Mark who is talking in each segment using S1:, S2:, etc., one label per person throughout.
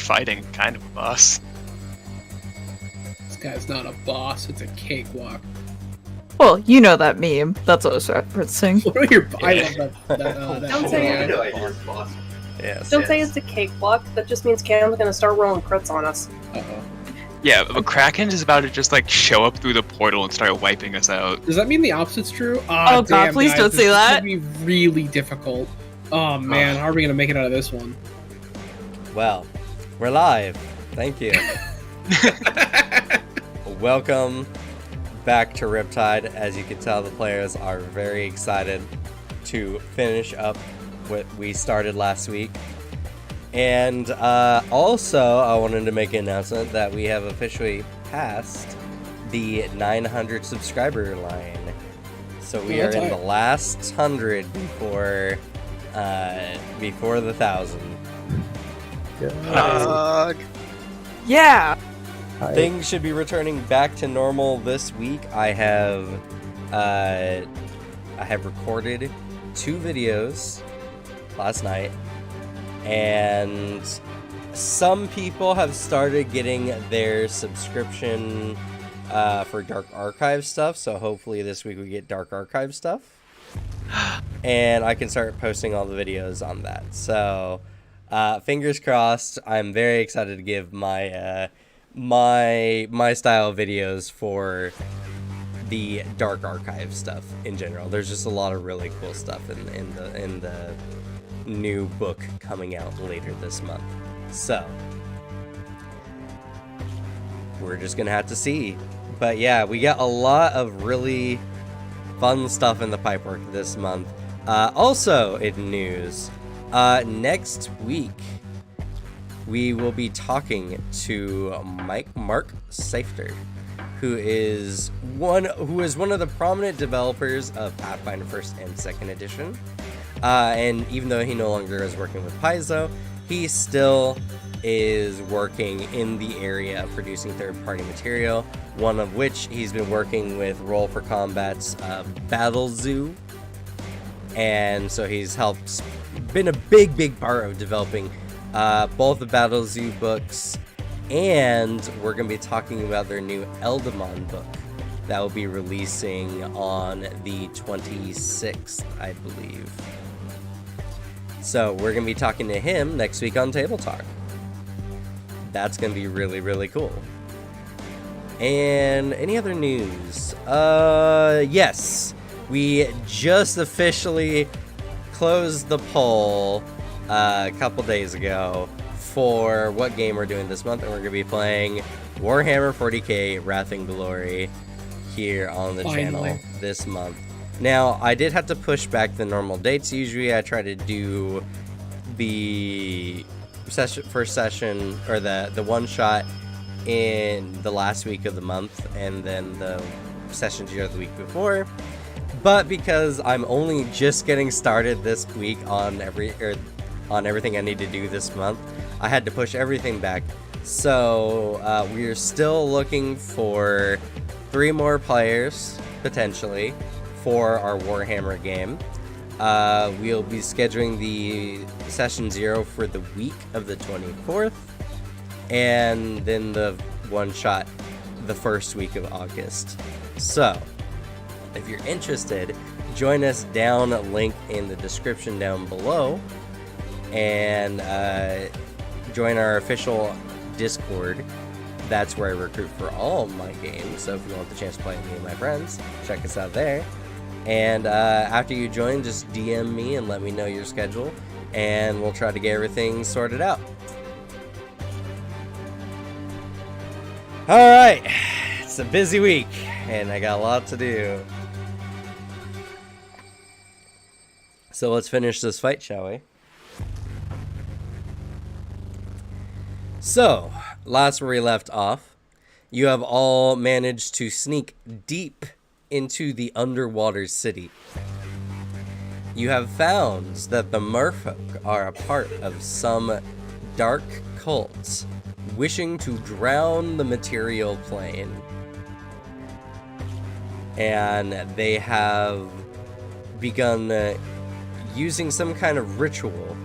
S1: fighting kind of a boss.
S2: This guy's not a boss, it's a cakewalk.
S3: Well, you know that meme. That's what I was referencing.
S2: What are your... I love that.
S4: Don't say Don't say it's a cakewalk. That just means Cam's gonna start rolling crits on us.
S2: Uh-oh.
S1: Yeah, but Kraken is about to just like show up through the portal and start wiping us out.
S2: Does that mean the opposite's true?
S3: Oh god,
S2: damn,
S3: please
S2: guys,
S3: don't say that.
S2: This is gonna be really difficult. Oh man, how are we gonna make it out of this one?
S5: Well, we're live. Thank you. Welcome back to Riptide. As you can tell, the players are very excited to finish up what we started last week. And also, I wanted to make an announcement that we have officially passed the 900 subscriber line. So we are in the last 100 before the 1,000.
S3: Yeah.
S5: Things should be returning back to normal this week. I have recorded 2 videos last night, and some people have started getting their subscription for Dark Archive stuff, so hopefully this week we get Dark Archive stuff, and I can start posting all the videos on that. So fingers crossed. I'm very excited to give my my style of videos for the Dark Archive stuff in general. There's just a lot of really cool stuff in the new book coming out later this month. So we're just gonna have to see. But yeah, we got a lot of really fun stuff in the pipework this month. Also in news, next week we will be talking to Mark Seifter, who is one of the prominent developers of Pathfinder 1st and 2nd edition. And even though he no longer is working with Paizo, he still is working in the area of producing third-party material, one of which he's been working with Roll for Combat's Battle Zoo. And so he's been a big part of developing both the Battle Zoo books, and we're going to be talking about their new Eldamon book that will be releasing on the 26th, I believe. So we're going to be talking to him next week on Table Talk. That's going to be really, really cool. And any other news? Yes, we just officially closed the poll a couple days ago for what game we're doing this month, and we're going to be playing Warhammer 40k Wrath and Glory here on the channel this month. Now, I did have to push back the normal dates. Usually I try to do the first session, or the one shot in the last week of the month, and then the session 0 the week before. But because I'm only just getting started this week on everything I need to do this month, I had to push everything back. So we are still looking for 3 more players, potentially, for our Warhammer game. We'll be scheduling the session 0 for the week of the 24th, and then the one shot the first week of August. So if you're interested, join us down, link in the description down below, and join our official Discord. That's where I recruit for all of my games, so if you want the chance to play with me and my friends, check us out there. And after you join, just DM me and let me know your schedule, and we'll try to get everything sorted out. Alright, it's a busy week, and I got a lot to do. So let's finish this fight, shall we? So, last where we left off, you have all managed to sneak deep into the underwater city. You have found that the merfolk are a part of some dark cult wishing to drown the material plane. And they have begun using some kind of ritual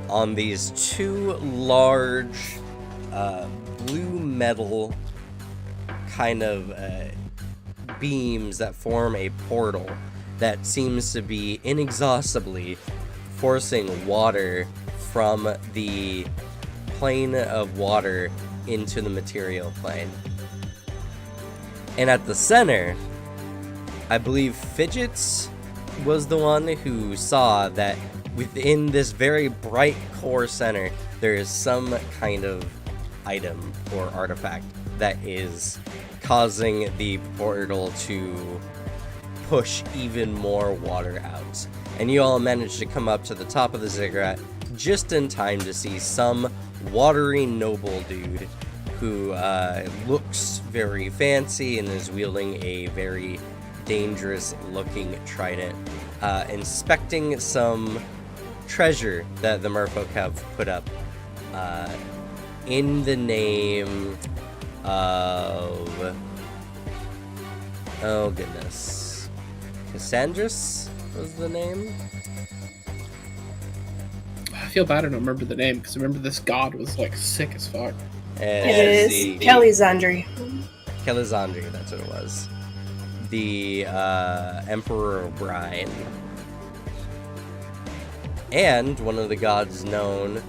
S5: on these 2 large blue metal kind of beams that form a portal that seems to be inexhaustibly forcing water from the plane of water into the material plane. And at the center, I believe Fidgets was the one who saw that within this very bright core center, there is some kind of item or artifact that is causing the portal to push even more water out. And you all managed to come up to the top of the ziggurat just in time to see some watery noble dude who looks very fancy and is wielding a very dangerous looking trident, inspecting some treasure that the merfolk have put up in the name of, oh goodness, Cassandras was the name.
S2: I feel bad I don't remember the name, because I remember this god was like sick as fuck.
S4: It is Kelly Zandri.
S5: Kelizandri, that's what it was. The Emperor O'Brien. And one of the gods known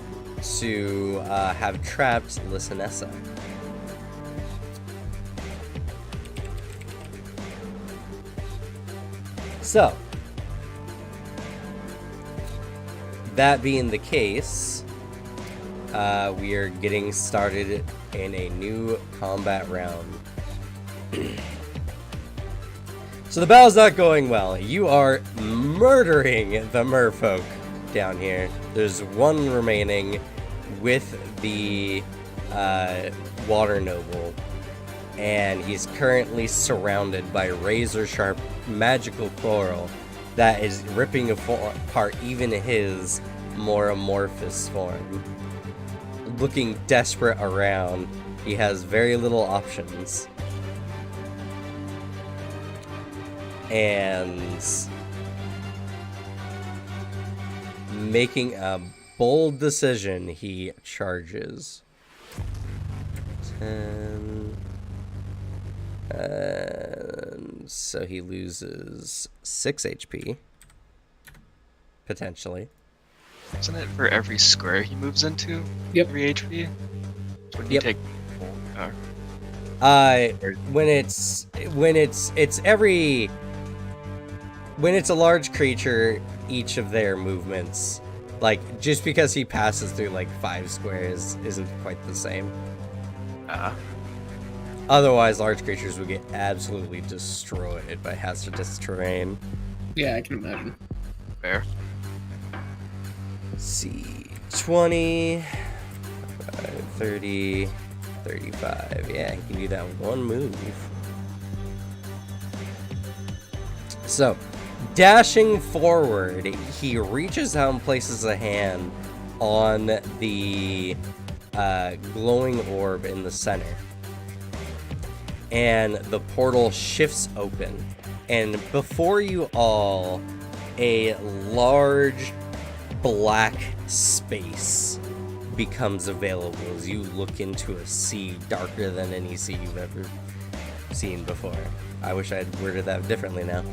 S5: to have trapped Lisanessa. So, that being the case, we are getting started in a new combat round. So the battle's not going well. You are murdering the merfolk down here. There's one remaining with the water noble, and he's currently surrounded by razor-sharp magical coral that is ripping apart even his more amorphous form. Looking desperate around, he has very little options. And making a bold decision, he charges. 10. So he loses 6 HP. Potentially.
S1: Isn't it for every square he moves into?
S2: Yep.
S1: 3 HP? When you
S5: Yep.
S1: take...
S5: When it's a large creature, each of their movements, like, just because he passes through like 5 squares isn't quite the same. Otherwise, large creatures would get absolutely destroyed by hazardous terrain.
S2: Yeah, I can imagine.
S1: Fair.
S5: Let's see, 20, 30, 35. Yeah, he can do that one move. So, dashing forward, he reaches out and places a hand on the glowing orb in the center. And the portal shifts open. And before you all, a large black space becomes available as you look into a sea darker than any sea you've ever seen before. I wish I had worded that differently now.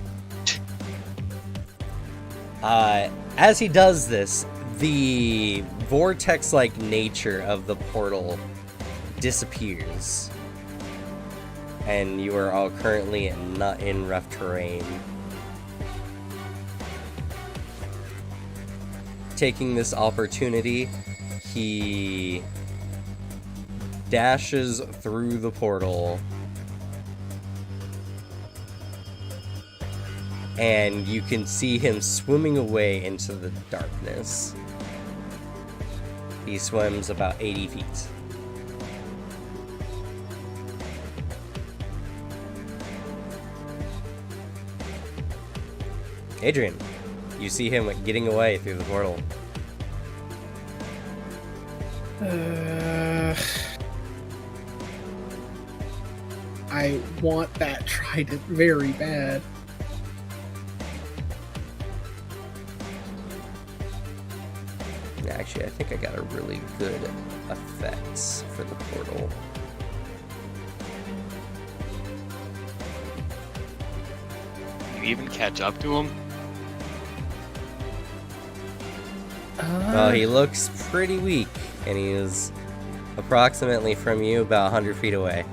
S5: As he does this, the vortex-like nature of the portal disappears. And you are all currently not in rough terrain. Taking this opportunity, he dashes through the portal, and you can see him swimming away into the darkness. He swims about 80 feet. Adrian, you see him getting away through the portal.
S2: I want that trident very bad.
S5: Actually, I think I got a really good effects for the portal.
S1: You even catch up to him?
S5: Well, he looks pretty weak, and he is approximately from you about 100 feet away.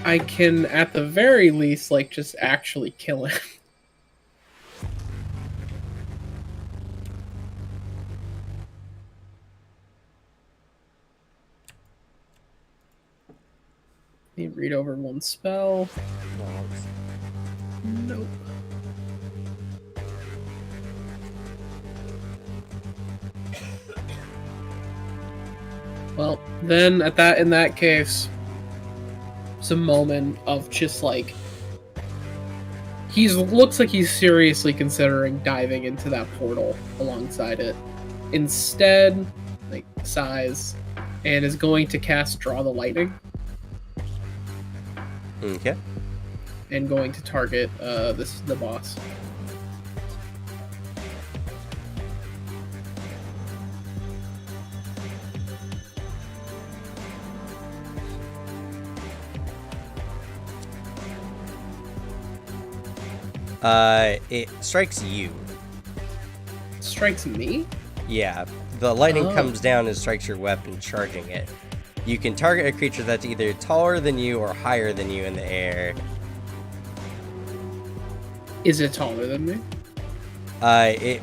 S2: I can, at the very least, like, just actually kill him. Let me read over one spell. Nope. Well, then in that case, it's a moment of just like looks like he's seriously considering diving into that portal alongside it. Instead, like, sighs and is going to cast Draw the Lightning.
S5: Okay.
S2: And going to target the boss.
S5: It strikes you.
S2: Strikes me?
S5: Yeah. The lightning comes down and strikes your weapon, charging it. You can target a creature that's either taller than you or higher than you in the air.
S2: Is it taller than me?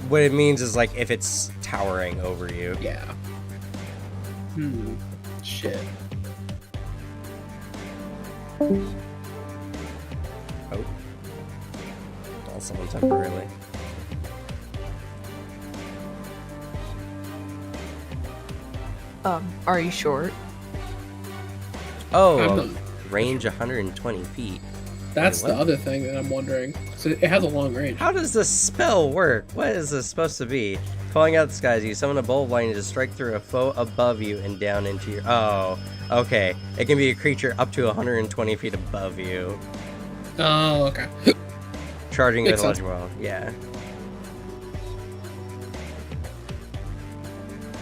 S5: What it means is, like, if it's towering over you.
S2: Yeah. Shit.
S5: Oh. I'll summon temporarily.
S3: Are you short?
S5: Oh, range 120 feet.
S2: That's the other thing that I'm wondering. So it has a long range.
S5: How does this spell work? What is this supposed to be? Calling out the skies, you summon a bolt of lightning to strike through a foe above you and down into your... Oh, okay. It can be a creature up to 120 feet above you.
S2: Oh, okay.
S5: Charging with Eldritch Well, yeah.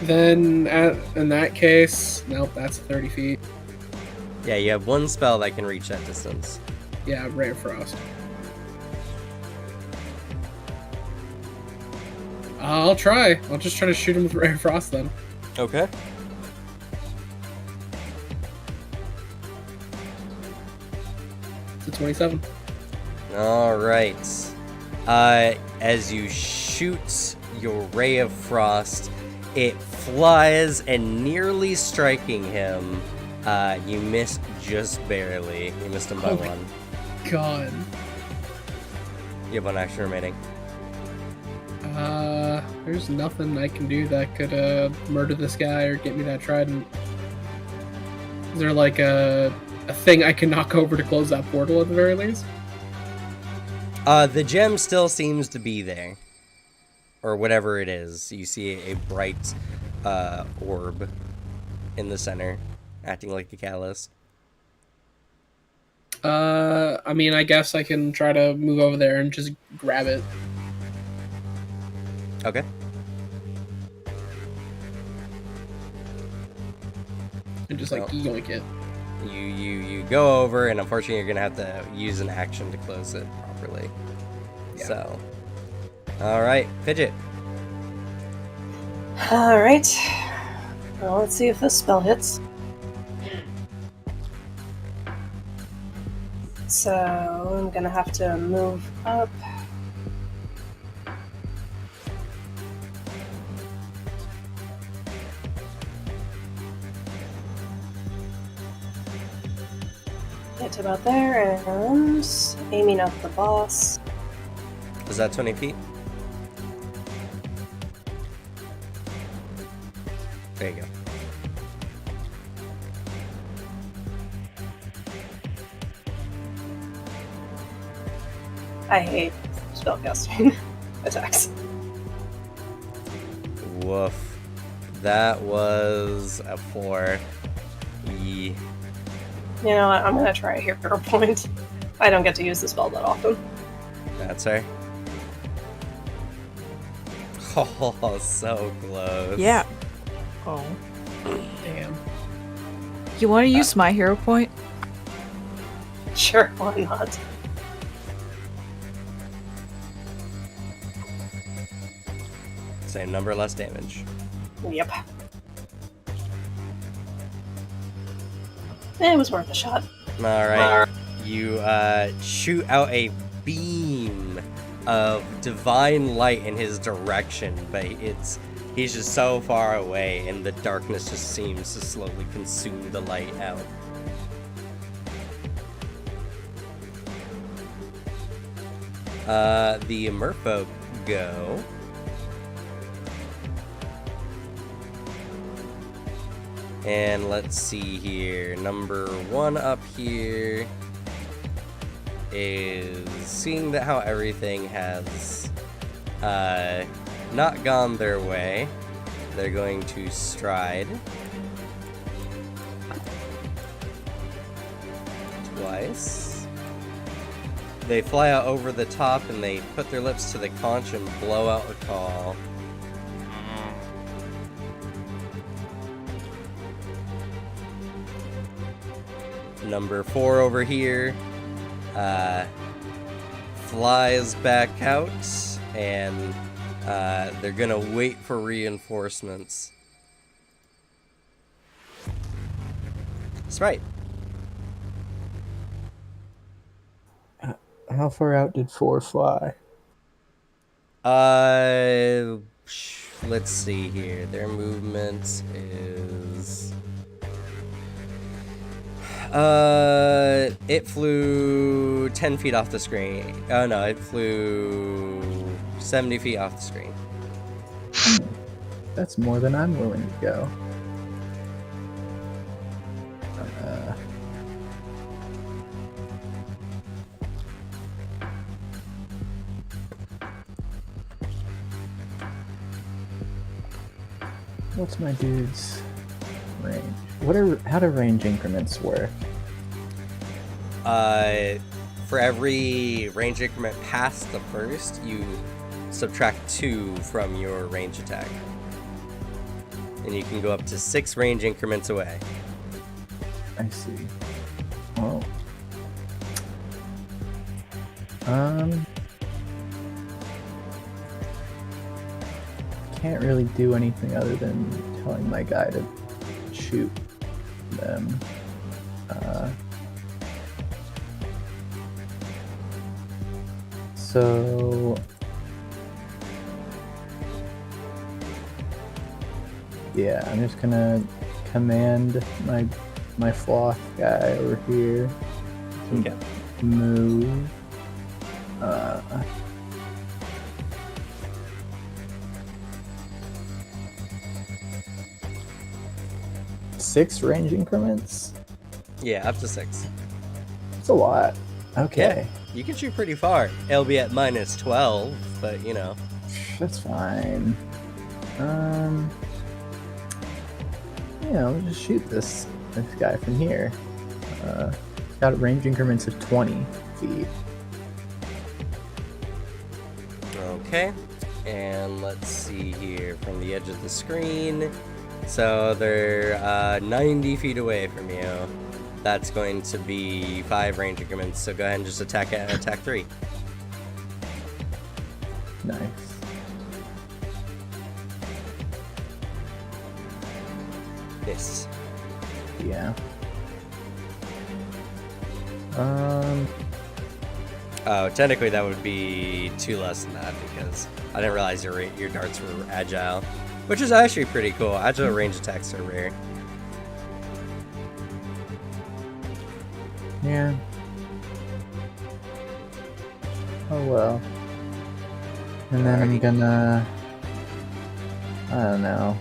S2: Then, in that case, nope, that's 30 feet.
S5: Yeah, you have one spell that can reach that distance.
S2: Yeah, Ray of Frost. I'll try. I'll just try to shoot him with Ray of Frost then.
S5: Okay.
S2: It's a 27.
S5: Alright. As you shoot your Ray of Frost, it flies and nearly striking him. You missed just barely. You missed him by one.
S2: God.
S5: You have one action remaining.
S2: There's nothing I can do that could murder this guy or get me that trident. Is there like a thing I can knock over to close that portal at the very least?
S5: The gem still seems to be there. Or whatever it is. You see a bright orb in the center, acting like a catalyst.
S2: I mean, I guess I can try to move over there and just grab it.
S5: Okay.
S2: And just, like, yoink it.
S5: You go over, and unfortunately you're gonna have to use an action to close it properly. Yeah. So, alright, Fidget.
S4: Alright. Well, let's see if this spell hits. So, I'm gonna have to move up. Get to about there and aiming at the boss.
S5: Is that 20 feet? There you go.
S4: I hate spellcasting attacks.
S5: Woof. That was a 4.
S4: You know what? I'm gonna try a hero point. I don't get to use the spell that often.
S5: That's her. Oh, so close.
S3: Yeah. Oh.
S2: Damn.
S3: You want to use my hero point?
S4: Sure, why not?
S5: Same number, less damage.
S4: Yep. It was worth a shot.
S5: Alright. You shoot out a beam of divine light in his direction, but he's just so far away, and the darkness just seems to slowly consume the light out. The merfolk go. And let's see here. Number 1 up here is seeing that how everything has not gone their way. They're going to stride twice. They fly out over the top and they put their lips to the conch and blow out a call. Number 4 over here flies back out, and they're gonna wait for reinforcements. Sprite.
S6: How far out did 4 fly?
S5: Let's see here. Their movement is... it flew 10 feet off the screen. Oh no, it flew 70 feet off the screen.
S6: That's more than I'm willing to go. What's my dude's range? How do range increments work?
S5: For every range increment past the first, you subtract 2 from your range attack. And you can go up to 6 range increments away.
S6: I see. Oh. Can't really do anything other than telling my guy to shoot them. So yeah, I'm just gonna command my flock guy over here to move. 6 range increments?
S5: Yeah, up to 6.
S6: It's a lot. Okay.
S5: Yeah, you can shoot pretty far. It'll be at minus 12, but you know.
S6: That's fine. We'll just shoot this guy from here. It's got range increments of 20 feet.
S5: Okay, and let's see here from the edge of the screen. So they're 90 feet away from you. That's going to be 5 range increments, so go ahead and just attack 3.
S6: Nice.
S5: Yes.
S6: Yeah.
S5: Oh, technically that would be 2 less than that because I didn't realize your darts were agile, which is actually pretty cool. Agile range attacks are rare.
S6: Yeah. Oh well. And then I'm gonna... I don't know.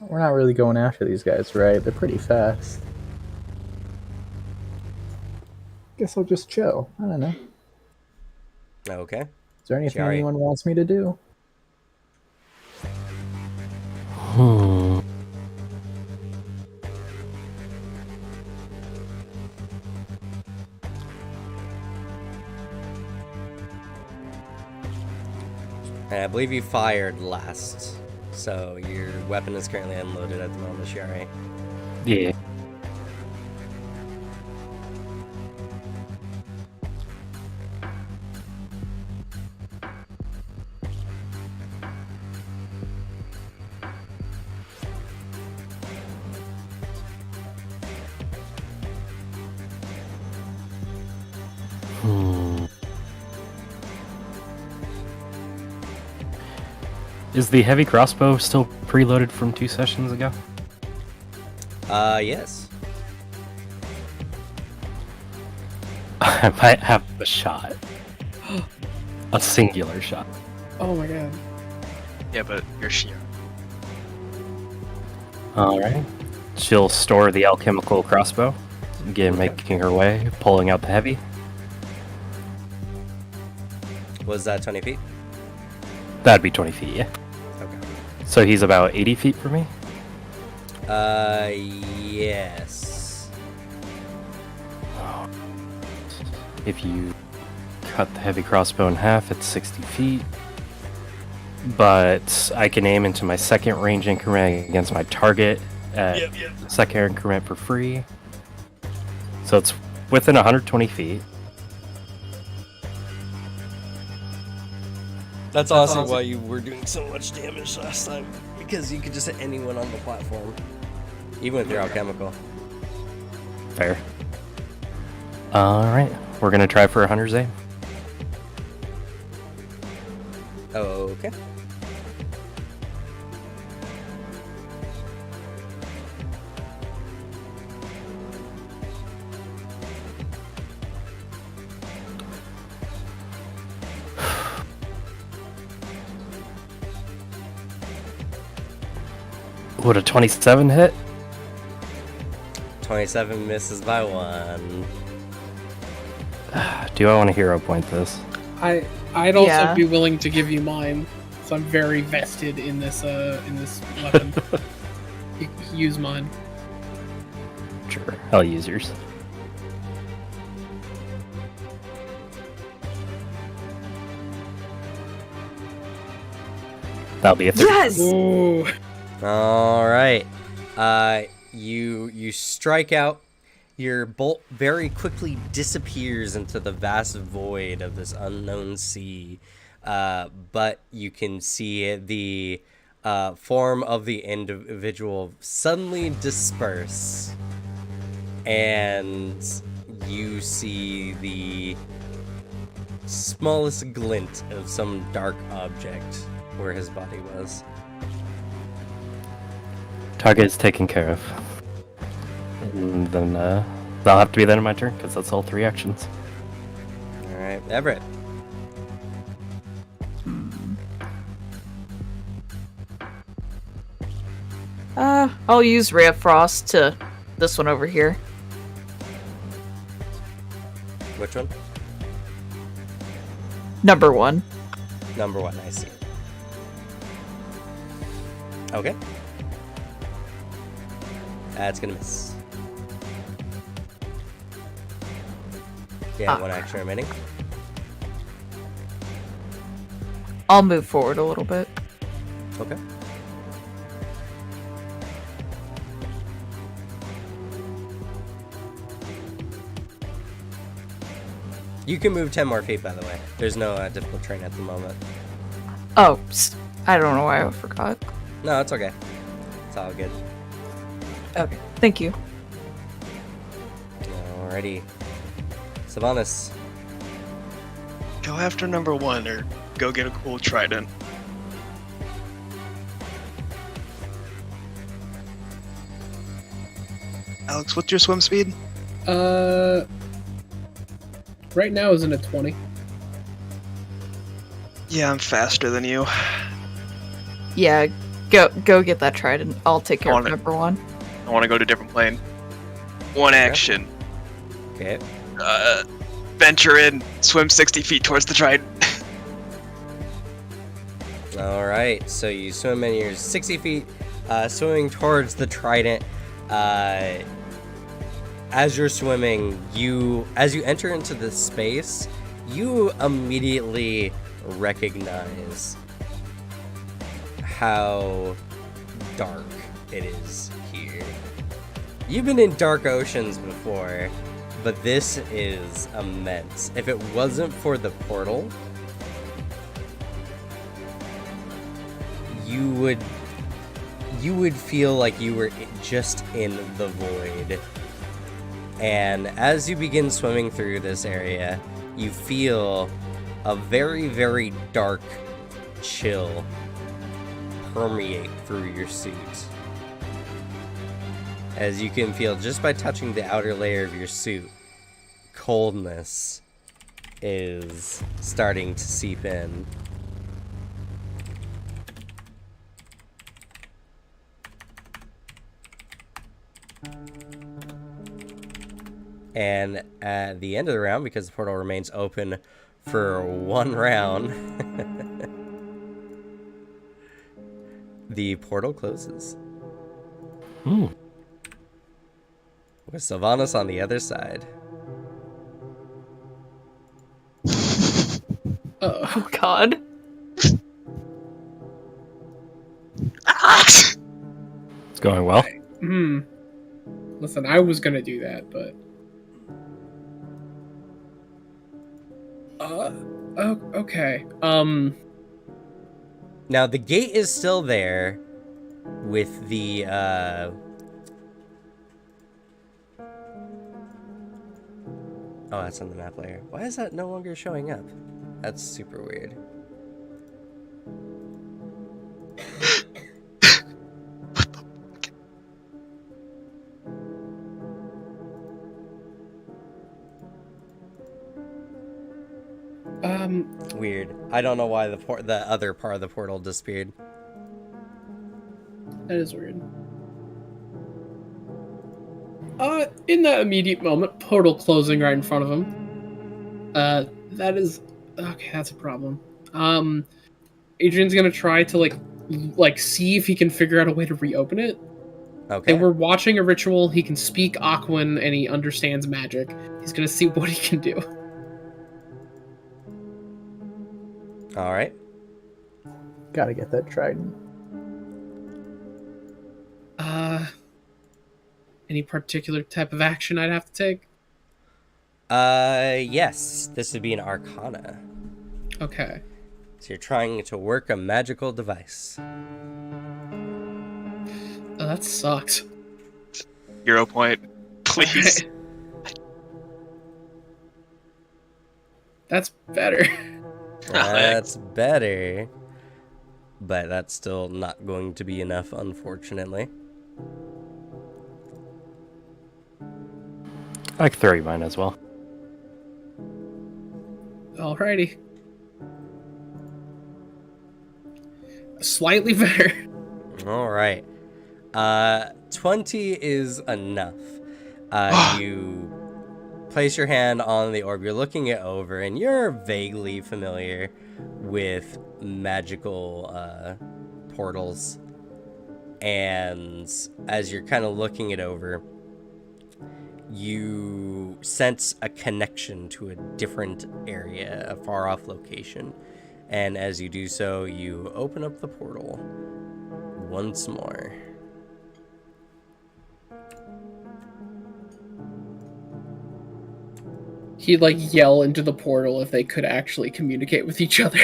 S6: We're not really going after these guys, right? They're pretty fast. Guess I'll just chill. I don't know.
S5: Okay.
S6: Is there anything
S5: Sorry.
S6: anyone wants me to do?
S5: believe you fired last, so your weapon is currently unloaded at the moment, Shiari.
S7: Yeah. Is the heavy crossbow still preloaded from 2 sessions ago?
S5: Yes.
S7: I might have a shot. A singular shot.
S2: Oh my god.
S1: Yeah, but you're sheer.
S7: Alright. She'll store the alchemical crossbow. Again, making her way, pulling out the heavy.
S5: Was that 20 feet?
S7: That'd be 20 feet, yeah.
S5: Okay.
S7: So he's about 80 feet from me?
S5: Yes.
S7: If you cut the heavy crossbow in half, it's 60 feet. But I can aim into my second range increment against my target at second increment for free. So it's within 120 feet.
S5: That's also why you were doing so much damage last time, because you could just hit anyone on the platform, even with your alchemical.
S7: Fair. Alright, we're gonna try for a hunter's aim.
S5: Okay.
S7: Would a 27 hit?
S5: 27 misses by 1.
S7: Do I want to hero point this?
S2: I'd also
S3: Yeah.
S2: be willing to give you mine, so I'm very vested in this weapon. You use mine.
S7: Sure, I'll use yours. That'll be a 30.
S3: Yes!
S2: Ooh.
S5: All right. You strike out. Your bolt very quickly disappears into the vast void of this unknown sea. But you can see the form of the individual suddenly disperse. And you see the smallest glint of some dark object where his body was.
S7: Target is taken care of. And then that'll have to be the end of my turn, because that's all 3 actions.
S5: Alright, Everett.
S3: I'll use Ray of Frost to this one over here.
S5: Which one?
S3: Number 1.
S5: Number 1, I see. Okay. That's gonna miss. Yeah, 1 action remaining.
S3: I'll move forward a little bit.
S5: Okay. You can move 10 more feet, by the way. There's no difficult terrain at the moment.
S3: Oh, I don't know why I forgot.
S5: No, it's okay. It's all good.
S3: Okay, thank you.
S5: Alrighty. Sylvanas.
S1: Go after number 1 or go get a cool trident. Alex, what's your swim speed?
S2: Right now isn't it 20?
S1: Yeah, I'm faster than you.
S3: Yeah, go get that trident. I'll take care of number 1.
S1: I want to go to a different plane. 1 action.
S5: Okay.
S1: Venture in, swim 60 feet towards the trident.
S5: Alright, so you swim in, you're 60 feet, swimming towards the trident. As you're swimming, as you enter into this space, you immediately recognize how dark it is here. You've been in dark oceans before, but this is immense. If it wasn't for the portal, you would feel like you were just in the void. And as you begin swimming through this area, you feel a very, very dark chill permeate through your suit. As you can feel just by touching the outer layer of your suit, coldness is starting to seep in. And at the end of the round, because the portal remains open for one round, the portal closes. With Sylvanas on the other side.
S3: Oh god.
S7: It's going well.
S2: Listen, I was gonna do that, but... okay.
S5: Now, the gate is still there with the, Oh, that's on the map layer. Why is that no longer showing up? That's super weird. Weird. I don't know why the other part of the portal disappeared.
S2: That is weird. In that immediate moment, portal closing right in front of him. That is... Okay, that's a problem. Adrian's gonna try to, like see if he can figure out a way to reopen it.
S5: Okay.
S2: And we're watching a ritual. He can speak Aquan, and he understands magic. He's gonna see what he can do.
S5: Alright.
S6: Gotta get that trident.
S2: Any particular type of action I'd have to take?
S5: Yes. This would be an Arcana.
S2: Okay.
S5: So you're trying to work a magical device.
S2: Oh, that sucks.
S1: 0 point, please.
S2: Okay. That's better.
S5: That's better. But that's still not going to be enough, unfortunately.
S7: I can throw you mine as well.
S2: Alrighty. Slightly better.
S5: Alright. 20 is enough. You place your hand on the orb, you're looking it over, and you're vaguely familiar with magical portals. And as you're kind of looking it over, you sense a connection to a different area, a far off location. And as you do so, you open up the portal once more.
S2: He'd yell into the portal if they could actually communicate with each other.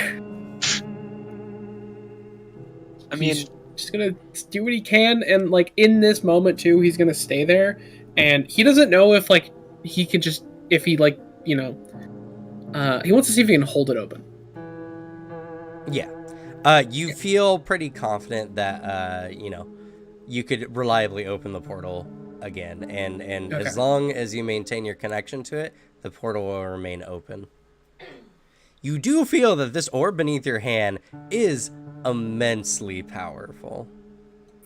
S1: I mean,
S2: he's just gonna do what he can, and in this moment too, he's gonna stay there, and he doesn't know if he can just he wants to see if he can hold it open.
S5: Yeah. You feel pretty confident that you could reliably open the portal again, and
S2: Okay.
S5: as long as you maintain your connection to it, the portal will remain open. You do feel that this orb beneath your hand is immensely powerful.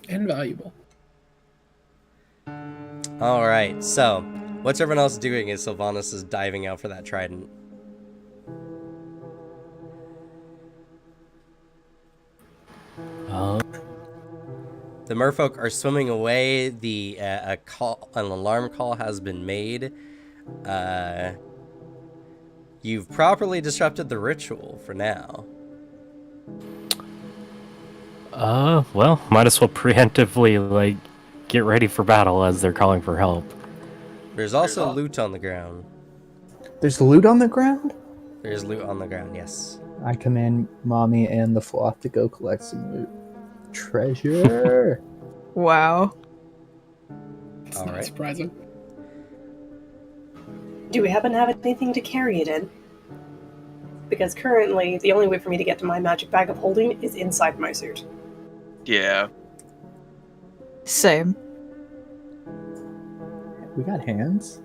S2: And valuable.
S5: Alright, so what's everyone else doing as Sylvanas is diving out for that trident? The merfolk are swimming away. An alarm call has been made. You've properly disrupted the ritual for now.
S7: Well, might as well preemptively, like, get ready for battle as they're calling for help.
S5: There's also loot on the ground.
S6: There's loot on the ground?
S5: There's loot on the ground, yes.
S6: I command Mommy and the flock to go collect some loot. Treasure!
S3: Wow.
S2: It's
S5: All
S2: not
S5: right.
S2: surprising.
S4: Do we happen to have anything to carry it in? Because currently, the only way for me to get to my magic bag of holding is inside my suit.
S1: Yeah.
S3: Same.
S6: We got hands?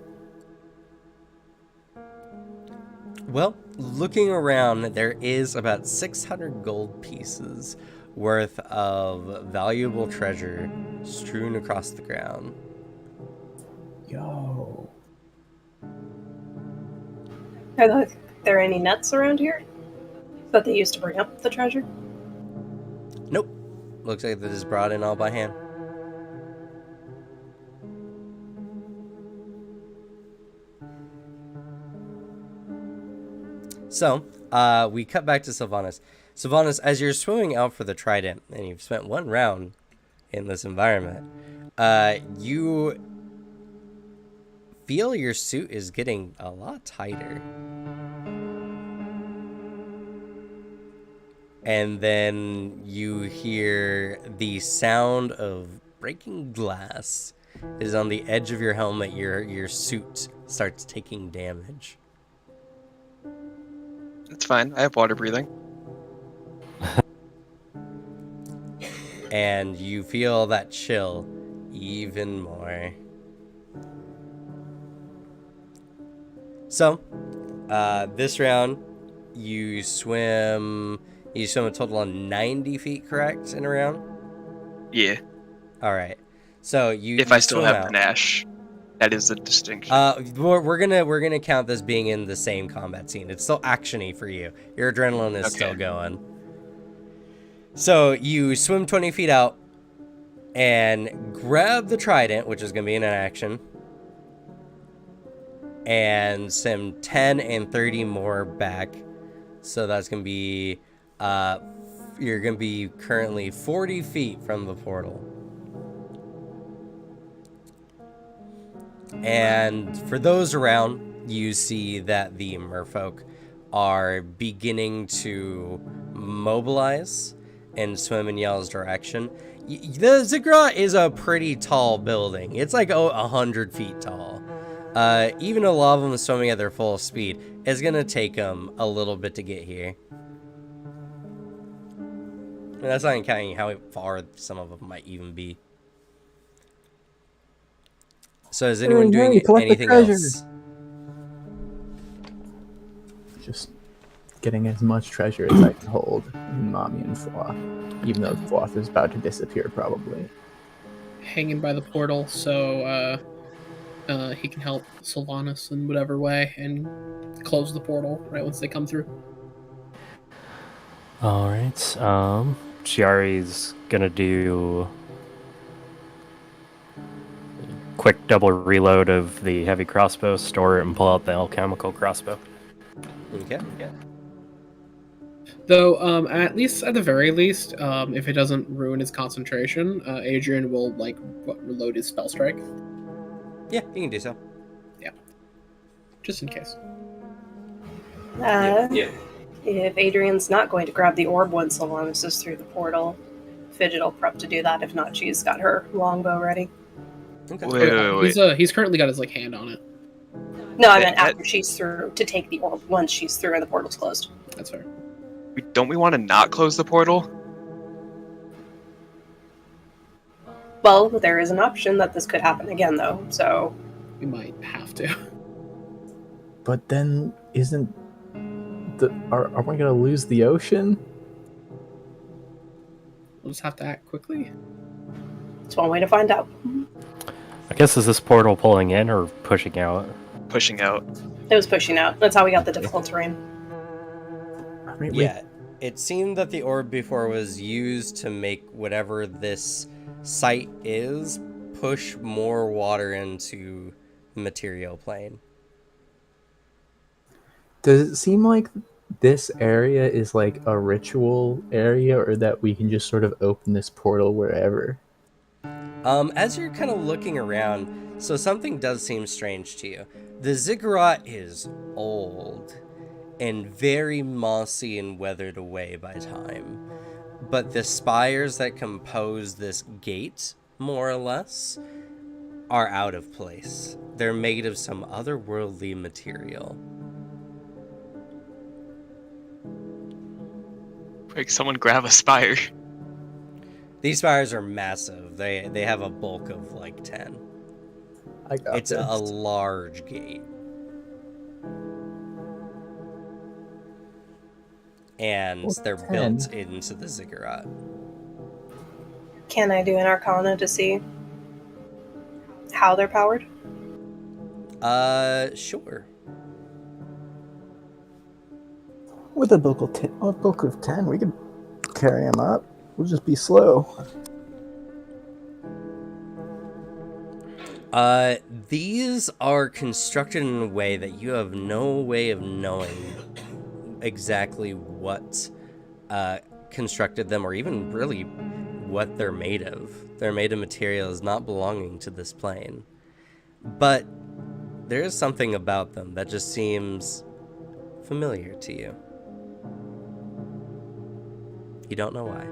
S5: Well, looking around, there is about 600 gold pieces worth of valuable treasure strewn across the ground.
S6: Yo.
S4: Are there any nets around here that they used to bring up the treasure?
S5: Nope. Looks like this is brought in all by hand. So, we cut back to Sylvanas. Sylvanas, as you're swimming out for the trident, and you've spent one round in this environment, you feel your suit is getting a lot tighter. And then you hear the sound of breaking glass is on the edge of your helmet. Your suit starts taking damage.
S1: It's fine. I have water breathing.
S5: And you feel that chill even more. So, this round, you swim a total of 90 feet, correct, in a round?
S1: Yeah.
S5: All right. So
S1: If I still
S5: swim
S1: have
S5: out.
S1: panache, that is the distinction.
S5: We're gonna count this being in the same combat scene. It's still actiony for you. Your adrenaline is still going. So you swim 20 feet out and grab the trident, which is gonna be in an action, and swim 10 and 30 more back. So that's gonna be you're gonna be currently 40 feet from the portal. And for those around, you see that the merfolk are beginning to mobilize and swim in Yell's direction. The ziggurat is a pretty tall building. It's like 100 feet tall. Even a lot of them swimming at their full speed, it's going to take them a little bit to get here. And that's not even counting how far some of them might even be. So is anyone doing anything else?
S6: Just getting as much treasure as I can hold in Mommy and Floth. Even though Floth is about to disappear, probably.
S2: Hanging by the portal, so he can help Sylvanas in whatever way and close the portal right once they come through.
S7: All right. Chiari's gonna do quick double reload of the heavy crossbow, store it, and pull out the alchemical crossbow.
S5: Okay.
S2: Though, at the very least, if it doesn't ruin his concentration, Adrian will reload his spell strike.
S5: Yeah, you can do so.
S2: Yeah, just in case.
S4: If Adrian's not going to grab the orb once Sylvanas is through the portal, Fidget will prep to do that. If not, she's got her longbow ready.
S5: Okay.
S1: Wait.
S2: He's currently got his hand on it.
S4: No, I meant after she's through, to take the orb once she's through and the portal's closed.
S2: That's fair.
S1: Don't we want to not close the portal?
S4: Well, there is an option that this could happen again, though, so...
S2: We might have to.
S6: But then, are we gonna lose the ocean?
S2: We'll just have to act quickly.
S4: It's one way to find out.
S7: I guess is this portal pulling in or pushing out?
S1: Pushing out.
S4: It was pushing out. That's how we got the difficult terrain.
S5: Yeah, it seemed that the orb before was used to make whatever this site is push more water into the material plane.
S6: Does it seem like this area is like a ritual area, or that we can just sort of open this portal wherever?
S5: As you're kind of looking around, so something does seem strange to you. The ziggurat is old and very mossy and weathered away by time. But the spires that compose this gate, more or less, are out of place. They're made of some otherworldly material.
S1: Quick, someone grab a spire.
S5: These spires are massive. They have a bulk of like 10.
S6: I got
S5: It's
S6: this.
S5: a large gate. And
S6: Well,
S5: they're
S6: 10.
S5: built into the ziggurat.
S4: Can I do an Arcana to see how they're powered?
S5: Sure.
S6: With a book of 10, we could carry him up. We'll just be slow.
S5: These are constructed in a way that you have no way of knowing exactly what constructed them, or even really what they're made of. They're made of materials not belonging to this plane. But there is something about them that just seems familiar to you. You don't know why.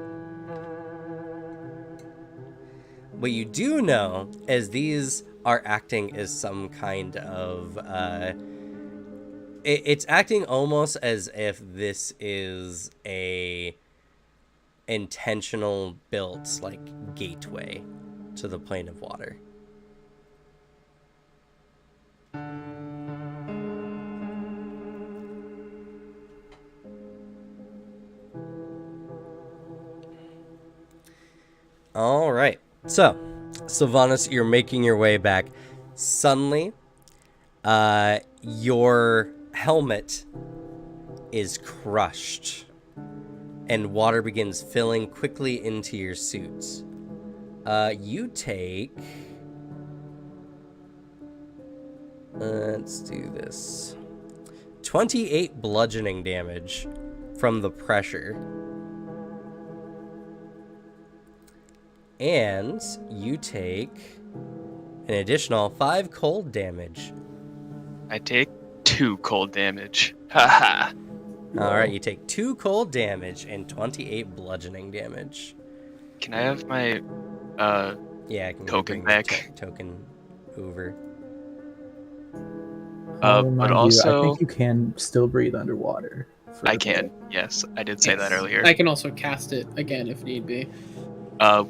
S5: What you do know is these are acting as some kind of it's acting almost as if this is a intentional built like gateway to the plane of water. All right. So, Sylvanas, you're making your way back. Suddenly, your helmet is crushed, and water begins filling quickly into your suits. You take... let's do this. 28 bludgeoning damage from the pressure. And you take an additional 5 cold damage.
S1: I take 2 cold damage. Haha.
S5: Alright, you take 2 cold damage and 28 bludgeoning damage.
S1: Can I have my
S5: Yeah, I can
S1: Token
S5: bring your
S1: back.
S5: Token over.
S6: I'll remind
S1: but
S6: you, I
S1: also
S6: think you can still breathe underwater. for
S1: I
S6: a
S1: can.
S6: bit.
S1: Yes, I did say that
S2: Yes.
S1: earlier.
S2: I can also cast it again if need be.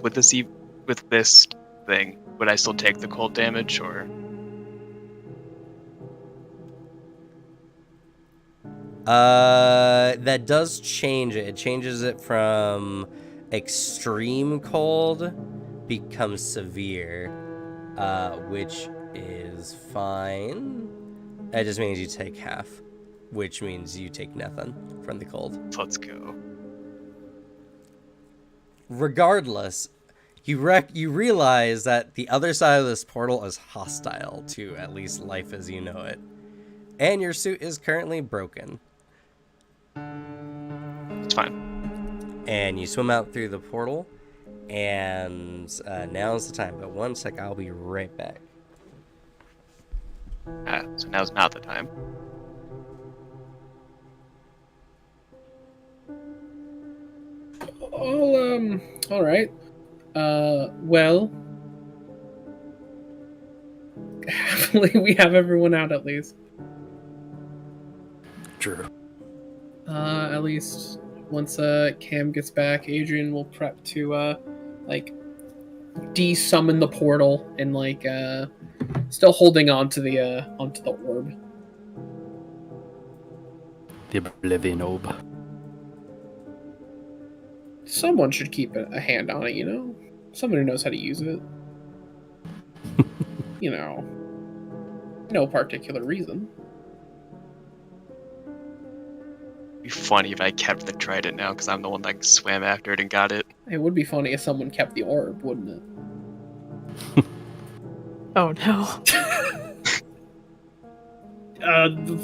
S1: With this thing, would I still take the cold damage, or
S5: That does change it. It changes it from extreme cold becomes severe, which is fine. That just means you take half, which means you take nothing from the cold.
S1: let's go?
S5: Regardless, you realize that the other side of this portal is hostile to at least life as you know it, and your suit is currently broken.
S1: It's fine.
S5: And you swim out through the portal, and now's the time. But one sec, I'll be right back.
S1: So now's not the time.
S2: All right. Well, happily we have everyone out at least.
S7: True.
S2: At least once Cam gets back, Adrian will prep to like de-summon the portal and like still holding on to the orb.
S7: The Oblivion Orb.
S2: Someone should keep a hand on it, you know? Someone who knows how to use it. You know. No particular reason.
S1: It'd be funny if I kept the trident now, because I'm the one that swam after it and got it.
S2: It would be funny if someone kept the orb, wouldn't it?
S3: Oh no.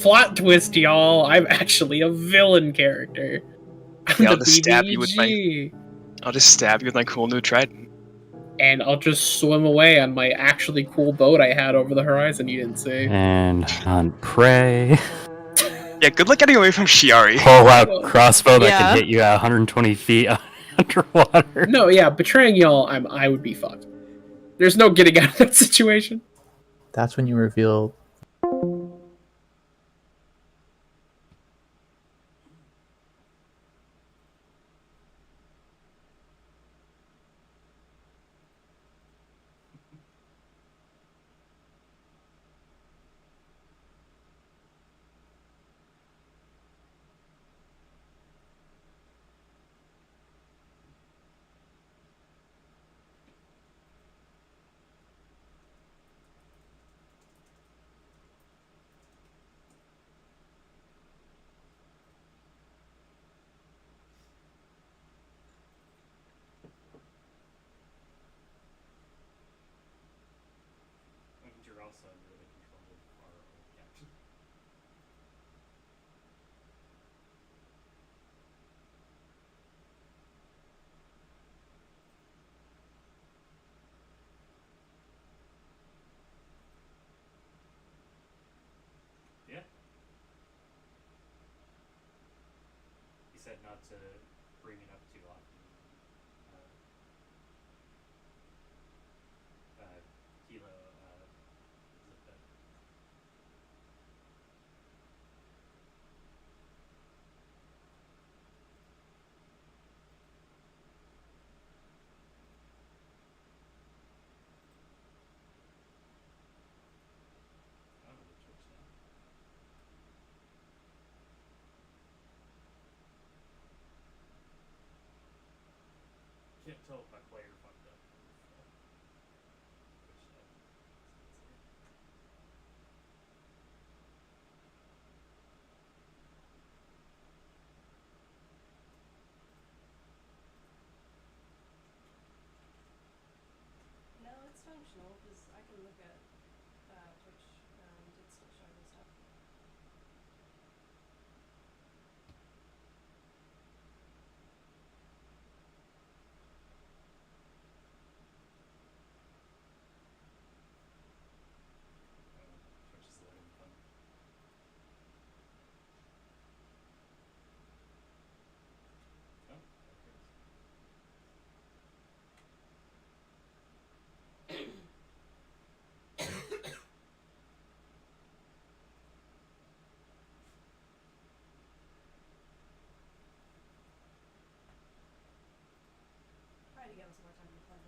S2: plot twist, y'all. I'm actually a villain character. I'm
S1: Yeah, I'll
S2: the
S1: just stab you with
S2: BBG.
S1: I'll just stab you with my cool new trident.
S2: And I'll just swim away on my actually cool boat I had over the horizon you didn't see.
S7: And hunt prey.
S1: Yeah, good luck getting away from Shiari.
S7: Pull out crossbow that
S3: Yeah.
S7: can hit you at 120 feet underwater.
S2: No, yeah, betraying y'all, I would be fucked. There's no getting out of that situation.
S6: That's when you reveal.
S7: You're also under the control of our old captain. Yeah. He said not to bring it up too often. Kilo, is it I don't know the Twitch now. Can't tell if my player fucked up. Twitch stuff.
S4: No, it's functional because I can look at Twitch and it's still showing me stuff.
S7: Twitch is loading fun. Oh, there it goes.
S4: Try to give us more time to plan.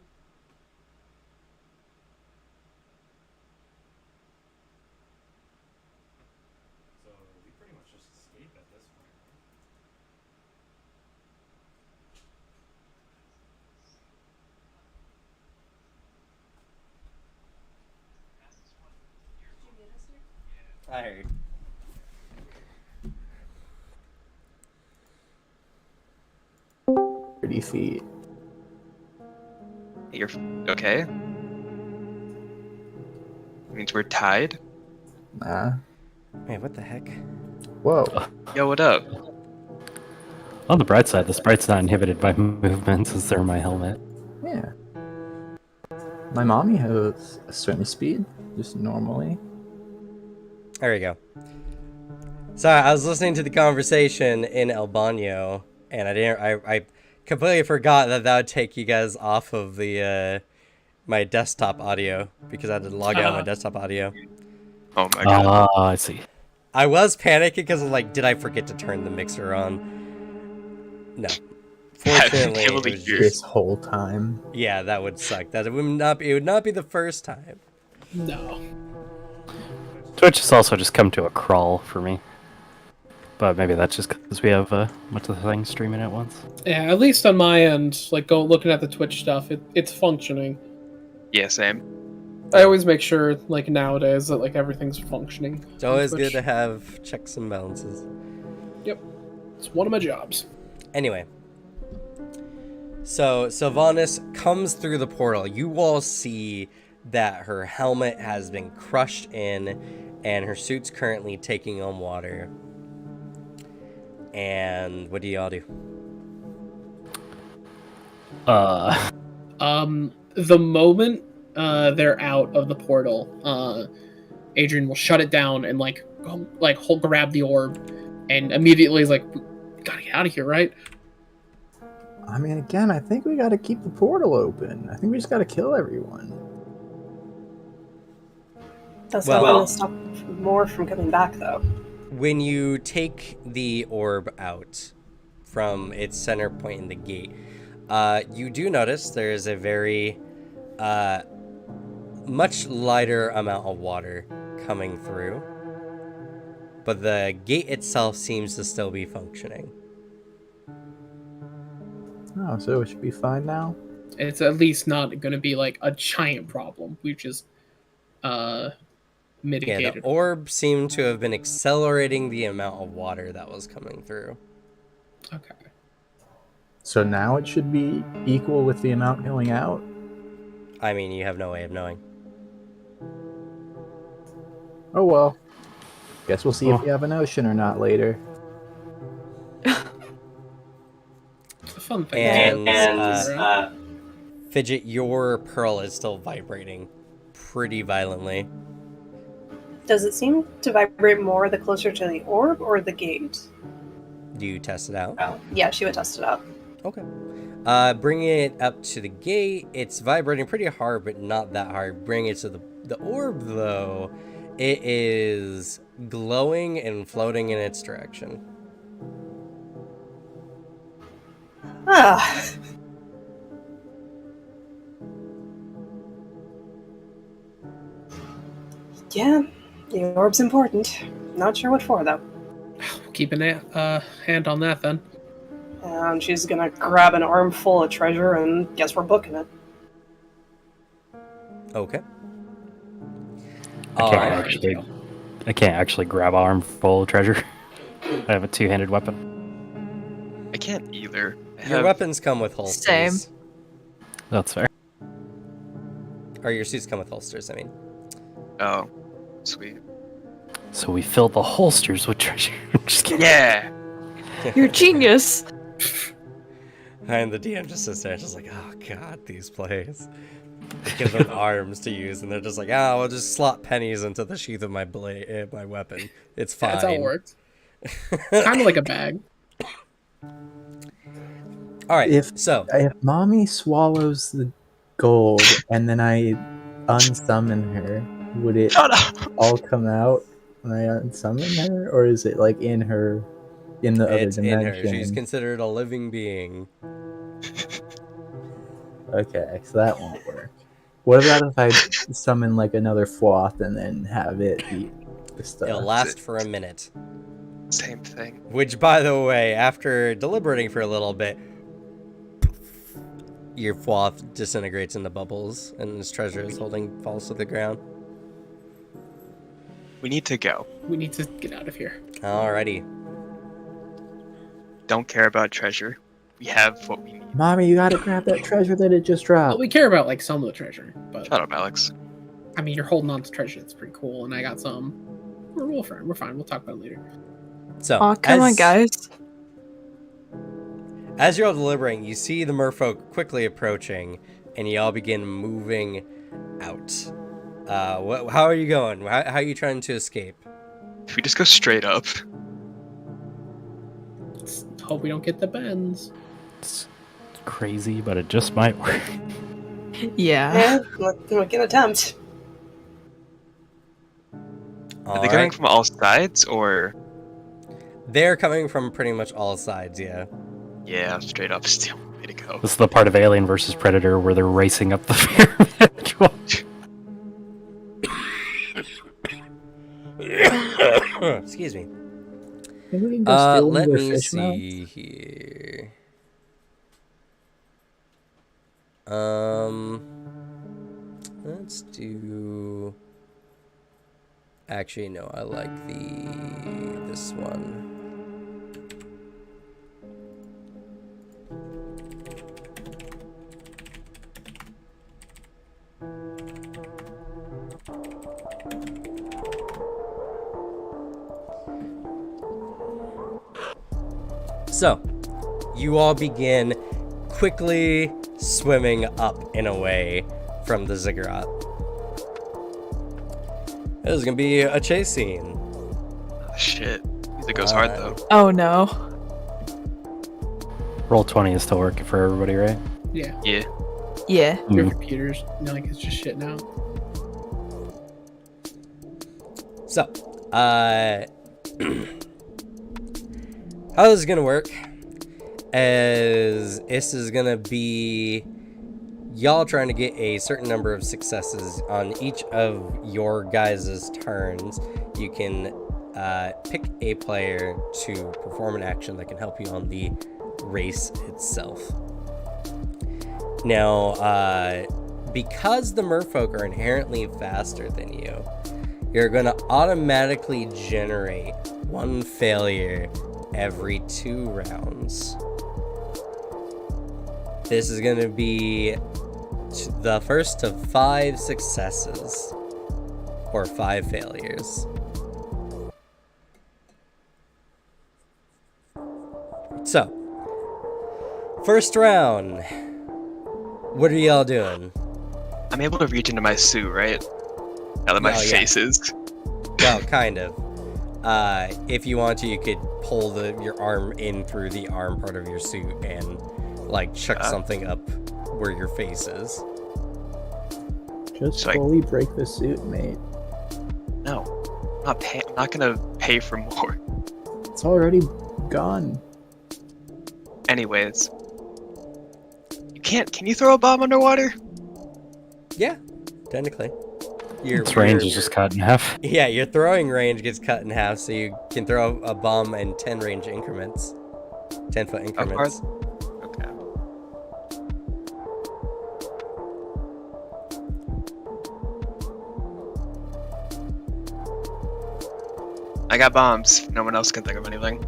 S7: So we pretty much just escape at this point, right?
S4: Did you get us here?
S5: I heard.
S6: Feet.
S1: You're okay? Means we're tied?
S6: Nah.
S5: Wait, what the heck?
S6: Whoa.
S1: Yo, what up?
S7: On the bright side, the sprite's not inhibited by movements as they're my helmet.
S6: Yeah. My mommy has a certain speed, just normally.
S5: There we go. Sorry, I was listening to the conversation in El Baño, and I completely forgot that would take you guys off of the my desktop audio because I had to log out my desktop audio.
S1: Oh my god.
S7: I see.
S5: I was panicking because I'm like, did I forget to turn the mixer on? No. Fortunately, it was
S6: This whole time.
S5: yeah, that would suck. That it would not be the first time.
S2: No.
S7: Twitch has also just come to a crawl for me. But maybe that's just because we have much of the thing streaming at once.
S2: Yeah, at least on my end, like looking at the Twitch stuff, it's functioning.
S1: Yeah, same.
S2: I always make sure, like nowadays, that like everything's functioning.
S5: It's always good to have checks and balances.
S2: Yep, it's one of my jobs.
S5: Anyway, so Sylvanas comes through the portal. You all see that her helmet has been crushed in, and her suit's currently taking on water. And what do y'all do?
S2: The moment they're out of the portal, Adrian will shut it down and he'll grab the orb, and immediately is like, "We gotta get out of here, right?"
S6: I mean, again, I think we got to keep the portal open. I think we just got to kill everyone.
S4: That's
S5: Well-
S4: not going to stop more from coming back, though.
S5: When you take the orb out from its center point in the gate, you do notice there is a very much lighter amount of water coming through, but the gate itself seems to still be functioning.
S6: Oh, so it should be fine now?
S2: It's at least not going to be like a giant problem. We've just
S5: Yeah,
S2: mitigated.
S5: the orb seemed to have been accelerating the amount of water that was coming through.
S2: Okay.
S6: So now it should be equal with the amount going out?
S5: I mean, you have no way of knowing.
S6: Oh well. Guess we'll see if
S7: Oh.
S6: we have an ocean or not later.
S2: It's a fun thing.
S5: And, Fidget, your pearl is still vibrating pretty violently.
S4: Does it seem to vibrate more the closer to the orb or the gate?
S5: Do you test it out?
S4: Oh, yeah, she would test it out.
S5: Okay. Bringing it up to the gate, it's vibrating pretty hard, but not that hard. Bringing it to the orb, though, it is glowing and floating in its direction.
S4: Ah. Yeah, the orb's important. Not sure what for, though.
S2: Keep a hand on that then.
S4: And she's gonna grab an armful of treasure and guess we're booking it.
S5: Okay.
S7: I
S5: Alright.
S7: can't actually grab an armful of treasure. I have a two-handed weapon.
S1: I can't either. I
S5: Your
S1: have-
S5: weapons come with holsters.
S3: Same.
S7: That's fair.
S5: Or your suits come with holsters, I mean.
S1: Oh, sweet.
S7: So we filled the holsters with treasure. Just kidding.
S1: Yeah.
S3: You're a genius.
S5: And the DM just sits there, just like, oh god, these plays. They give them arms to use, and they're just like, we'll just slot pennies into the sheath of my blade, my weapon. It's fine.
S2: That's how it works. Kind of like a bag.
S5: All right.
S6: If mommy swallows the gold and then I unsummon her, would it
S1: Shut up.
S6: all come out when I unsummon her, or is it like in her, in the other
S5: It's in her.
S6: dimension?
S5: She's considered a living being.
S6: Okay, so that won't work. What about if I summon like another floth and then have it eat the stuff?
S5: It'll last for a minute.
S1: Same thing.
S5: Which, by the way, after deliberating for a little bit, your floth disintegrates into bubbles, and this treasure is falls to the ground.
S1: We need to go.
S2: We need to get out of here.
S5: Alrighty.
S1: Don't care about treasure. We have what we need.
S6: Mommy, you gotta grab that treasure that it just
S2: Well,
S6: dropped.
S2: we care about like some of the treasure, but
S1: Shut up, Alex.
S2: I mean, you're holding on to treasure. That's pretty cool, and I got some. We're fine. We're fine. We'll talk about it later.
S5: So,
S3: Aw, come on, guys.
S5: As you're all deliberating, you see the merfolk quickly approaching, and you all begin moving out. How are you going? How are you trying to escape?
S1: If we just go straight up,
S2: Let's hope we don't get the bends.
S7: It's crazy, but it just might work.
S3: Yeah.
S4: We can attempt.
S1: are they coming from all sides or?
S5: They're coming from pretty much all sides, yeah.
S1: Yeah, straight up is the only way to go.
S7: This is the part of Alien versus Predator where they're racing up the pyramid.
S5: Excuse me.
S6: Think we can go steal
S5: Let
S6: their
S5: me
S6: fish mouth?
S5: see here. Let's do. Actually, no. I like this one. So, you all begin quickly swimming up and away from the ziggurat. This is gonna be a chase scene.
S1: Shit. It goes hard though.
S3: Oh no.
S7: Roll 20 is still working for everybody, right?
S2: Yeah,
S1: Yeah.
S3: Yeah.
S2: your
S7: Mhm.
S2: computer's like it's just shit now.
S5: So, how this is gonna work is this is gonna be y'all trying to get a certain number of successes on each of your guys' turns. You can pick a player to perform an action that can help you on the race itself. Now, because the merfolk are inherently faster than you, you're going to automatically generate one failure every 2 rounds. This is going to be the first of 5 successes, or 5 failures. So, first round. What are y'all doing?
S1: I'm able to reach into my suit, right? Now that my
S5: Oh, yeah.
S1: face is.
S5: Well, kind of. If you want to, you could pull your arm in through the arm part of your suit and, like, chuck something up where your face is.
S6: Just
S1: So I-
S6: fully break the suit, mate.
S1: No. I'm not gonna pay for more.
S6: It's already gone.
S1: Anyways. Can you throw a bomb underwater?
S5: Yeah, technically.
S7: Its range is just cut in half.
S5: Yeah, your throwing range gets cut in half, so you can throw a bomb in 10 range increments. 10-foot increments.
S1: Okay. I got bombs. No one else can think of anything.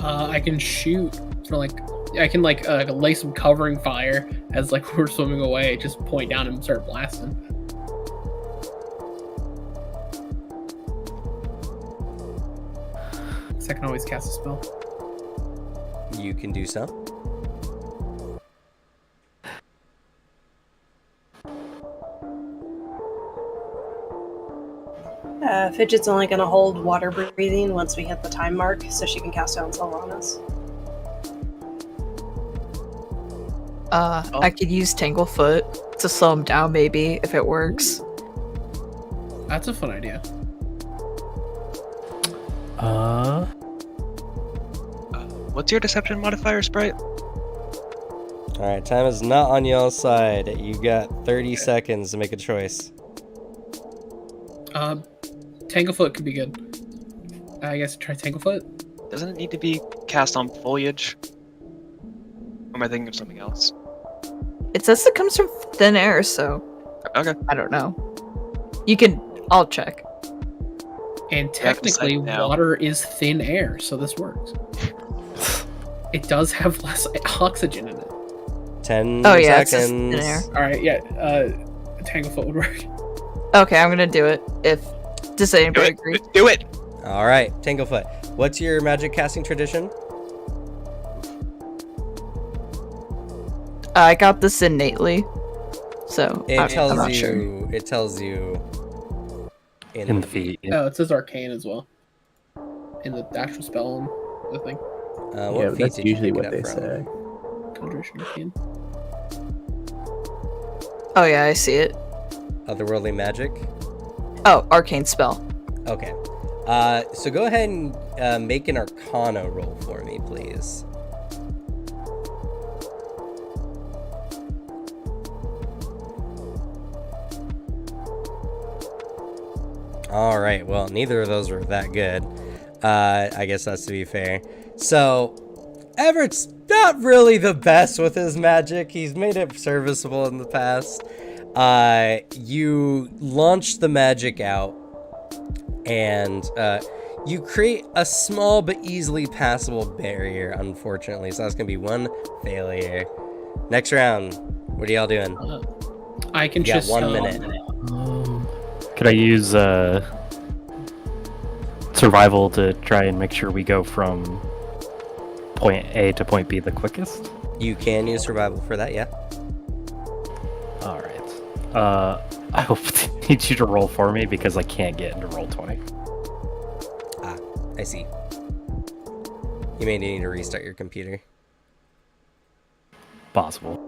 S2: I can shoot for like I can lay some covering fire as like we're swimming away. Just point down and start blasting. So I can always cast a spell.
S5: You can do so.
S4: Fidget's only going to hold water breathing once we hit the time mark, so she can cast it on Sylvanas.
S3: I could use Tanglefoot to slow him down, maybe, if it works.
S2: That's a fun idea.
S1: What's your deception modifier, Sprite?
S5: Alright, time is not on y'all's side. You got 30 seconds to make a choice.
S2: Tanglefoot could be good. I guess try Tanglefoot.
S1: Doesn't it need to be cast on foliage? Or am I thinking of something else?
S3: It says it comes from thin air, so
S1: Okay.
S3: I don't know. I'll check.
S2: And
S1: have to
S2: technically,
S1: decide now.
S2: water is thin air, so this works. It does have less oxygen in it.
S5: 10
S3: Oh yeah, it's just
S5: seconds.
S3: thin air.
S2: All right, yeah. Tanglefoot would work.
S3: Okay, I'm gonna do it. Does
S1: Do
S3: anybody
S1: it.
S3: agree?
S1: Do it.
S5: Alright, Tanglefoot. What's your magic casting tradition?
S3: I got this innately, so
S5: It
S3: I'm
S5: tells
S3: not
S5: you.
S3: sure.
S5: It tells you.
S7: In the feet. Yeah.
S2: Oh, it says arcane as well. In the actual spell and the thing.
S5: What
S6: Yeah, but
S5: feat
S6: that's
S5: did you
S6: usually
S5: pick it
S6: what
S5: up
S6: they
S5: from?
S6: say.
S2: Conjuration arcane.
S3: Oh yeah, I see it.
S5: Otherworldly magic.
S3: Oh, arcane spell.
S5: Okay. So go ahead and make an Arcana roll for me, please. All right. Well, neither of those were that good. I guess that's to be fair. So, Everett's not really the best with his magic. He's made it serviceable in the past. You launch the magic out, and you create a small but easily passable barrier, unfortunately. So that's going to be one failure. Next round. What are y'all doing?
S2: I can
S5: You got
S2: just
S5: 1 minute.
S7: Could I use survival to try and make sure we go from point A to point B the quickest?
S5: You can use survival for that, yeah.
S7: All right. I hope need you to roll for me because I can't get into roll 20.
S5: Ah, I see. You may need to restart your computer.
S7: Possible.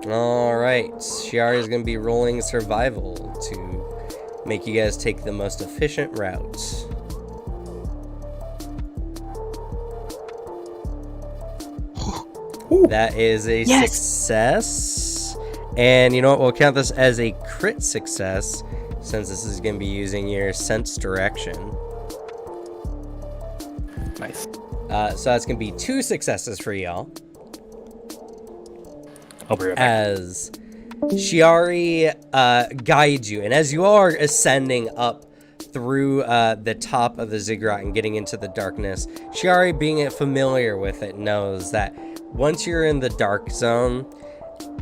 S5: Alright, Shiari is going to be rolling survival to make you guys take the most efficient route. That is a success. And you know what? We'll count this as a crit success since this is going to be using your sense direction.
S7: Nice.
S5: So that's going to be 2 successes for y'all.
S7: I'll be right back.
S5: As Shiari guides you, and as you are ascending up through the top of the ziggurat and getting into the darkness, Shiari, being familiar with it, knows that once you're in the dark zone,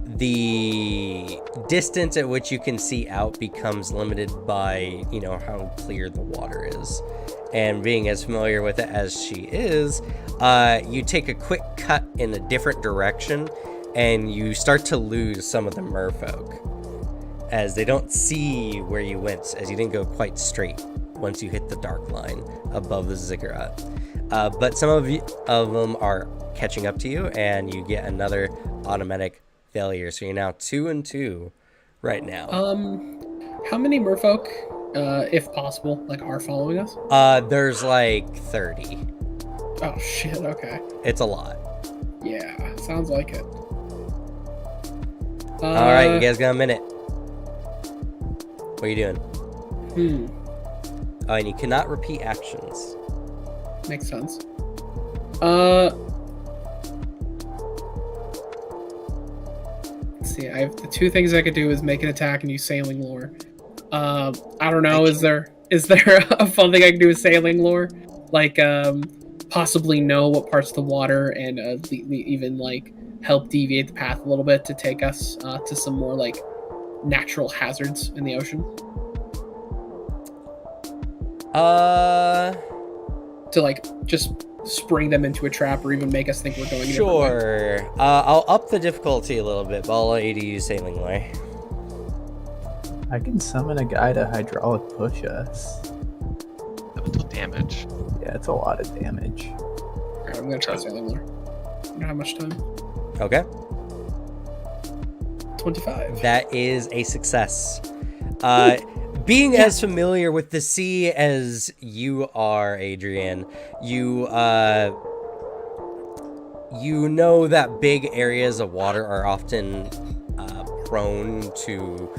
S5: the distance at which you can see out becomes limited by, you know, how clear the water is. And being as familiar with it as she is, you take a quick cut in a different direction, and you start to lose some of the merfolk, as they don't see where you went, as you didn't go quite straight once you hit the dark line above the ziggurat. But some of them are catching up to you, and you get another automatic failure. So you're now 2 and 2 right now.
S2: How many merfolk, if possible, like are following us?
S5: There's like 30.
S2: Oh shit. Okay.
S5: It's a lot.
S2: Yeah, sounds like it.
S5: All right, you guys got a minute. What are you doing? Oh, and you cannot repeat actions.
S2: Makes sense. Let's see. I have the 2 things I could do is make an attack and use sailing lore. I don't know. Is there a fun thing I can do with sailing lore? Like, possibly know what parts of the water and even like help deviate the path a little bit to take us to some more like natural hazards in the ocean. To like just spring them into a trap or even make us think we're going.
S5: Sure. I'll up the difficulty a little bit, but I'll let you to use sailing lore.
S6: I can summon a guy to hydraulic push us.
S1: Elemental damage.
S6: Yeah, it's a lot of damage.
S2: Alright, I'm gonna try sailing lore. I don't have much time.
S5: Okay.
S2: 25.
S5: That is a success. Being as familiar with the sea as you are, Adrian, you know that big areas of water are often prone to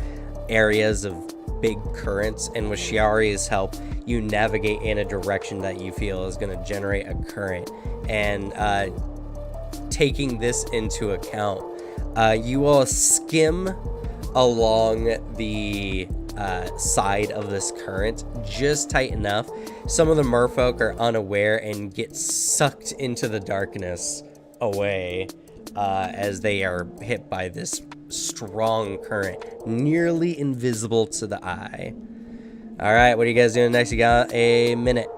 S5: areas of big currents, and with Shiari's help, you navigate in a direction that you feel is going to generate a current. And taking this into account, you will skim along the side of this current just tight enough. Some of the merfolk are unaware and get sucked into the darkness away as they are hit by this strong current, nearly invisible to the eye. All right, what are you guys doing next? You got a minute.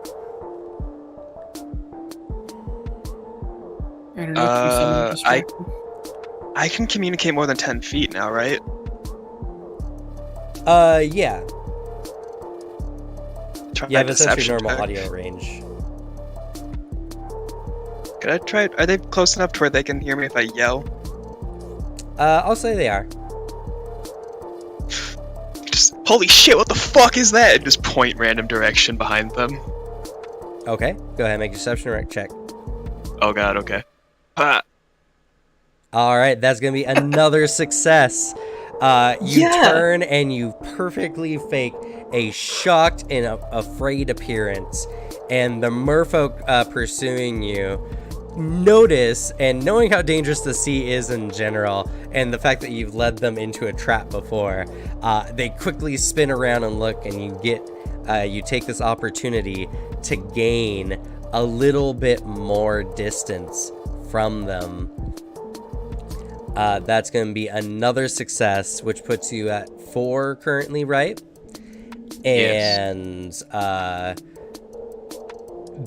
S2: I don't know.
S1: I can communicate more than 10 feet now, right?
S5: Yeah.
S1: Try
S5: You have essentially
S1: deception
S5: normal
S1: check.
S5: audio range.
S1: Could I try? Are they close enough to where they can hear me if I yell?
S5: I'll say they are.
S1: Just holy shit! What the fuck is that? And just point random direction behind them.
S5: Okay, go ahead, make a deception check.
S1: Oh god. Okay. Ah.
S5: All right, that's gonna be another success. You turn and you perfectly fake a shocked and afraid appearance, and the merfolk pursuing you notice, and knowing how dangerous the sea is in general, and the fact that you've led them into a trap before, they quickly spin around and look, and you take this opportunity to gain a little bit more distance from them. That's going to be another success, which puts you at 4 currently, right? And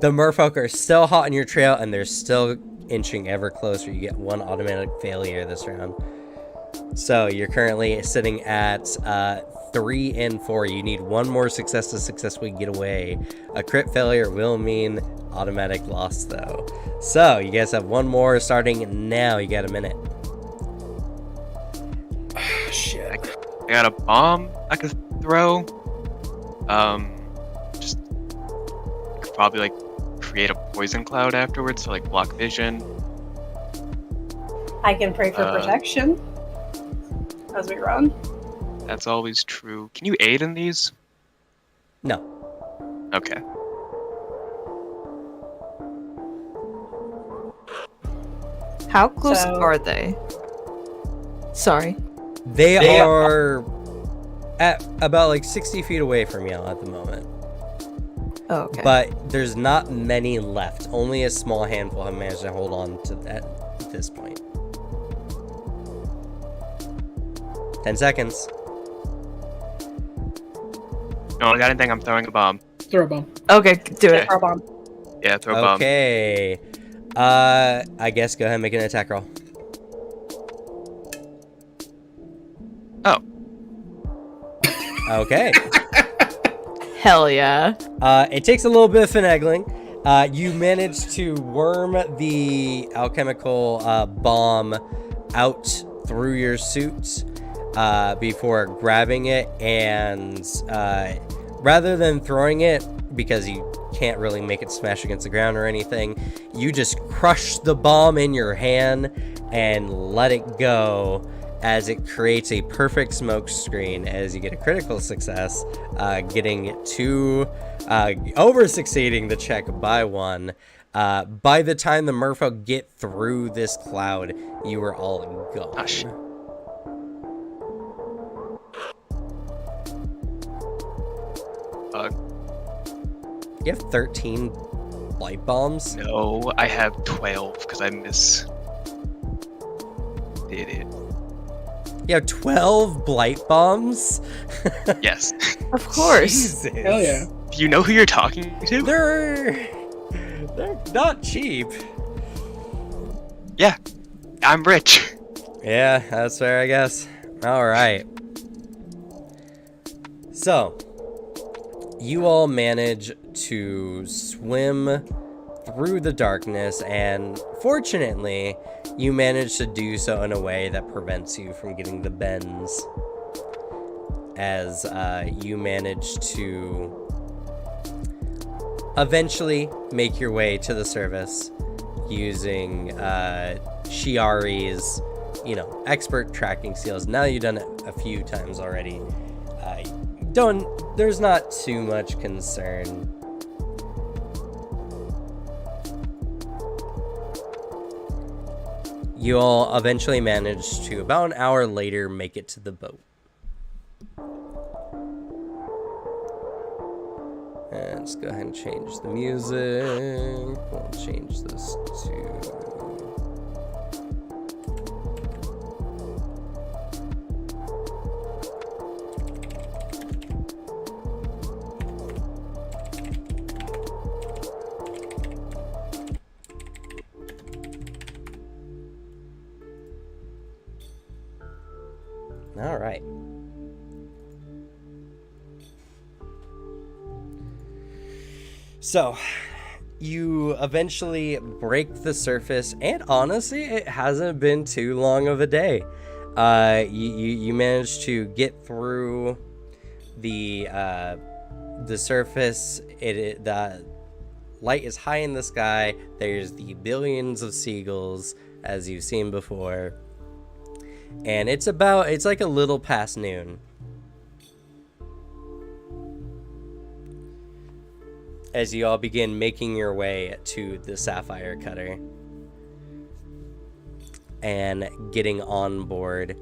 S5: The merfolk are still hot on your trail, and they're still inching ever closer. You get 1 automatic failure this round. So you're currently sitting at 3 and 4. You need 1 more success to successfully get away. A crit failure will mean automatic loss, though. So you guys have 1 more starting now. You got a minute.
S2: Shit.
S1: I got a bomb I could throw. Just could probably like create a poison cloud afterwards to like block vision.
S4: I can pray for protection as we run.
S1: That's always true. Can you aid in these?
S5: No.
S1: Okay.
S3: How close
S4: So-
S3: are they? Sorry.
S5: They are at about like 60 feet away from y'all at the moment.
S3: Oh, okay.
S5: But there's not many left. Only a small handful have managed to hold on to that at this point. 10 seconds.
S1: No, I got anything. I'm throwing a bomb.
S2: Throw a bomb.
S3: Okay, do it.
S4: Throw a bomb.
S1: Yeah, throw a bomb.
S5: Okay. I guess go ahead and make an attack roll.
S1: Oh.
S5: Okay.
S3: Hell yeah.
S5: It takes a little bit of finagling. You manage to worm the alchemical bomb out through your suit before grabbing it, and rather than throwing it, because you can't really make it smash against the ground or anything, you just crush the bomb in your hand and let it go as it creates a perfect smoke screen as you get a critical success, getting 2, over succeeding the check by 1. By the time the merfolk get through this cloud, you are all gone.
S1: Oh, shit.
S5: You have 13 light bombs?
S1: No, I have 12 because I did it.
S5: You have 12 blight bombs?
S1: Yes.
S3: Of course.
S5: Jesus.
S2: Hell yeah.
S1: Do you know who you're talking to?
S5: They're not cheap.
S1: Yeah, I'm rich.
S5: Yeah, that's fair, I guess. All right. So, you all manage to swim through the darkness, and fortunately, you manage to do so in a way that prevents you from getting the bends, as you manage to eventually make your way to the surface using Shiari's, expert tracking skills. Now you've done it a few times already. There's not too much concern. You all eventually manage to, about an hour later, make it to the boat. And let's go ahead and change the music. We'll change this to... All right. So, you eventually break the surface, and honestly, it hasn't been too long of a day. You managed to get through the surface. The light is high in the sky. There's the billions of seagulls, as you've seen before. And it's like a little past noon. As you all begin making your way to the Sapphire Cutter and getting on board.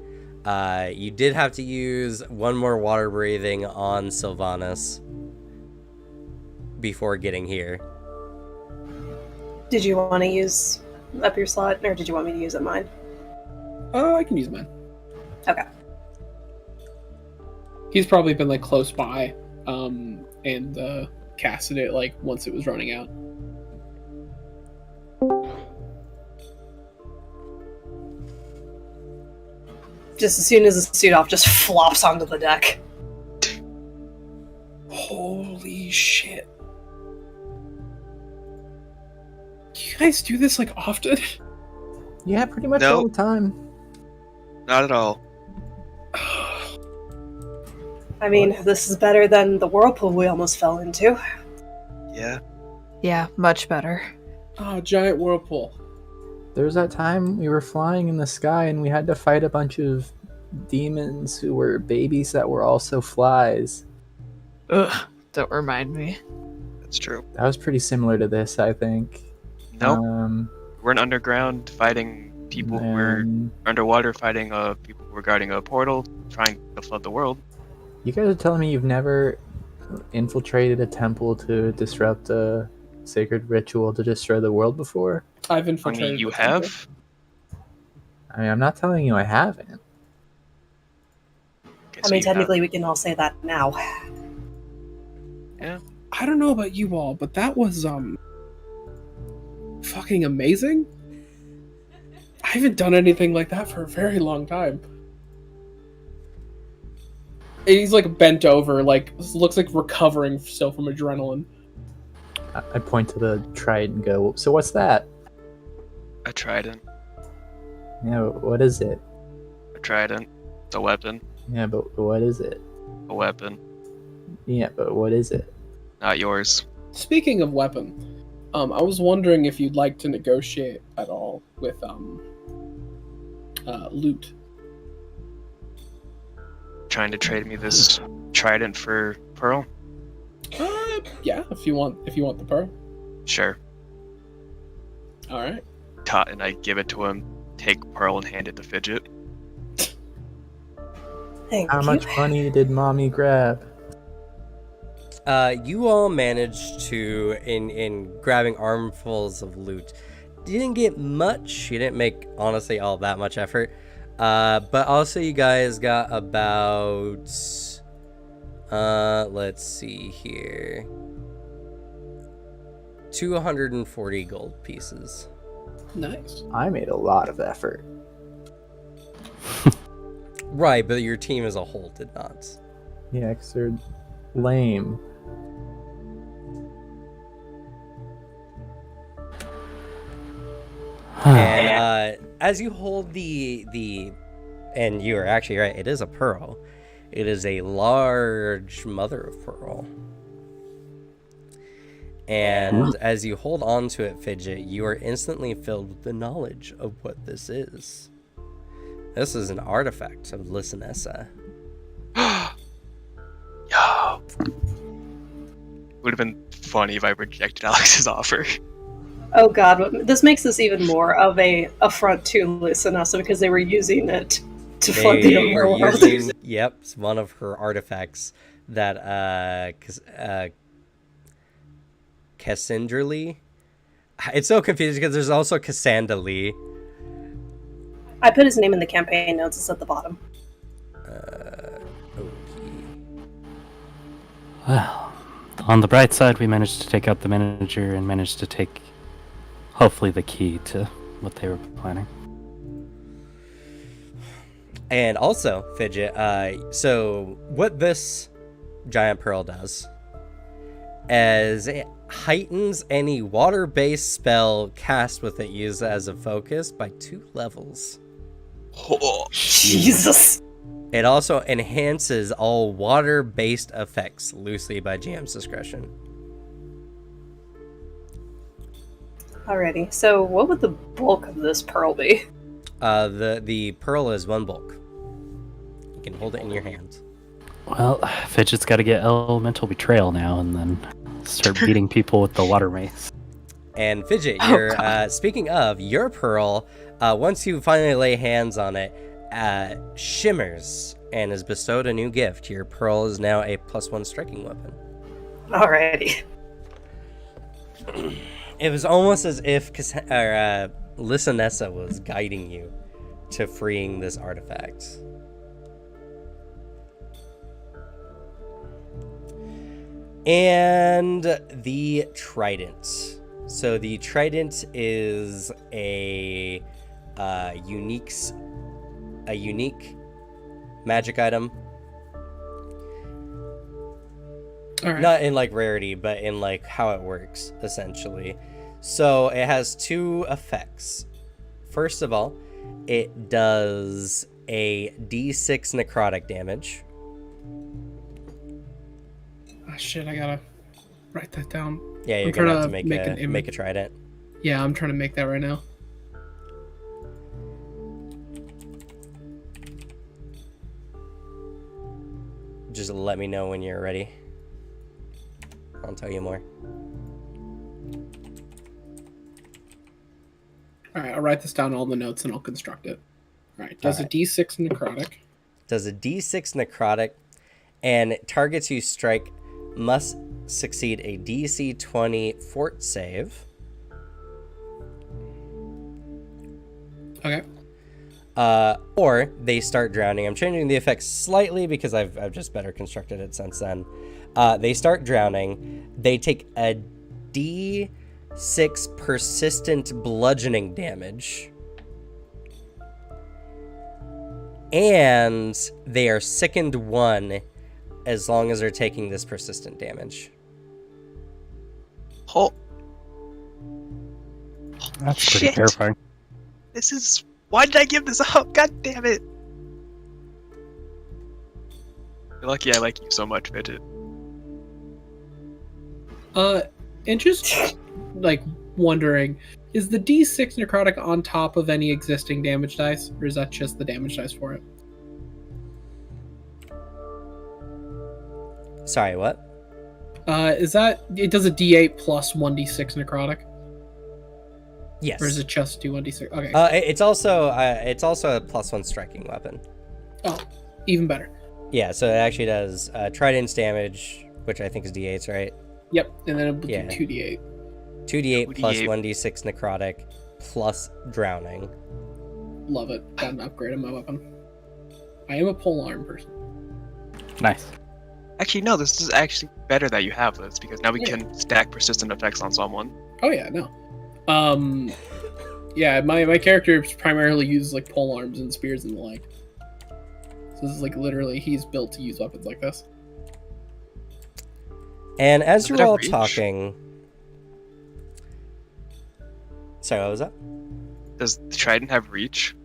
S5: You did have to use 1 more water breathing on Sylvanas before getting here.
S4: Did you want to use up your slot, or did you want me to use up mine?
S2: I can use mine.
S4: Okay.
S2: He's probably been close by, and casted it once it was running out.
S4: Just as soon as the suit off, just flops onto the deck.
S2: Holy shit. Do you guys do this, like, often?
S6: Yeah, pretty much
S1: No.
S6: all the time.
S1: Not at all.
S4: I mean, this is better than the whirlpool we almost fell into.
S1: Yeah.
S3: Yeah, much better.
S2: Oh, giant whirlpool.
S6: There was that time we were flying in the sky and we had to fight a bunch of demons who were babies that were also flies.
S3: Ugh, don't remind me.
S1: That's true.
S6: That was pretty similar to this, I think.
S1: Nope.
S6: Um,
S1: We're in underground fighting people who were
S6: and
S1: underwater fighting people who were guarding a portal, trying to flood the world.
S6: you guys are telling me you've never infiltrated a temple to disrupt a sacred ritual to destroy the world before?
S2: I've
S1: I
S2: infiltrated.
S1: mean, you
S2: the temple.
S1: have?
S6: I mean, I'm not telling you I haven't.
S1: Okay,
S4: I
S1: so
S4: mean,
S1: you have.
S4: technically, we can all say that now.
S1: Yeah.
S2: I don't know about you all, but that was, fucking amazing. I haven't done anything like that for a very long time. And he's, like, bent over, like, looks like recovering still from adrenaline.
S6: I point to the trident and go, so what's that?
S1: A trident.
S6: Yeah, what is it?
S1: A trident. It's a weapon.
S6: Yeah, but what is it?
S1: A weapon.
S6: Yeah, but what is it?
S1: Not yours.
S2: Speaking of weapon, I was wondering if you'd like to negotiate at all with, loot.
S1: Trying to trade me this trident for pearl?
S2: Yeah, if you want the pearl.
S1: Sure.
S2: Alright.
S1: And I give it to him, take pearl and hand it to Fidget.
S4: Thank
S6: How
S4: you.
S6: much money did mommy grab?
S5: You all managed to, in grabbing armfuls of loot, you didn't get much. You didn't make, honestly, all that much effort. But also you guys got about, let's see here, 240 gold pieces.
S2: Nice.
S6: I made a lot of effort.
S5: Right, but your team as a whole did not.
S6: Yeah, because they're lame.
S5: And as you hold the and you are actually right, it is a pearl. It is a large mother of pearl. And as you hold on to it, Fidget, you are instantly filled with the knowledge of what this is. This is an artifact of Lisanessa.
S1: Yo. Would have been funny if I rejected Alex's offer.
S4: Oh god, this makes this even more of a affront to Lisanessa because they were using it to flood the
S5: They were
S4: overworld.
S5: using, yep, it's one of her artifacts that Cassandra Lee. It's so confusing because there's also Cassandra Lee.
S4: I put his name in the campaign notes, it's at the bottom.
S5: Okay.
S7: Well, on the bright side, we managed to take out the manager and managed to take, hopefully, the key to what they were planning.
S5: And also, Fidget, so what this giant pearl does is it heightens any water-based spell cast with it used as a focus by 2 levels.
S1: Oh,
S4: Jesus!
S5: It also enhances all water-based effects loosely by GM's discretion.
S4: Alrighty, so what would the bulk of this pearl be?
S5: The pearl is 1 bulk. You can hold it in your hand.
S7: Well, Fidget's got to get elemental betrayal now and then start beating people with the water mace.
S5: And Fidget,
S3: Oh,
S5: your
S3: God.
S5: speaking of your pearl, once you finally lay hands on it, shimmers and is bestowed a new gift. Your pearl is now a +1 striking weapon.
S4: Alrighty.
S5: It was almost as if Lisanessa was guiding you to freeing this artifact. And the trident. So the trident is a unique magic item.
S2: All right.
S5: Not in like rarity, but in like how it works, essentially. So it has 2 effects. First of all, it does a d6 necrotic damage.
S2: Oh, shit, I gotta write that down.
S5: Yeah, you're
S2: I'm
S5: gonna
S2: trying
S5: have to
S2: to
S5: make
S2: make
S5: a
S2: an image.
S5: make a trident.
S2: Yeah, I'm trying to make that right now.
S5: Just let me know when you're ready. I'll tell you more.
S2: All right, I'll write this down in all the notes and I'll construct it. All right, does
S5: All right.
S2: a D6 necrotic.
S5: Does a d6 necrotic, and targets you strike must succeed a DC 20 fort save.
S2: Okay.
S5: Or they start drowning. I'm changing the effects slightly because I've just better constructed it since then. They start drowning. They take a D6 persistent bludgeoning damage. And they are sickened 1 as long as they're taking this persistent damage.
S1: Oh,
S7: That's pretty
S1: shit.
S7: terrifying.
S1: This is. Why did I give this up? God damn it! You're lucky I like you so much, Fidget.
S2: And just like wondering, is the D6 necrotic on top of any existing damage dice, or is that just the damage dice for it?
S5: Sorry, what?
S2: Is that it does a D8 plus 1d6 necrotic,
S5: Yes.
S2: or is it just do 1d6? Okay,
S5: It's also a +1 striking weapon.
S2: even better.
S5: Yeah, so it actually does trident's damage, which I think is d8s, right?
S2: Yep, and then it'll
S5: Yeah.
S2: do 2d8.
S5: 2d8 plus
S1: 2d8.
S5: 1d6 necrotic plus drowning.
S2: Love it. Got an upgrade on my weapon. I am a polearm person.
S7: Nice.
S1: Actually, no, this is actually better that you have this, because now we
S2: Yeah.
S1: can stack persistent effects on someone.
S2: Oh yeah, no. Yeah, my character primarily uses like pole arms and spears and the like. So this is like literally he's built to use weapons like this.
S5: And as
S1: Does it
S5: you're
S1: have
S5: all
S1: reach?
S5: talking... Sorry, what was that?
S1: Does the Trident have reach?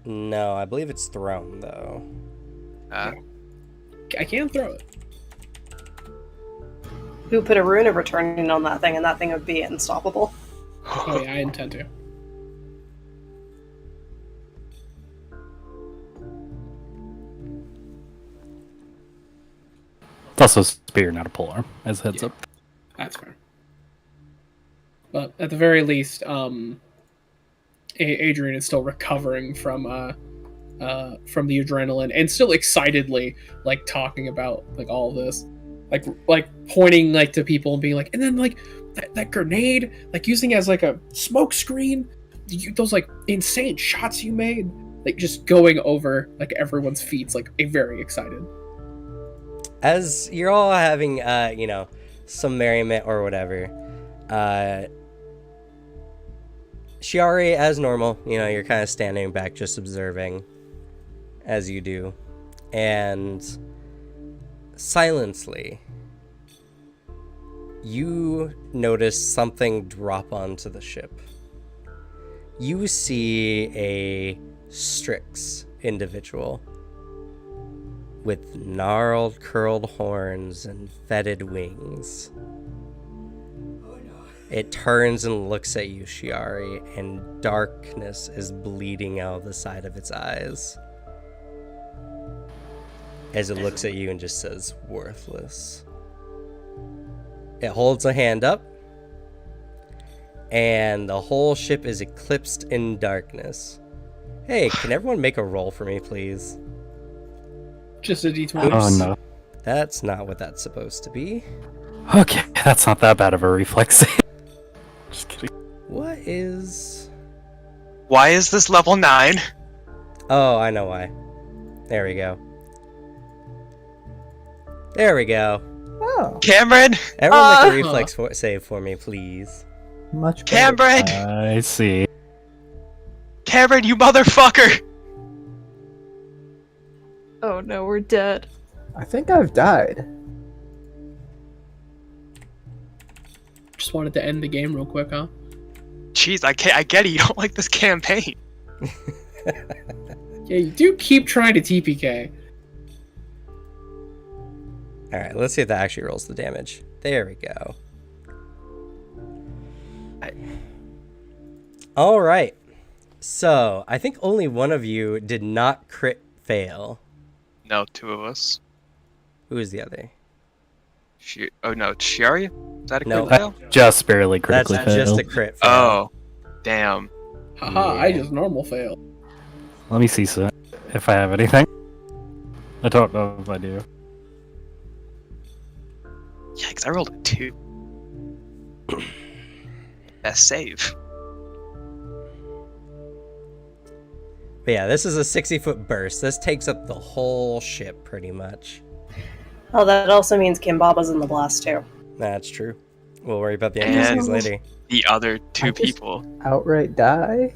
S5: No, I believe it's thrown, though.
S2: I can throw it.
S4: Who put a rune of returning on that thing, and that thing would be unstoppable.
S2: Oh yeah, I intend to.
S7: It's also a spear, not a polearm, as a heads
S2: Yeah.
S7: up.
S2: That's fair. But at the very least, Adrian is still recovering from the adrenaline and still excitedly like talking about like all this, like pointing like to people and being like, and then like that grenade, like using as like a smoke screen, those like insane shots you made, like just going over like everyone's feats, like very excited.
S5: As you're all having, some merriment or whatever, Shiari, as normal, you're kind of standing back just observing, as you do. And silently, you notice something drop onto the ship. You see a Strix individual with gnarled, curled horns and fetid wings. It turns and looks at you, Shiari, and darkness is bleeding out of the side of its eyes as it looks at you and just says, "Worthless." It holds a hand up, and the whole ship is eclipsed in darkness. Hey, can everyone make a roll for me, please?
S2: Just a D20.
S7: Oh no.
S5: That's not what that's supposed to be.
S7: Okay, that's not that bad of a reflex. Just kidding.
S5: What is...
S1: Why is this level 9?
S5: Oh, I know why. There we go. There we go.
S6: Oh,
S1: Cameron!
S5: Everyone make a reflex save for me, please.
S6: much better.
S1: Cameron!
S7: I see.
S1: Cameron, you motherfucker!
S3: Oh no, we're dead.
S6: I think I've died.
S2: Just wanted to end the game real quick, huh?
S1: Jeez, I get it. You don't like this campaign.
S2: Yeah, you do keep trying to TPK.
S5: Alright, let's see if that actually rolls the damage. There we go. Alright. So, I think only one of you did not crit fail.
S1: No, 2 of us.
S5: Who is the other?
S1: Oh no, Shiari? Is that a
S5: No.
S1: crit fail?
S7: Just barely
S5: That's
S7: critically
S5: just
S7: failed.
S5: a crit fail.
S1: Oh, damn.
S2: Haha, I
S5: Yeah.
S2: just normal failed.
S7: Let me see if I have anything. I don't know if I do.
S1: Yikes, I rolled a 2. Best save.
S5: But yeah, this is a 60-foot burst. This takes up the whole ship, pretty much.
S4: Oh, that also means Kimbaba's in the blast too.
S5: That's true. We'll worry about the
S1: And-
S5: NPCs later.
S1: The other 2
S6: I just-
S1: people.
S6: Outright die?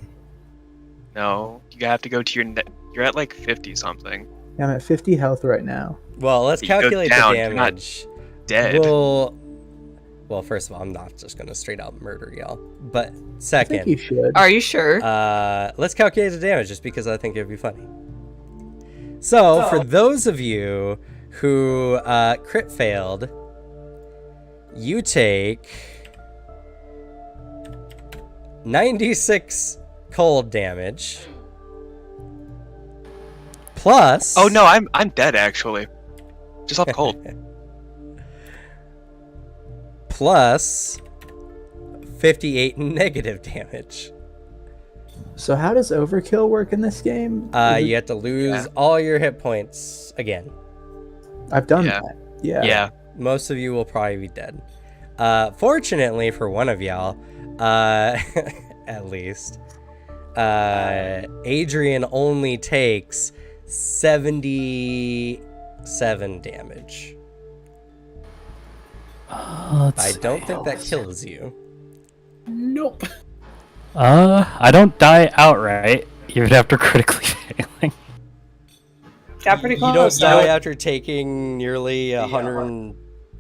S1: No, you have to go to your You're at like 50 something.
S6: Yeah, I'm at 50 health right now.
S5: Well, let's
S1: You go
S5: calculate
S1: down,
S5: the
S1: you're not
S5: damage.
S1: Dead.
S5: Well, first of all, I'm not just gonna straight out murder y'all. But
S6: I think
S5: second,
S6: you should.
S3: Are you sure?
S5: let's calculate the damage just because I think it'd be funny. So, for those of you who crit failed, you take 96 cold damage. Plus.
S1: Oh no, I'm dead actually. Just off cold.
S5: Plus 58 negative damage.
S6: So how does overkill work in this game? Is it-
S5: You have to lose all your hit points again.
S6: I've done
S1: Yeah.
S6: that. Yeah.
S1: Yeah.
S5: Most of you will probably be dead. Fortunately for one of y'all, at least, Adrian only takes 77 damage. I don't think that kills you.
S2: Nope.
S7: I don't die outright, even after critically failing.
S4: Got pretty
S5: You don't
S4: close.
S5: die
S4: though.
S5: after taking nearly 100 and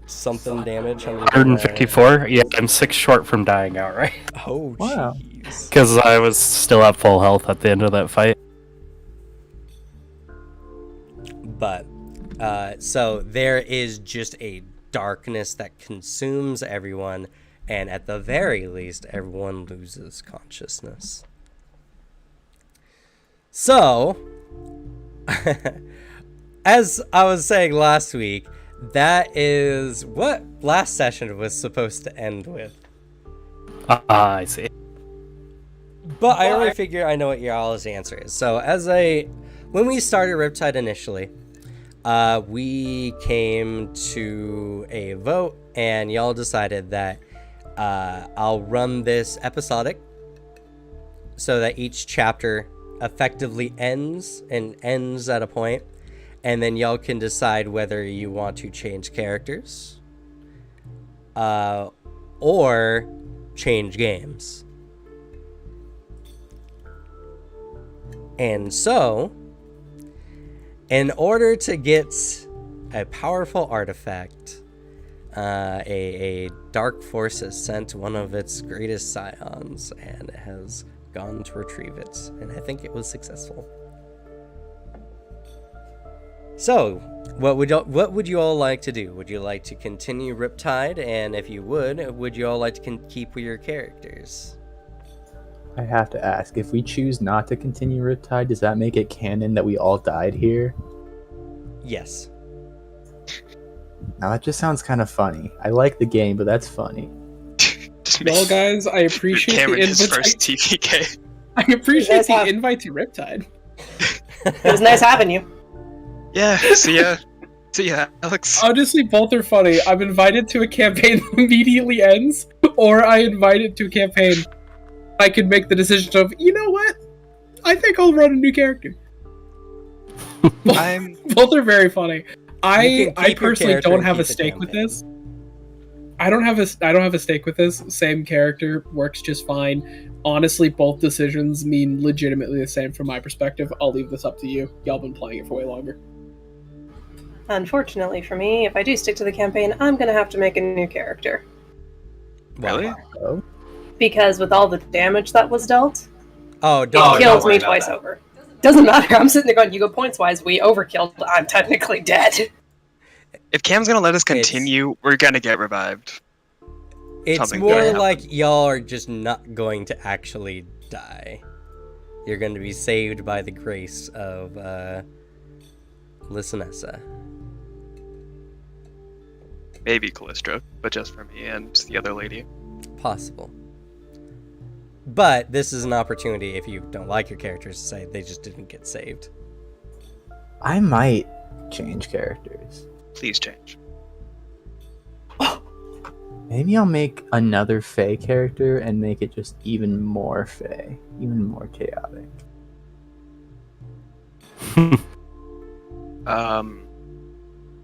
S5: something damage.
S7: 154? Yeah, I'm 6 short from dying outright.
S5: Oh,
S6: Wow.
S5: jeez.
S7: Because I was still at full health at the end of that fight.
S5: But, so there is just a darkness that consumes everyone, and at the very least, everyone loses consciousness. So, as I was saying last week, that is what last session was supposed to end with.
S7: I see.
S5: But I already figure I know what y'all's answer is. So when we started Riptide initially, we came to a vote, and y'all decided that I'll run this episodic so that each chapter effectively ends at a point, and then y'all can decide whether you want to change characters or change games. And so, in order to get a powerful artifact, a dark force has sent one of its greatest scions, and it has gone to retrieve it, and I think it was successful. So, what would you all like to do? Would you like to continue Riptide? And if you would you all like to keep with your characters?
S6: I have to ask, if we choose not to continue Riptide, does that make it canon that we all died here?
S5: Yes.
S6: Now that just sounds kind of funny. I like the game, but that's funny.
S1: Just
S2: Well,
S1: make
S2: guys, I appreciate the
S1: Cameron his
S2: invite.
S1: first TPK.
S2: I appreciate
S4: guys
S2: the
S4: have-
S2: invite to Riptide.
S4: It was nice having you.
S1: Yeah, see ya. See ya, Alex.
S2: Honestly, both are funny. I'm invited to a campaign that immediately ends, or I invited to a campaign I could make the decision of, you know what? I think I'll run a new character.
S1: I'm
S2: Both are very funny.
S5: You
S2: I
S5: can keep your
S2: personally
S5: character
S2: don't
S5: and
S2: have a
S5: keep the
S2: stake with
S5: campaign.
S2: this. I don't have a stake with this. Same character works just fine. Honestly, both decisions mean legitimately the same from my perspective. I'll leave this up to you. Y'all been playing it for way longer.
S4: Unfortunately for me, if I do stick to the campaign, I'm going to have to make a new character.
S1: Really?
S6: Oh,
S4: Because with all the damage that was dealt,
S5: Oh,
S4: it
S5: don't
S4: killed
S5: worry
S4: me
S5: about
S4: twice
S5: that.
S4: over. Doesn't matter. I'm sitting there going, you go points-wise, we overkilled. I'm technically dead.
S1: If Cam's gonna let us
S5: It's-
S1: continue, we're gonna get revived.
S5: It's
S1: Something's
S5: more
S1: gonna happen.
S5: like y'all are just not going to actually die. You're going to be saved by the grace of Lisanessa.
S1: Maybe Callistra, but just for me and the other lady.
S5: Possible. But this is an opportunity, if you don't like your characters, to say they just didn't get saved.
S6: I might change characters.
S1: Please change.
S6: Maybe I'll make another Fae character and make it just even more Fae, even more chaotic.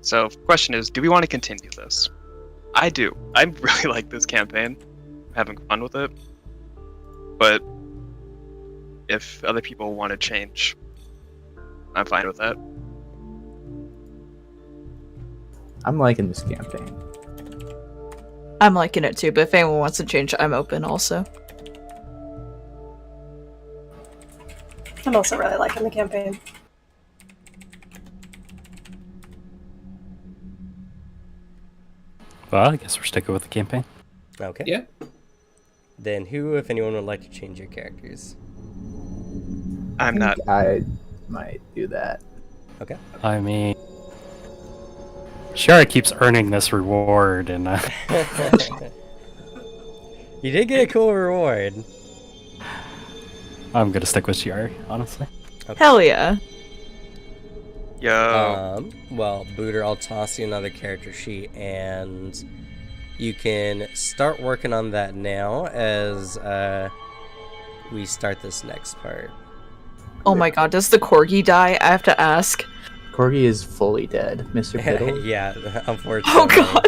S1: So question is, do we want to continue this? I do. I really like this campaign. I'm having fun with it. But if other people want to change, I'm fine with that.
S6: I'm liking this campaign.
S3: I'm liking it too, but if anyone wants to change, I'm open also.
S4: I'm also really liking the campaign.
S7: Well, I guess we're sticking with the campaign.
S5: Okay.
S2: Yeah.
S5: Then who, if anyone, would like to change your characters?
S1: I'm not.
S6: I might do that.
S5: Okay.
S7: I mean, Shara keeps earning this reward, and
S5: You did get a cool reward.
S7: I'm gonna stick with Shari, honestly.
S3: Hell yeah.
S1: Yo.
S5: Well, Booter, I'll toss you another character sheet, and you can start working on that now as we start this next part.
S3: Oh my god, does the corgi die? I have to ask.
S6: Corgi is fully dead. Mr. Piddle?
S5: Yeah, unfortunately.
S3: Oh god.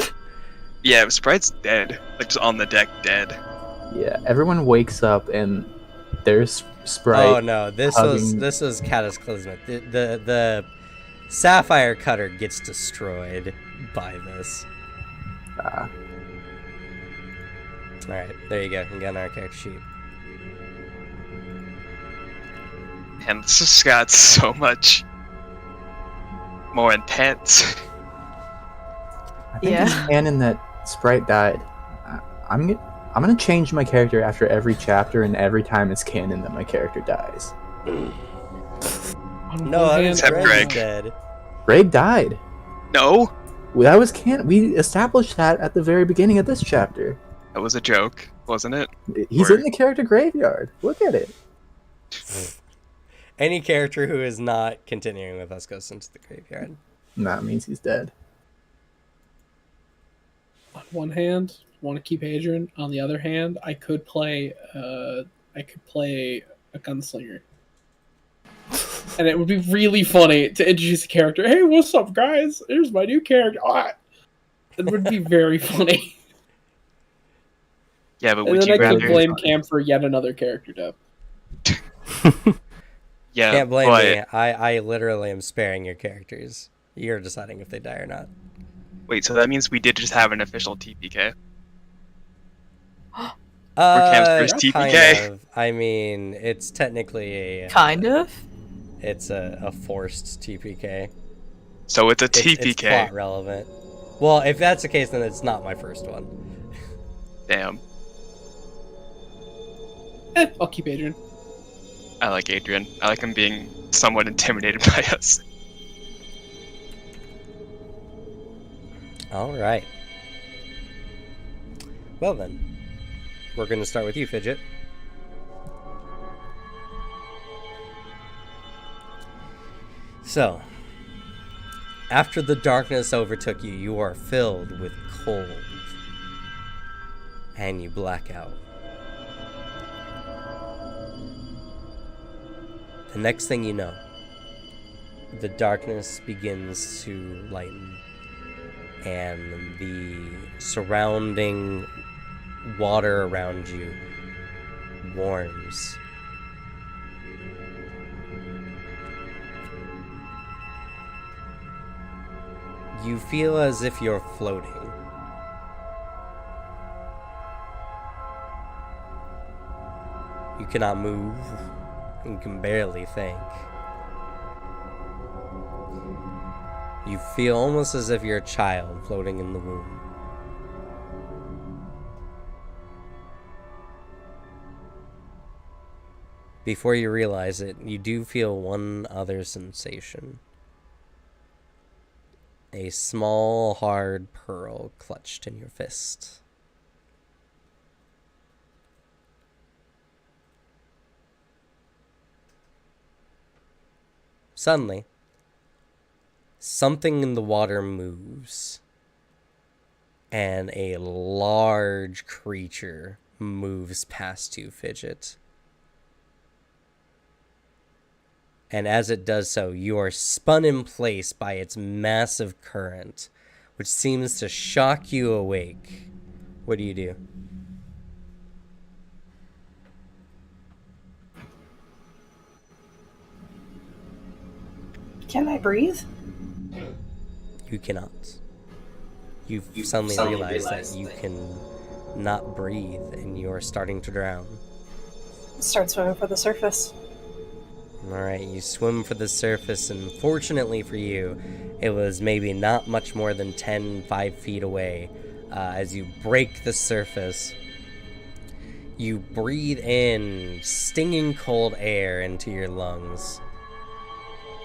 S1: Yeah, Sprite's dead. Like, just on the deck, dead.
S6: Yeah, everyone wakes up and there's Sprite.
S5: Oh no, this
S6: hugging-
S5: was cataclysmic. The Sapphire Cutter gets destroyed by this.
S6: Ah,
S5: Alright, there you go. You got another character sheet.
S1: And this just got so much more intense.
S6: I think
S3: Yeah.
S6: it's canon that Sprite died. I'm gonna change my character after every chapter, and every time it's canon that my character dies.
S5: No, that means
S1: Except
S5: Greg's
S1: Greg.
S5: dead.
S6: Greg died.
S1: No,
S6: Well, that was canon. We established that at the very beginning of this chapter.
S1: that was a joke, wasn't it?
S6: He's in the character graveyard. Look at it.
S5: Any character who is not continuing with us goes into the graveyard.
S6: That means he's dead.
S2: On one hand, want to keep Adrian. On the other hand, I could play a gunslinger. And it would be really funny to introduce a character. Hey, what's up, guys? Here's my new character. Ah. It would be very funny.
S1: Yeah, but
S2: And
S1: would
S2: then
S1: you
S2: I could
S1: rather?
S2: blame Cam for yet another character death.
S1: Yeah,
S5: Can't blame
S1: but
S5: me. I literally am sparing your characters. You're deciding if they die or not.
S1: wait, so that means we did just have an official TPK. Cam's first
S5: Kind
S1: TPK.
S5: of. I mean, it's technically a
S3: Kind of?
S5: it's a forced TPK.
S1: So it's a
S5: It's
S1: TPK.
S5: plot relevant. Well, if that's the case, then it's not my first one.
S1: Damn,
S2: I'll keep Adrian.
S1: I like Adrian. I like him being somewhat intimidated by us.
S5: All right. Well then, we're going to start with you, Fidget. So, after the darkness overtook you, you are filled with cold, and you black out. The next thing you know, the darkness begins to lighten, and the surrounding water around you warms. You feel as if you're floating. You cannot move. You can barely think. You feel almost as if you're a child floating in the womb. Before you realize it, you do feel one other sensation. A small, hard pearl clutched in your fist. Suddenly, something in the water moves, and a large creature moves past you, Fidget. And as it does so, you are spun in place by its massive current, which seems to shock you awake. What do you do?
S4: Can I breathe?
S5: You cannot. You suddenly realize that you can not breathe and you are starting to drown.
S4: Start swimming for the surface.
S5: Alright, you swim for the surface, and fortunately for you, it was maybe not much more than 5 feet away. As you break the surface, you breathe in stinging cold air into your lungs.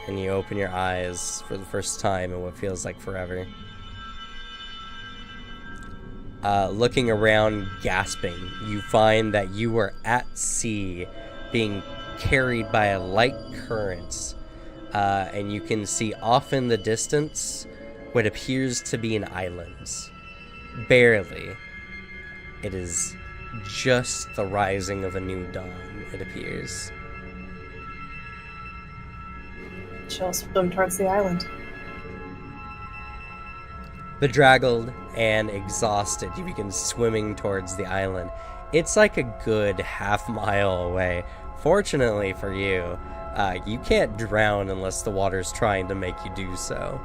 S5: And you open your eyes for the first time in what feels like forever. Looking around, gasping, you find that you are at sea, being carried by a light current, and you can see off in the distance what appears to be an island. Barely. It is just the rising of a new dawn, it appears.
S4: She'll swim towards the island.
S5: Bedraggled and exhausted, you begin swimming towards the island. It's like a good half-mile away. Fortunately for you, you can't drown unless the water's trying to make you do so.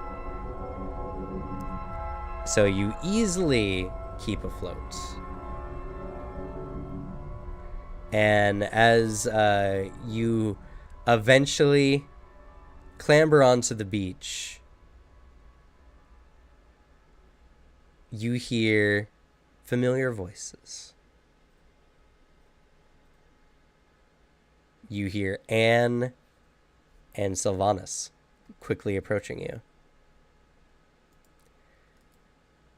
S5: So you easily keep afloat. And as you eventually clamber onto the beach, you hear familiar voices. You hear Anne and Sylvanas quickly approaching you.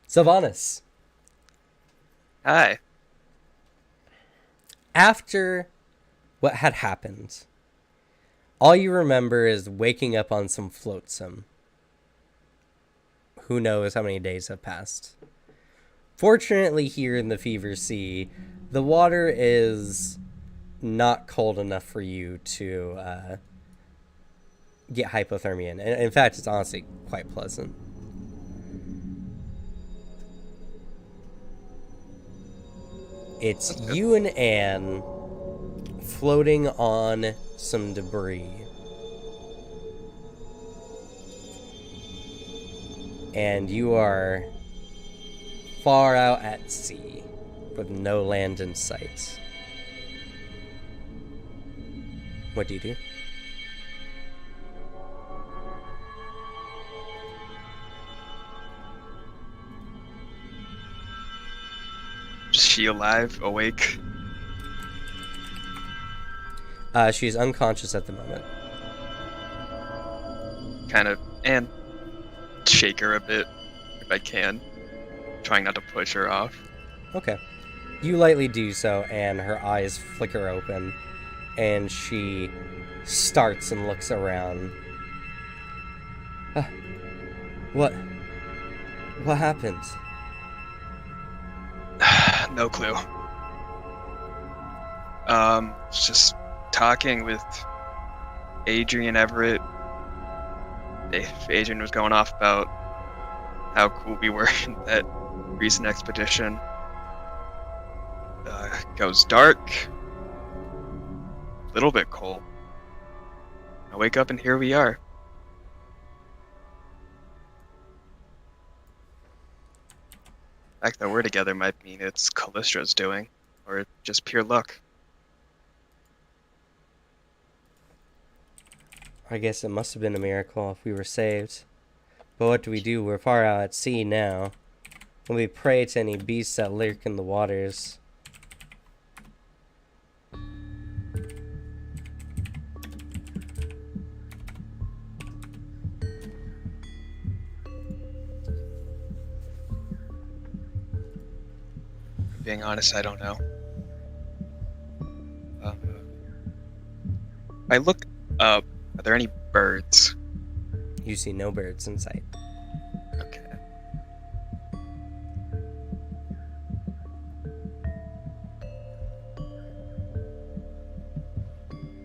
S5: Sylvanas,
S1: Hi.
S5: after what had happened, all you remember is waking up on some flotsam. Who knows how many days have passed. Fortunately, here in the Fever Sea, the water is not cold enough for you to get hypothermia in. In fact, it's honestly quite pleasant. It's you and Anne floating on some debris. And you are far out at sea with no land in sight. What do you do?
S1: Is she alive? Awake?
S5: She's unconscious at the moment.
S1: Kind of. And shake her a bit, if I can. Trying not to push her off.
S5: Okay. You lightly do so, and her eyes flicker open, and she starts and looks around. What happened?
S1: No clue. Just talking with Adrian Everett. Adrian was going off about how cool we were in that recent expedition. Goes dark. A little bit cold. I wake up and here we are. The fact that we're together might mean it's Callistra's doing, or just pure luck.
S5: I guess it must have been a miracle if we were saved. But what do we do? We're far out at sea now. And we prey to any beasts that lurk in the waters.
S1: Being honest, I don't know. I look up. Are there any birds?
S5: You see no birds in sight.
S1: Okay.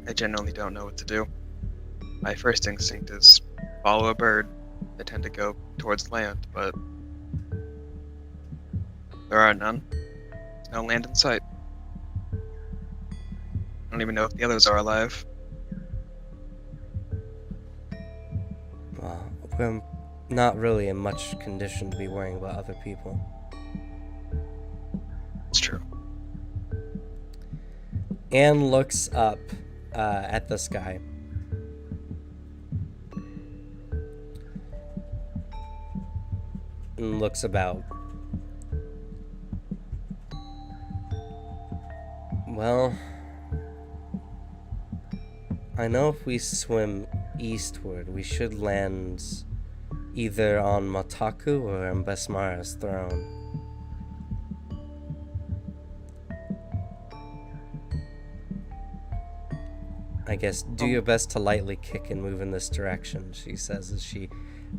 S1: I genuinely don't know what to do. My first instinct is follow a bird. They tend to go towards land, but there are none. There's no land in sight. I don't even know if the others are alive.
S5: Well, we're not really in much condition to be worrying about other people.
S1: It's true.
S5: Anne looks up at the sky. And looks about. Well, I know if we swim eastward, we should land either on Mataku or on Besmara's throne. I guess do your best to lightly kick and move in this direction, she says as she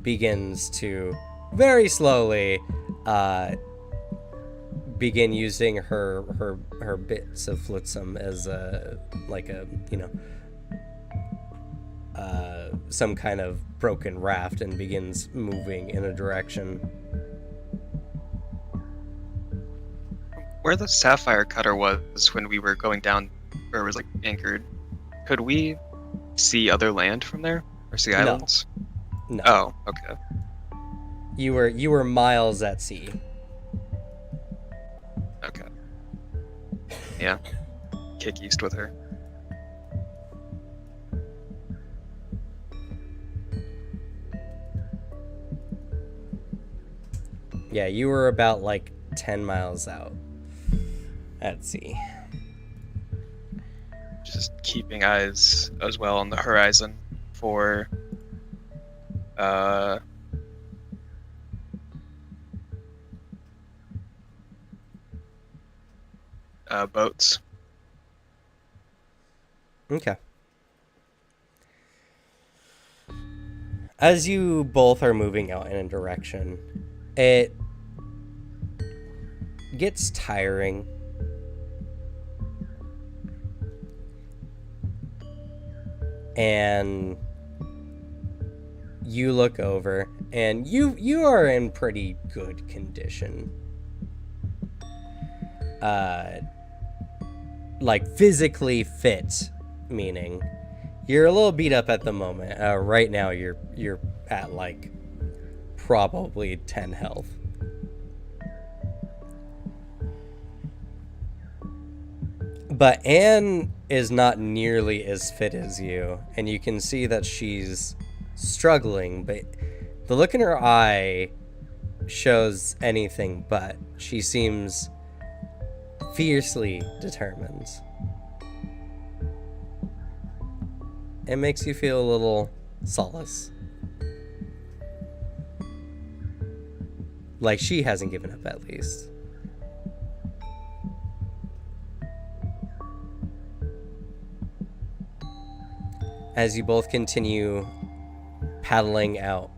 S5: begins to very slowly begin using her bits of flotsam as some kind of broken raft, and begins moving in a direction.
S1: Where the sapphire cutter was when we were going down, or was like anchored, could we see other land from there? Or see islands?
S5: No.
S1: Oh, okay.
S5: You were miles at sea.
S1: Okay. Yeah. Kick east with her.
S5: Yeah, you were about like 10 miles out at sea.
S1: Just keeping eyes as well on the horizon for boats.
S5: Okay. As you both are moving out in a direction, it gets tiring. And you look over, and you are in pretty good condition. Like physically fit, meaning you're a little beat up at the moment. Right now you're at like probably 10 health. But Anne is not nearly as fit as you, and you can see that she's struggling, but the look in her eye shows anything but. She seems fiercely determined. It makes you feel a little solace. Like she hasn't given up, at least. As you both continue paddling out,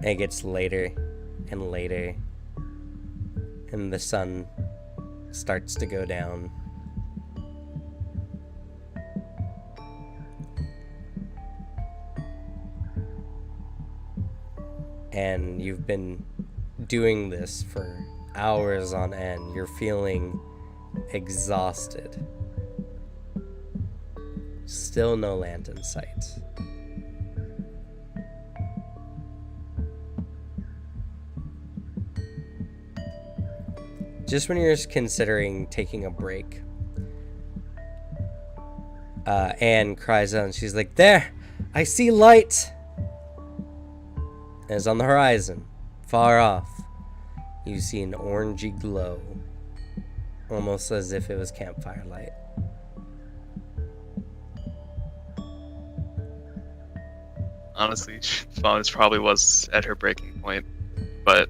S5: it gets later and later, and the sun starts to go down. And you've been doing this for hours on end. You're feeling exhausted. Still no land in sight. just when you're considering taking a break, Anne cries out and she's like, "There! I see light!" And it's on the horizon, far off. You see an orangey glow, almost as if it was campfire light.
S1: Honestly, Fawn's probably was at her breaking point, but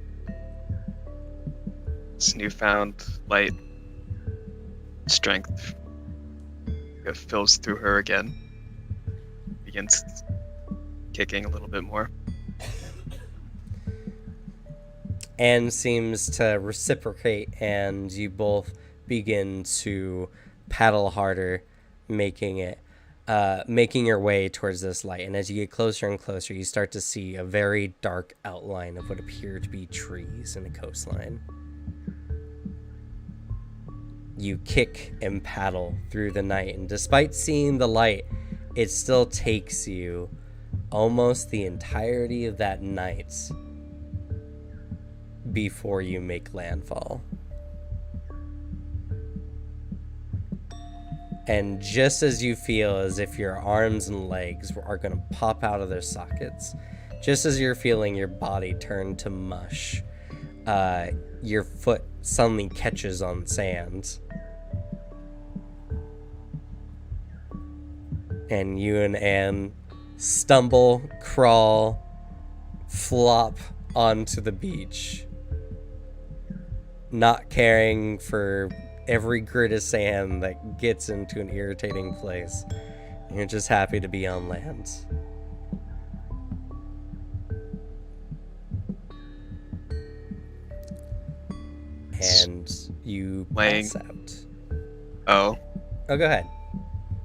S1: this newfound light strength fills through her again, begins kicking a little bit more.
S5: Anne seems to reciprocate, and you both begin to paddle harder, making your way towards this light. And as you get closer and closer, you start to see a very dark outline of what appear to be trees in the coastline. You kick and paddle through the night, and despite seeing the light, it still takes you almost the entirety of that night before you make landfall. And just as you feel as if your arms and legs are going to pop out of their sockets, just as you're feeling your body turn to mush, your foot suddenly catches on sand. And you and Anne stumble, crawl, flop onto the beach, not caring for every grit of sand that gets into an irritating place. You're just happy to be on land. And you pass out.
S1: Oh,
S5: go ahead.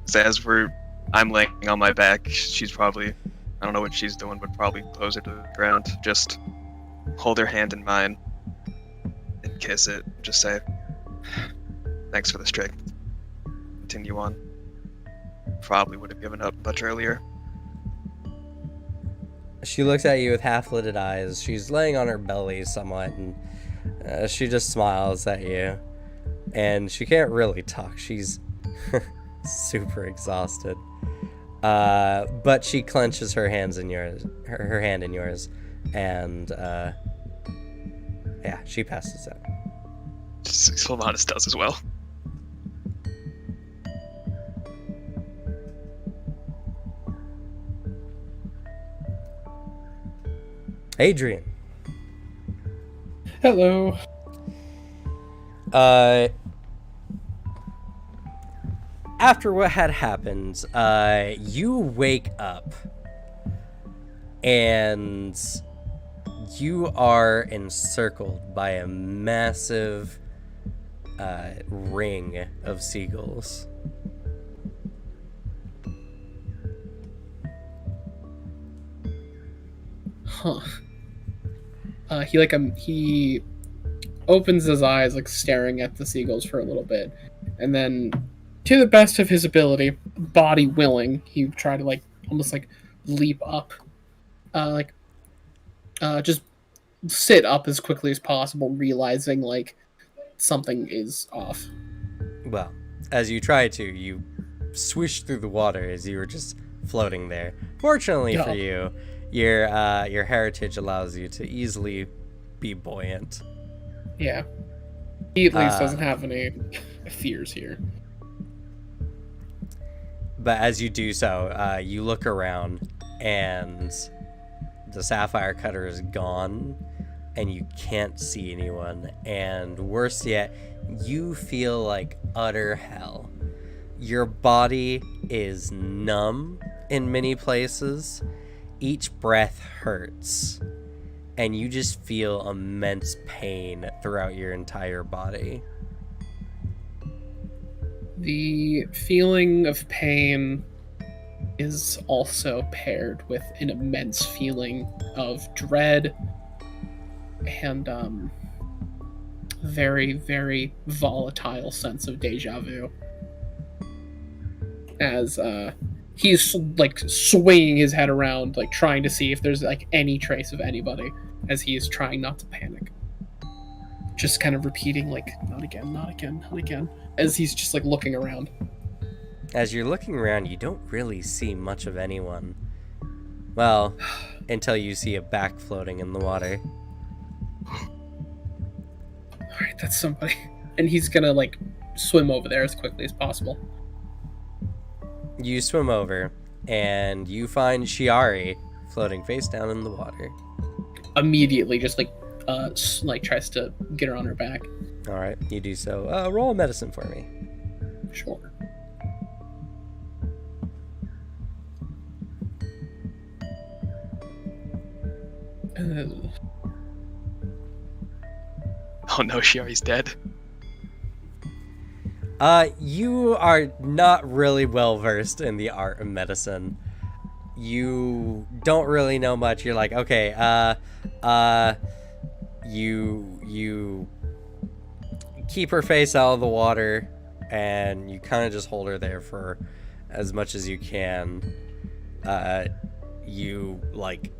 S1: So I'm laying on my back, she's probably, I don't know what she's doing, but probably closer to the ground. Just hold her hand in mine and kiss it. Just say, "Thanks for the strength. Continue on." Probably would have given up much earlier.
S5: She looks at you with half-lidded eyes. She's laying on her belly somewhat, and she just smiles at you. And she can't really talk. She's super exhausted. But she clenches her hands in yours, her hand in yours, and yeah, she passes out.
S1: Sylvanas does as well.
S5: Adrian.
S2: Hello.
S5: After what had happened, you wake up and you are encircled by a massive ring of seagulls.
S2: Huh. He opens his eyes, like staring at the seagulls for a little bit, and then, to the best of his ability, body willing, he try to almost leap up, just sit up as quickly as possible, realizing something is off.
S5: Well, as you try to, you swish through the water as you were just floating there. Fortunately for you, your heritage allows you to easily be buoyant.
S2: Yeah. He at least doesn't have any fears here.
S5: But as you do so, you look around and the sapphire cutter is gone and you can't see anyone. And worse yet, you feel like utter hell. Your body is numb in many places. Each breath hurts. And you just feel immense pain throughout your entire body.
S2: The feeling of pain is also paired with an immense feeling of dread and very, very volatile sense of deja vu. As he's swinging his head around, trying to see if there's any trace of anybody, as he is trying not to panic. just kind of repeating like, not again, not again, not again, as he's just like looking around.
S5: As you're looking around, you don't really see much of anyone. Well, until you see a back floating in the water.
S2: Alright, that's somebody. And he's gonna like swim over there as quickly as possible.
S5: You swim over, and you find Shiari floating face down in the water.
S2: Immediately, just like tries to get her on her back.
S5: All right, you do so. Roll a medicine for me.
S2: Sure.
S1: Oh no, Shiari's dead.
S5: You are not really well versed in the art of medicine. You don't really know much. You're like, okay, you keep her face out of the water, and you kind of just hold her there for as much as you can. You like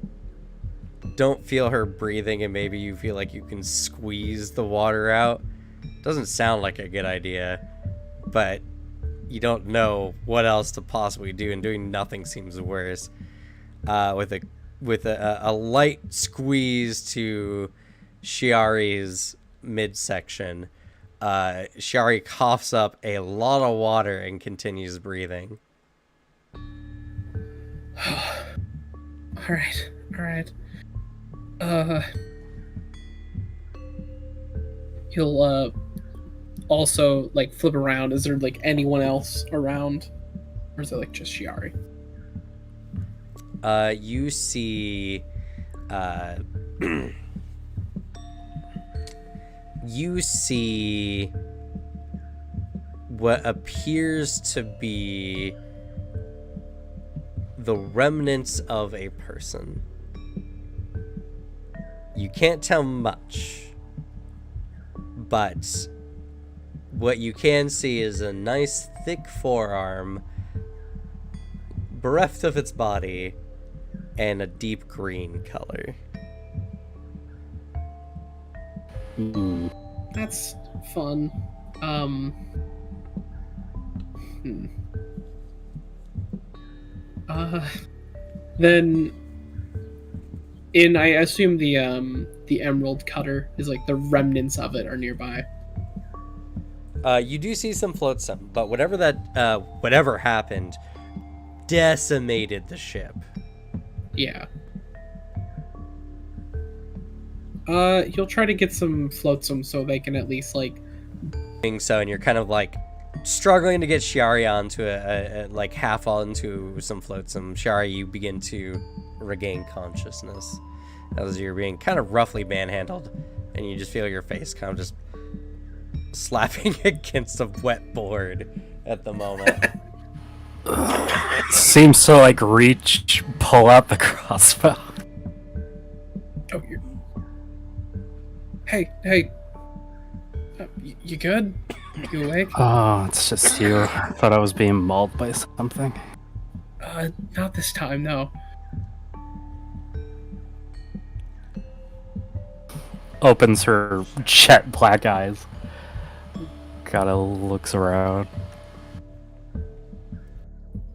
S5: don't feel her breathing, and maybe you feel like you can squeeze the water out. Doesn't sound like a good idea, but you don't know what else to possibly do, and doing nothing seems worse. With a light squeeze to Shiari's midsection, Shiari coughs up a lot of water and continues breathing.
S2: All right. He'll also like flip around. Is there like anyone else around, or is it like just Shiari?
S5: You see, you see what appears to be the remnants of a person. You can't tell much, but what you can see is a nice thick forearm, bereft of its body, and a deep green color.
S2: That's fun. Then I assume the emerald cutter is like the remnants of it are nearby.
S5: You do see some flotsam, but whatever happened decimated the ship.
S2: Yeah. He'll try to get some flotsam so they can at least like.
S5: So, and you're kind of like struggling to get Shiari onto a like half onto some flotsam. Shiari, you begin to regain consciousness as you're being kind of roughly manhandled, and you just feel your face kind of just slapping against a wet board at the moment.
S7: Seems to like pull out the crossbow.
S2: Oh, Hey. You good? You awake?
S7: Oh, it's just you. I thought I was being mauled by something.
S2: Not this time, no.
S7: Opens her jet black eyes. Kinda looks around.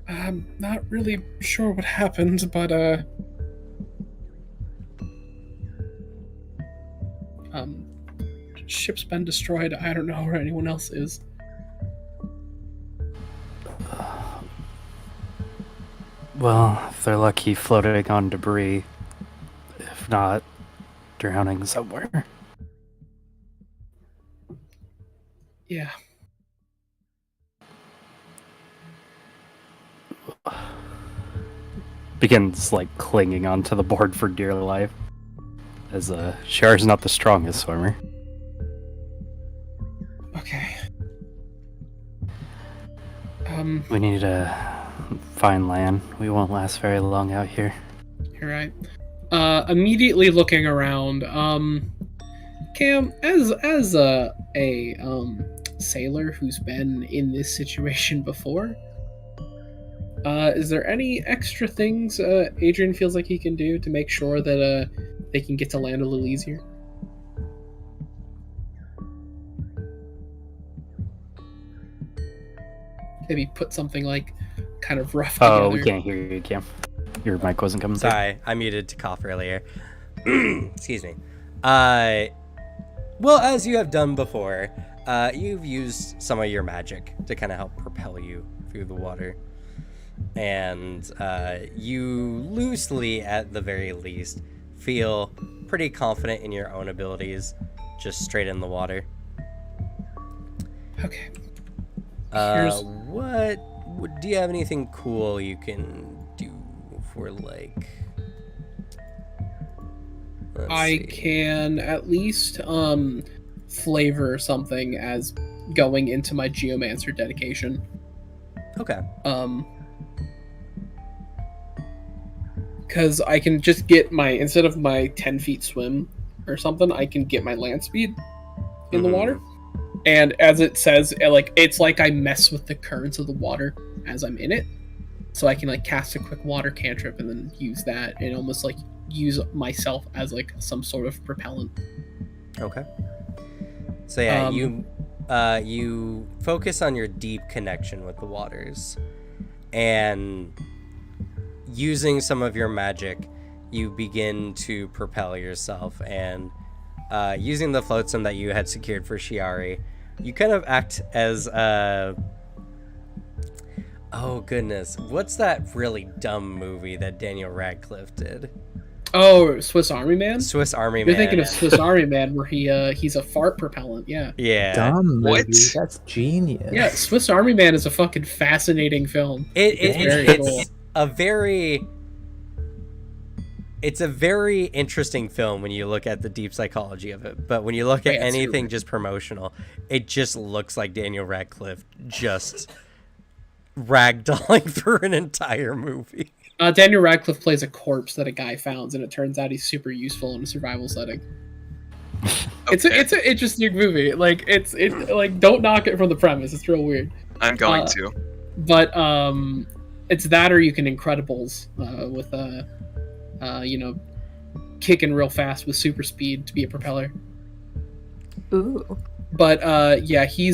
S2: I'm not really sure what happened, but ship's been destroyed. I don't know where anyone else is.
S7: Well, if they're lucky, floating on debris. If not, drowning somewhere.
S2: Yeah.
S7: Begins like clinging onto the board for dear life, as Cher's not the strongest swimmer.
S2: Okay.
S7: We need to find land. We won't last very long out here.
S2: You're right. Immediately looking around, Cam, as a sailor who's been in this situation before, is there any extra things Adrian feels like he can do to make sure that they can get to land a little easier? maybe put something like kind of rough
S7: Oh,
S2: together.
S7: we can't hear you, Cam. Your mic wasn't coming through.
S5: Sorry, I muted to cough earlier. Excuse me. Well, as you have done before, you've used some of your magic to kind of help propel you through the water. And you loosely, at the very least, feel pretty confident in your own abilities just straight in the water.
S2: Okay.
S5: What do you have anything cool you can do for like
S2: I can at least flavor something as going into my geomancer dedication.
S5: Okay.
S2: Because I can just get my, instead of my 10 feet swim or something, I can get my land speed in the water. And as it says, like, it's like I mess with the currents of the water as I'm in it. So I can like cast a quick water cantrip and then use that and almost like use myself as like some sort of propellant.
S5: Okay. So yeah, you focus on your deep connection with the waters, and using some of your magic, you begin to propel yourself, and using the flotsam that you had secured for Shiari, you kind of act as oh goodness, what's that really dumb movie that Daniel Radcliffe did?
S2: Oh, Swiss Army Man?
S5: Swiss Army
S2: You're
S5: Man.
S2: thinking of Swiss Army Man where he's a fart propellant, yeah.
S5: Yeah.
S6: Dumb movie.
S1: What?
S6: That's genius.
S2: Yeah, Swiss Army Man is a fucking fascinating film.
S5: It's a very interesting film when you look at the deep psychology of it. But when you look at anything just promotional, it just looks like Daniel Radcliffe just ragdolling through an entire movie.
S2: Daniel Radcliffe plays a corpse that a guy found, and it turns out he's super useful in a survival setting. It's an interesting movie. Like it's like, don't knock it from the premise. It's real weird.
S1: I'm going to.
S2: But it's that, or you can Incredibles with kicking real fast with super speed to be a propeller.
S3: Ooh.
S2: But yeah, he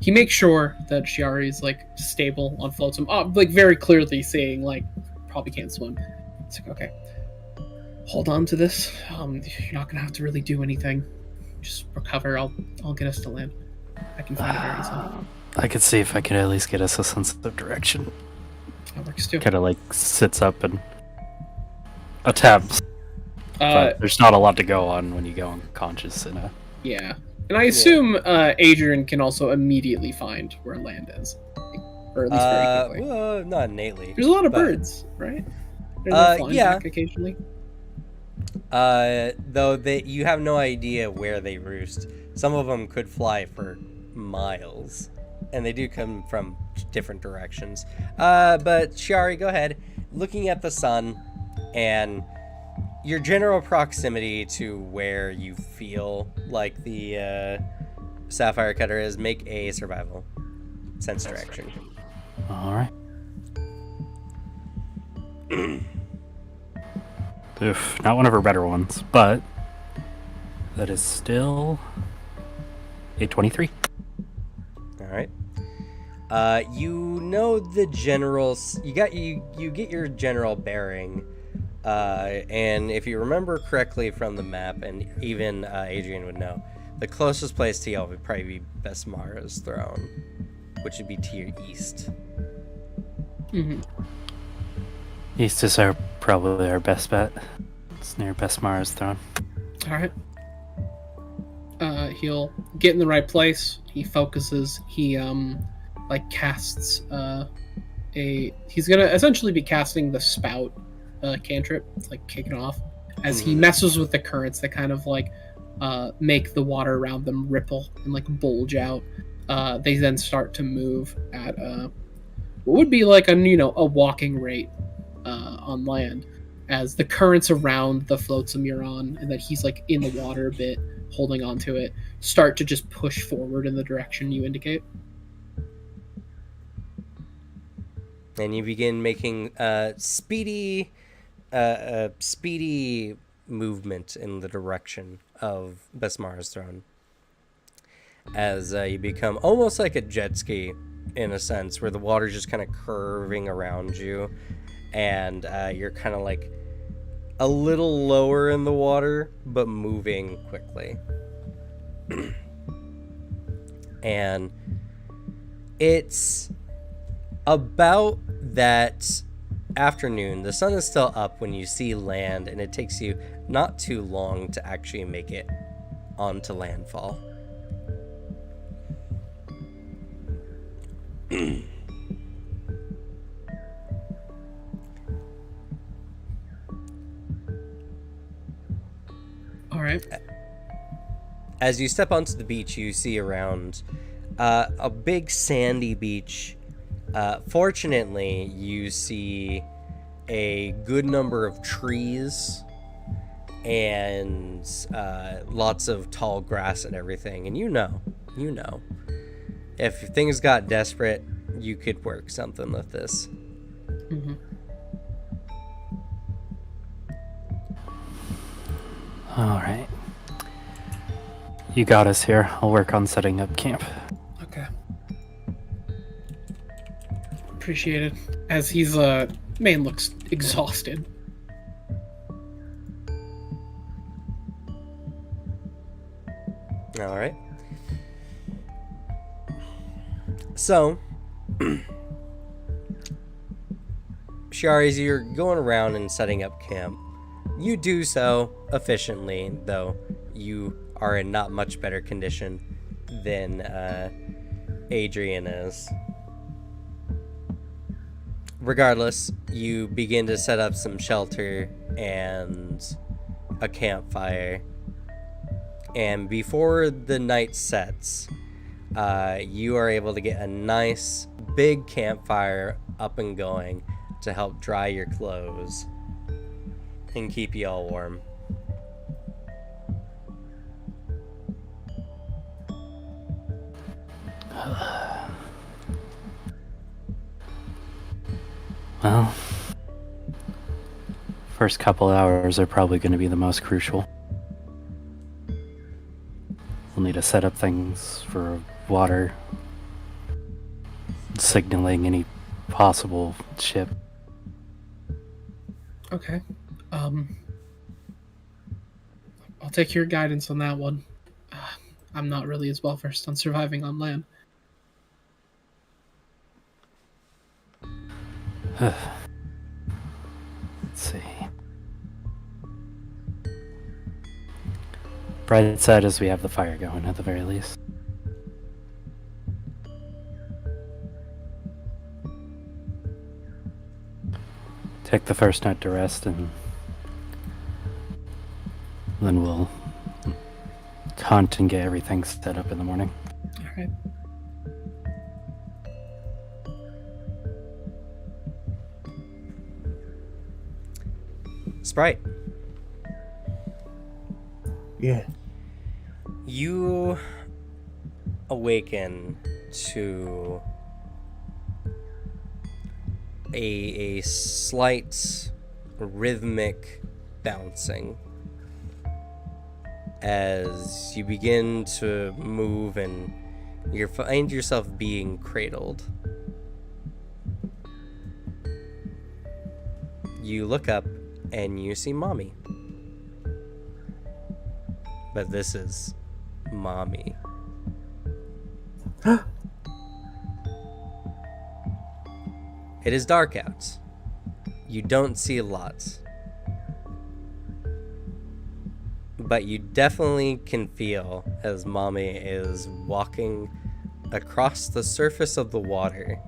S2: makes sure that Shiari is like stable on flotsam, like very clearly saying like probably can't swim. It's like, okay, hold on to this. You're not gonna have to really do anything. Just recover. I'll get us to land. I can find it very easily.
S7: I could see if I could at least get us a sense of direction.
S2: That works too.
S7: Kind of like sits up and attempts. But there's not a lot to go on when you go unconscious in a.
S2: Yeah. And I assume Adrian can also immediately find where land is. Or at least very quickly.
S5: Well, not innately.
S2: There's a lot of birds, right? They're flying back occasionally.
S5: Though you have no idea where they roost. Some of them could fly for miles, and they do come from different directions. But Shiari, go ahead. Looking at the sun and your general proximity to where you feel like the sapphire cutter is, make a survival sense direction.
S7: All right. Oof, not one of her better ones, but that is still a 23.
S5: All right. You know the general. You get your general bearing. And if you remember correctly from the map, and even Adrian would know, the closest place to y'all would probably be Besmara's throne, which would be to your east.
S2: Mm-hmm.
S7: East is probably our best bet. It's near Besmara's throne.
S2: All right. He'll get in the right place. He focuses. He casts he's gonna essentially be casting the spout cantrip. It's like kicking off as he messes with the currents that kind of like make the water around them ripple and like bulge out. They then start to move at what would be like a walking rate on land, as the currents around the flotsam you're on, and that he's like in the water a bit, holding onto it, start to just push forward in the direction you indicate.
S5: And you begin making speedy movement in the direction of Besmara's throne, as you become almost like a jet ski in a sense, where the water's just kind of curving around you, and you're kind of like a little lower in the water, but moving quickly. And it's about that afternoon. The sun is still up when you see land, and it takes you not too long to actually make it onto landfall.
S2: All right.
S5: As you step onto the beach, you see around a big sandy beach. Fortunately, you see a good number of trees and lots of tall grass and everything. And you know, if things got desperate, you could work something with this.
S2: Mm-hmm.
S7: All right. You got us here. I'll work on setting up camp.
S2: Okay. Appreciate it. As he's man looks exhausted.
S5: All right. So, Shiari, as you're going around and setting up camp, you do so efficiently, though you are in not much better condition than Adrian is. Regardless, you begin to set up some shelter and a campfire. And before the night sets, you are able to get a nice big campfire up and going to help dry your clothes and keep you all warm.
S7: Well, first couple hours are probably going to be the most crucial. We'll need to set up things for water, signaling any possible ship.
S2: Okay. I'll take your guidance on that one. I'm not really as well versed on surviving on land.
S7: Let's see. Bright side is we have the fire going at the very least. Take the first night to rest, and then we'll hunt and get everything set up in the morning.
S2: All right.
S5: Sprite,
S6: Yeah.
S5: you awaken to a slight rhythmic bouncing as you begin to move, and you find yourself being cradled. You look up and you see Mommy. But this is Mommy. It is dark out. You don't see a lot. But you definitely can feel as Mommy is walking across the surface of the water.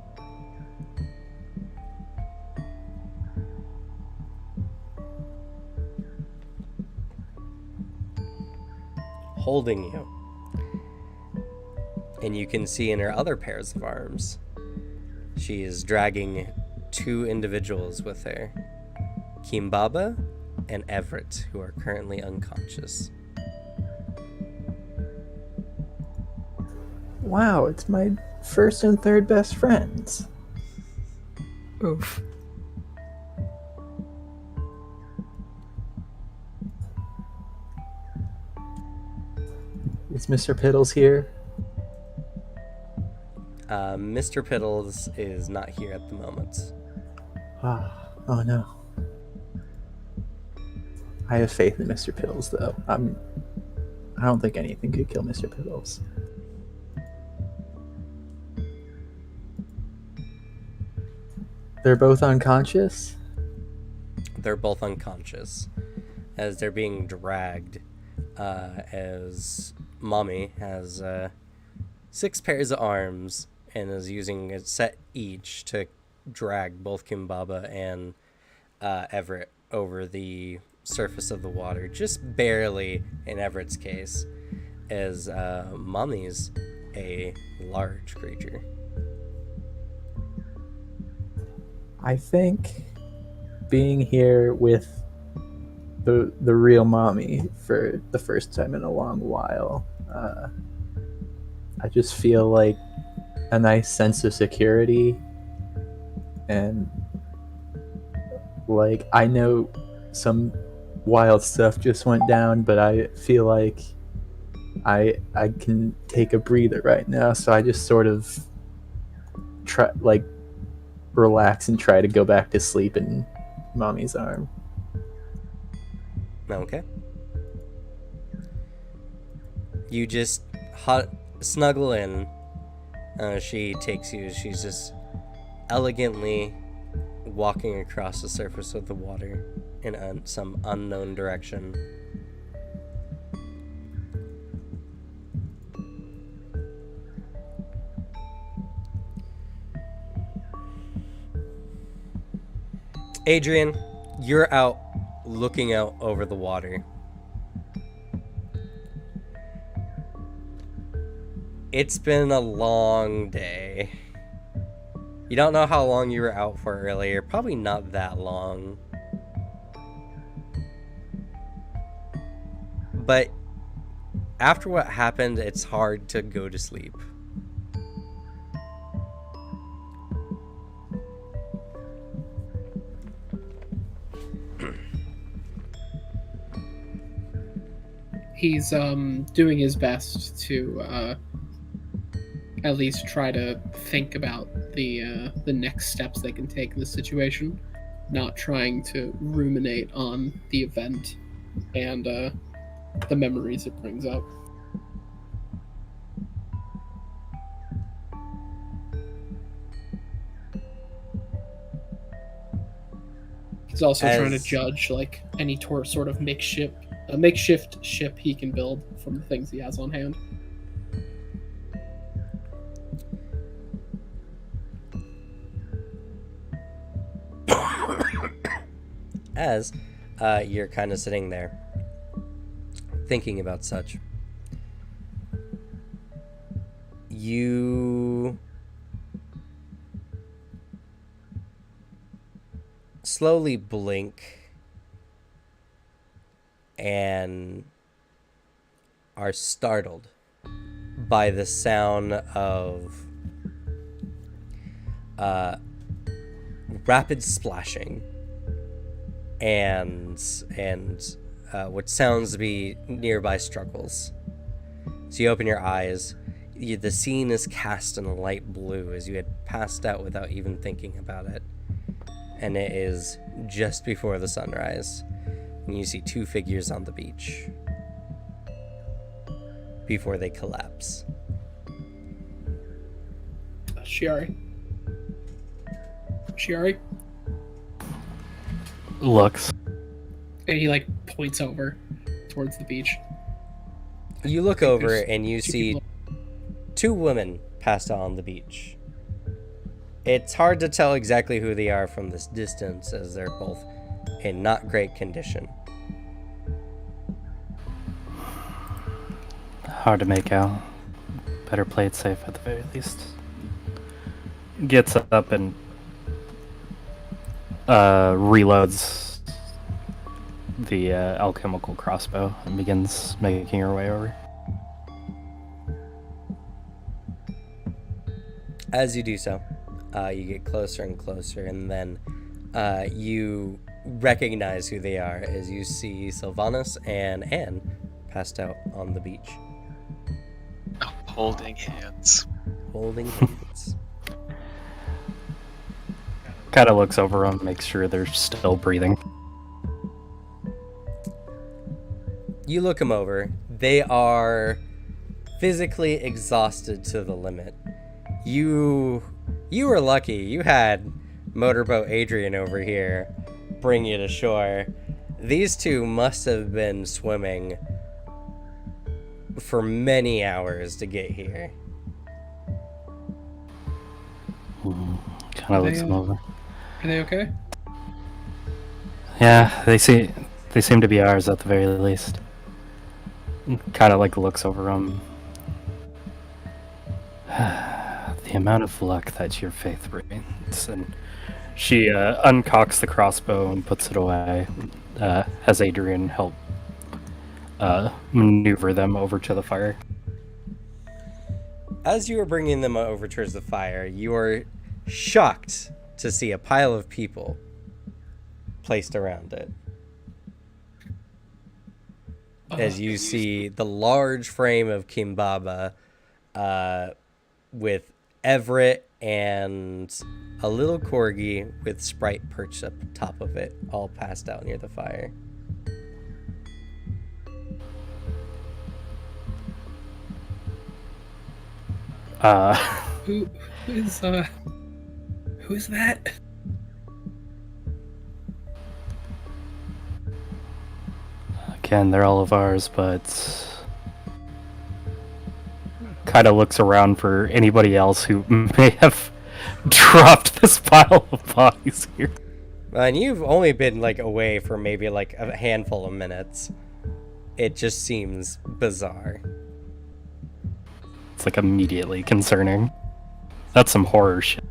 S5: Holding you. And you can see in her other pairs of arms, she is dragging two individuals with her, Kimbaba and Everett, who are currently unconscious.
S6: Wow, it's my first and third best friends.
S3: Oof.
S6: Is Mr. Piddles here?
S5: Mr. Piddles is not here at the moment.
S6: Oh no. I have faith in Mr. Piddles, though. I don't think anything could kill Mr. Piddles. They're both unconscious?
S5: They're both unconscious as they're being dragged, as Mommy has 6 pairs of arms and is using a set each to drag both Kimbaba and Everett over the surface of the water, just barely in Everett's case, as Mommy's a large creature.
S6: I think being here with the real Mommy for the first time in a long while, I just feel like a nice sense of security, and like I know some wild stuff just went down, but I feel like I can take a breather right now, so I just sort of try relax and try to go back to sleep in Mommy's arm.
S5: Okay. You just snuggle in. She takes you. She's just elegantly walking across the surface of the water in some unknown direction. Adrian, you're out looking out over the water. It's been a long day. You don't know how long you were out for earlier. Probably not that long. But after what happened, it's hard to go to sleep.
S2: He's doing his best to at least try to think about the next steps they can take in the situation, not trying to ruminate on the event and the memories it brings up. He's also trying to judge like any sort of makeshift ship he can build from the things he has on hand.
S5: As you're kind of sitting there thinking about such, you slowly blink and are startled by the sound of rapid splashing and what sounds to be nearby struggles. So you open your eyes. The scene is cast in light blue as you had passed out without even thinking about it. And it is just before the sunrise. And you see 2 figures on the beach before they collapse.
S2: Shiari?
S7: Looks.
S2: And he like points over towards the beach.
S5: You look over and you see 2 women passed out on the beach. It's hard to tell exactly who they are from this distance, as they're both in not great condition.
S7: Hard to make out. Better play it safe at the very least. Gets up and reloads the alchemical crossbow and begins making her way over.
S5: As you do so, you get closer and closer, and then you recognize who they are as you see Sylvanas and Anne passed out on the beach.
S1: Holding hands.
S5: holding hands.
S7: Kind of looks over them, makes sure they're still breathing.
S5: You look them over. They are physically exhausted to the limit. You were lucky. You had Motorboat Adrian over here bring you to shore. These two must have been swimming for many hours to get here.
S7: Kind of looks them over.
S2: Are they okay?
S7: Yeah, they seem to be ours at the very least. Kind of like looks over them. The amount of luck that your faith brings. And she uncocks the crossbow and puts it away. Has Adrian help maneuver them over to the fire.
S5: As you are bringing them over towards the fire, you are shocked to see a pile of people placed around it. As you see the large frame of Kimbaba with Everett and a little corgi with Sprite perched up top of it, all passed out near the fire.
S2: Who is that?
S7: Again, they're all of ours, but kind of looks around for anybody else who may have dropped this pile of bodies here.
S5: And you've only been like away for maybe like a handful of minutes. It just seems bizarre.
S7: It's like immediately concerning. That's some horror shit.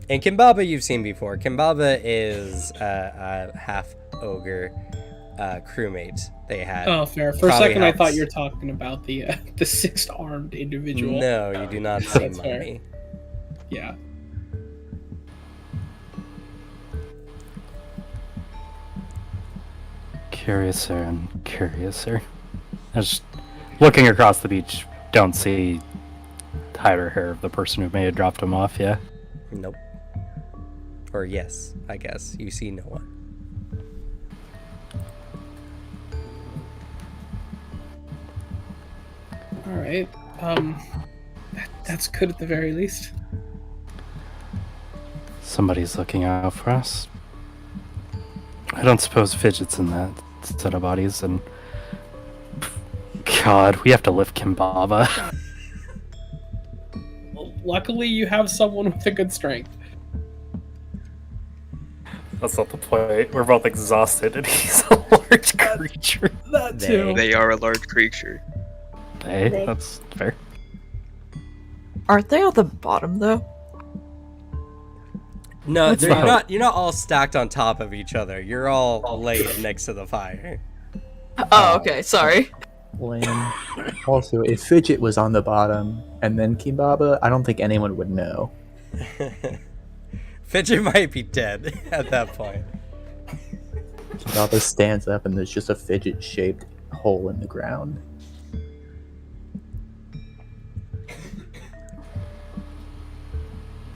S5: And Kimbaba you've seen before. Kimbaba is a half ogre crewmate they had.
S2: Oh, fair. For a
S5: Probably
S2: second, I thought
S5: helps.
S2: you were talking about the six-armed individual.
S5: No, you do not see
S2: That's fair.
S5: money.
S2: Yeah.
S7: Curiouser and curiouser. Just looking across the beach, don't see hide or hair of the person who may have dropped him off, yeah?
S5: Nope. Or yes, I guess. You see no one.
S2: All right. That's good at the very least.
S7: Somebody's looking out for us. I don't suppose Fidget's in that set of bodies, and God, we have to lift Kimbaba.
S2: Well, luckily, you have someone with a good strength.
S7: That's not the point. We're both exhausted, and he's a large creature.
S2: That too.
S1: They are a large creature.
S7: Hey, that's fair.
S3: Aren't they at the bottom though?
S5: No,
S7: That's
S5: you're
S7: fine.
S5: you're not all stacked on top of each other. You're all laid next to the fire.
S3: Oh, okay. Sorry.
S6: Lame. Also, if Fidget was on the bottom and then Kimbaba, I don't think anyone would know.
S5: Fidget might be dead at that point.
S6: Kimbaba stands up and there's just a Fidget-shaped hole in the ground.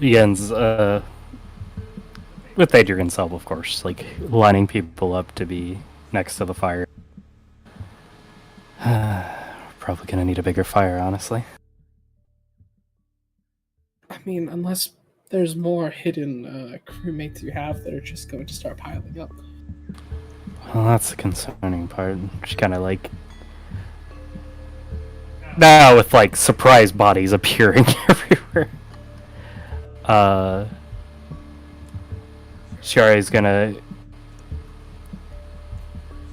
S7: Begins with Adrian's help, of course, like lining people up to be next to the fire. Probably gonna need a bigger fire, honestly.
S2: I mean, unless there's more hidden crewmates you have that are just going to start piling up.
S7: Well, that's the concerning part. Just kind of like now with like surprise bodies appearing everywhere. Shari's gonna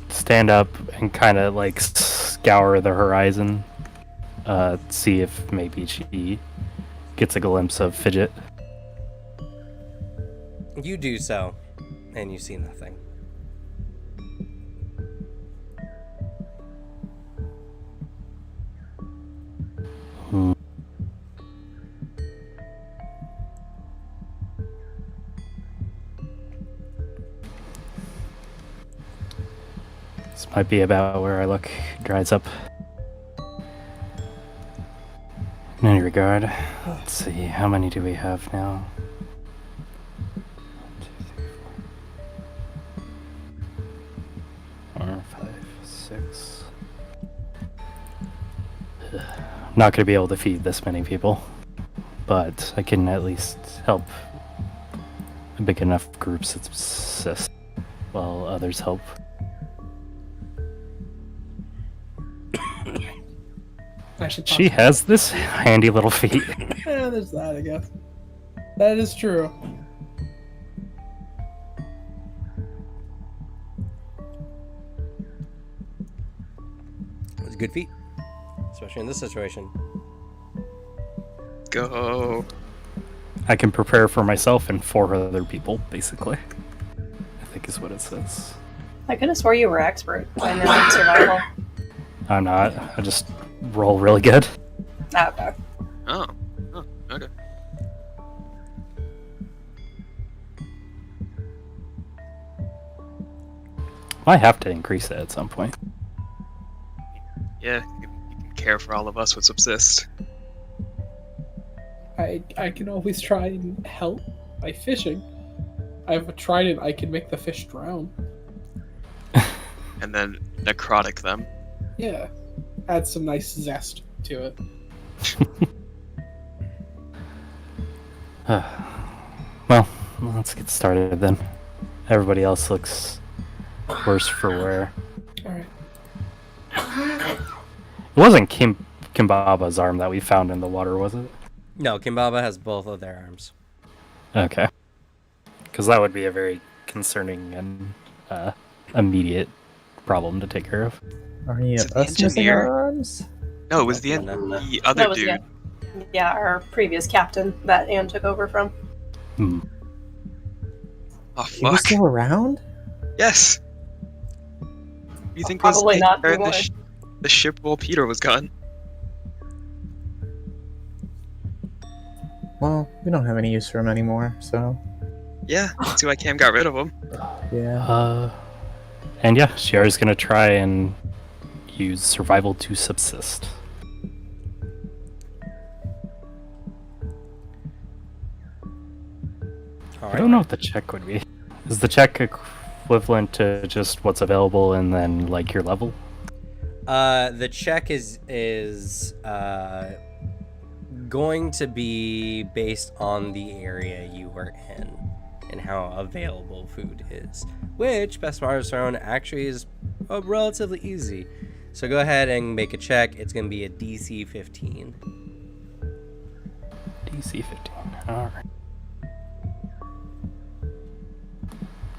S7: stand up and kind of like scour the horizon, see if maybe she gets a glimpse of Fidget.
S5: You do so, and you see nothing.
S7: Hmm. This might be about where our luck dries up. regard. Let's see, how many do we have now? 1, 2, 3, 4. 4, 5, 6. Not going to be able to feed this many people, but I can at least help big enough groups subsist while others help. She has this handy little feat.
S2: Yeah, there's that, I guess. That is true.
S5: It's a good feat, especially in this situation.
S1: Go.
S7: I can prepare for myself and 4 other people, basically. I think is what it says.
S4: I could have swore you were expert in survival.
S7: I'm not. I just roll really good.
S4: Okay.
S1: Oh. Okay.
S7: Might have to increase it at some point.
S1: Yeah, you can care for all of us with subsist.
S2: I can always try and help by fishing. I have a trident. I can make the fish drown.
S1: And then necrotic them.
S2: Yeah, add some nice zest to it.
S7: Well, let's get started then. Everybody else looks worse for wear.
S2: All right.
S7: It wasn't Kimbaba's arm that we found in the water, was it?
S5: No, Kimbaba has both of their arms.
S7: Okay. Because that would be a very concerning and immediate problem to take care of.
S6: Are any
S1: Is
S6: of
S1: it the
S6: us missing
S1: engineer?
S6: our arms?
S1: No, it was the other
S4: That was,
S1: dude.
S4: yeah, our previous captain that Anne took over from.
S7: Hmm.
S1: Oh
S6: He was
S1: fuck.
S6: still around?
S1: Yes. You think
S4: Probably
S1: was
S4: not
S1: there
S4: anymore.
S1: the ship while Peter was gone?
S6: Well, we don't have any use for him anymore, so
S1: Yeah, that's why Cam got rid of him.
S6: yeah.
S7: And yeah, Shiara's gonna try and use survival to subsist.
S5: All
S7: I
S5: right.
S7: don't know what the check would be. Is the check equivalent to just what's available and then like your level?
S5: The check is going to be based on the area you were in and how available food is, which best milestone actually is relatively easy. So go ahead and make a check. It's going to be a DC 15.
S7: DC 15. Alright.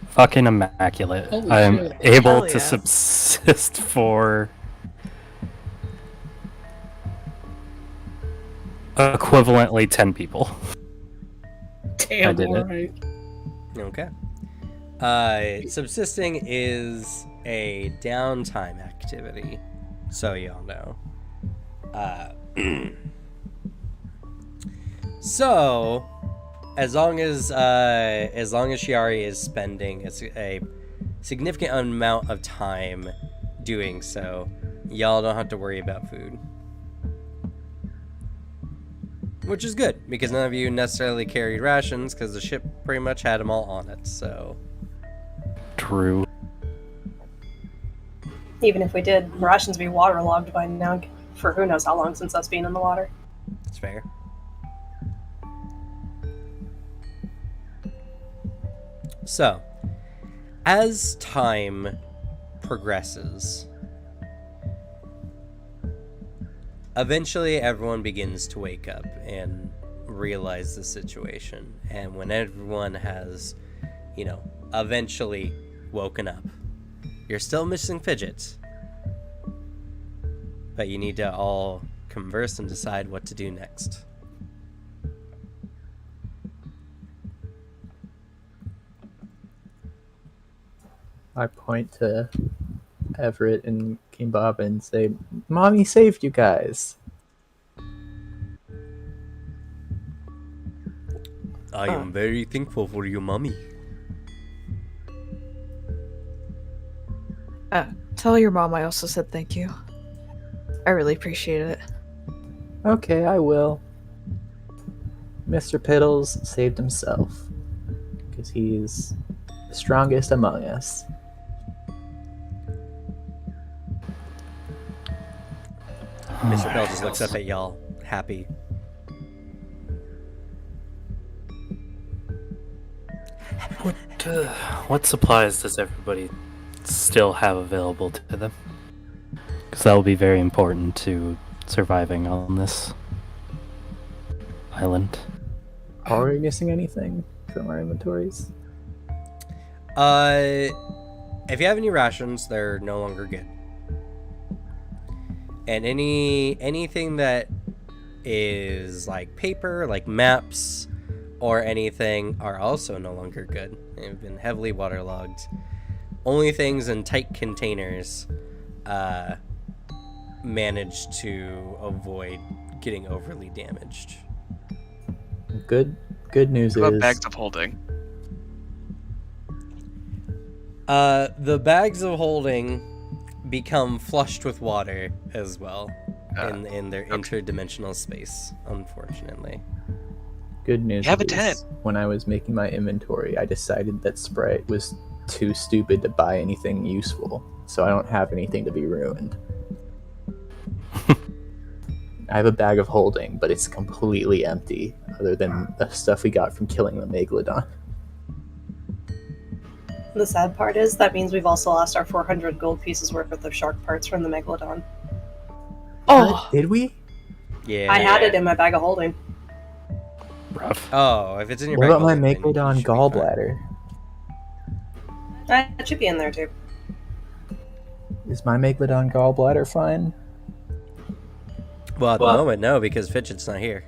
S7: Fucking immaculate.
S2: Holy
S7: I am
S2: shit.
S7: able
S3: Hell
S7: to
S3: yeah.
S7: subsist for equivalently 10 people.
S2: Damn,
S7: I did it.
S2: alright.
S5: Okay. Subsisting is a downtime activity, so y'all know. So, as long as Shiari is spending a significant amount of time doing so, y'all don't have to worry about food. Which is good, because none of you necessarily carried rations, because the ship pretty much had them all on it, so...
S7: True.
S4: Even if we did, rations would be waterlogged by now for who knows how long since us being in the water.
S5: It's fair. So, as time progresses, eventually everyone begins to wake up and realize the situation. And when everyone has, eventually woken up, you're still missing Fidget. But you need to all converse and decide what to do next.
S6: I point to Everett and Kimbaba and say, "Mommy saved you guys."
S5: I am very thankful for you, Mommy.
S3: Tell your mom I also said thank you. I really appreciate it.
S6: Okay, I will. Mr. Piddles saved himself. Because he's the strongest among us.
S5: Mr. Bell just looks up at y'all, happy.
S7: What supplies does everybody still have available to them? Because that will be very important to surviving on this island.
S6: Are we missing anything from our inventories?
S5: If you have any rations, they're no longer good. And anything that is like paper, like maps, or anything are also no longer good. They've been heavily waterlogged. Only things in tight containers managed to avoid getting overly damaged.
S6: Good news
S1: What about
S6: is
S1: bags of holding?
S5: The bags of holding become flushed with water as well in their interdimensional space, unfortunately.
S6: good news.
S1: You have a
S6: is
S1: tent.
S6: When I was making my inventory, I decided that Sprite was too stupid to buy anything useful, so I don't have anything to be ruined. I have a bag of holding, but it's completely empty, other than the stuff we got from killing the Megalodon.
S4: The sad part is that means we've also lost our 400 gold pieces worth of shark parts from the Megalodon.
S3: Oh,
S6: Did we?
S5: Yeah.
S4: I had it in my bag of holding.
S7: Rough.
S5: Oh, if it's in your
S6: What
S5: bag
S6: about my
S5: of holding, then you
S6: Megalodon
S5: should be fine.
S6: gallbladder?
S4: That should be in there too.
S6: Is my Megalodon gallbladder fine?
S5: Well, at the moment, no, because Fidget's not here.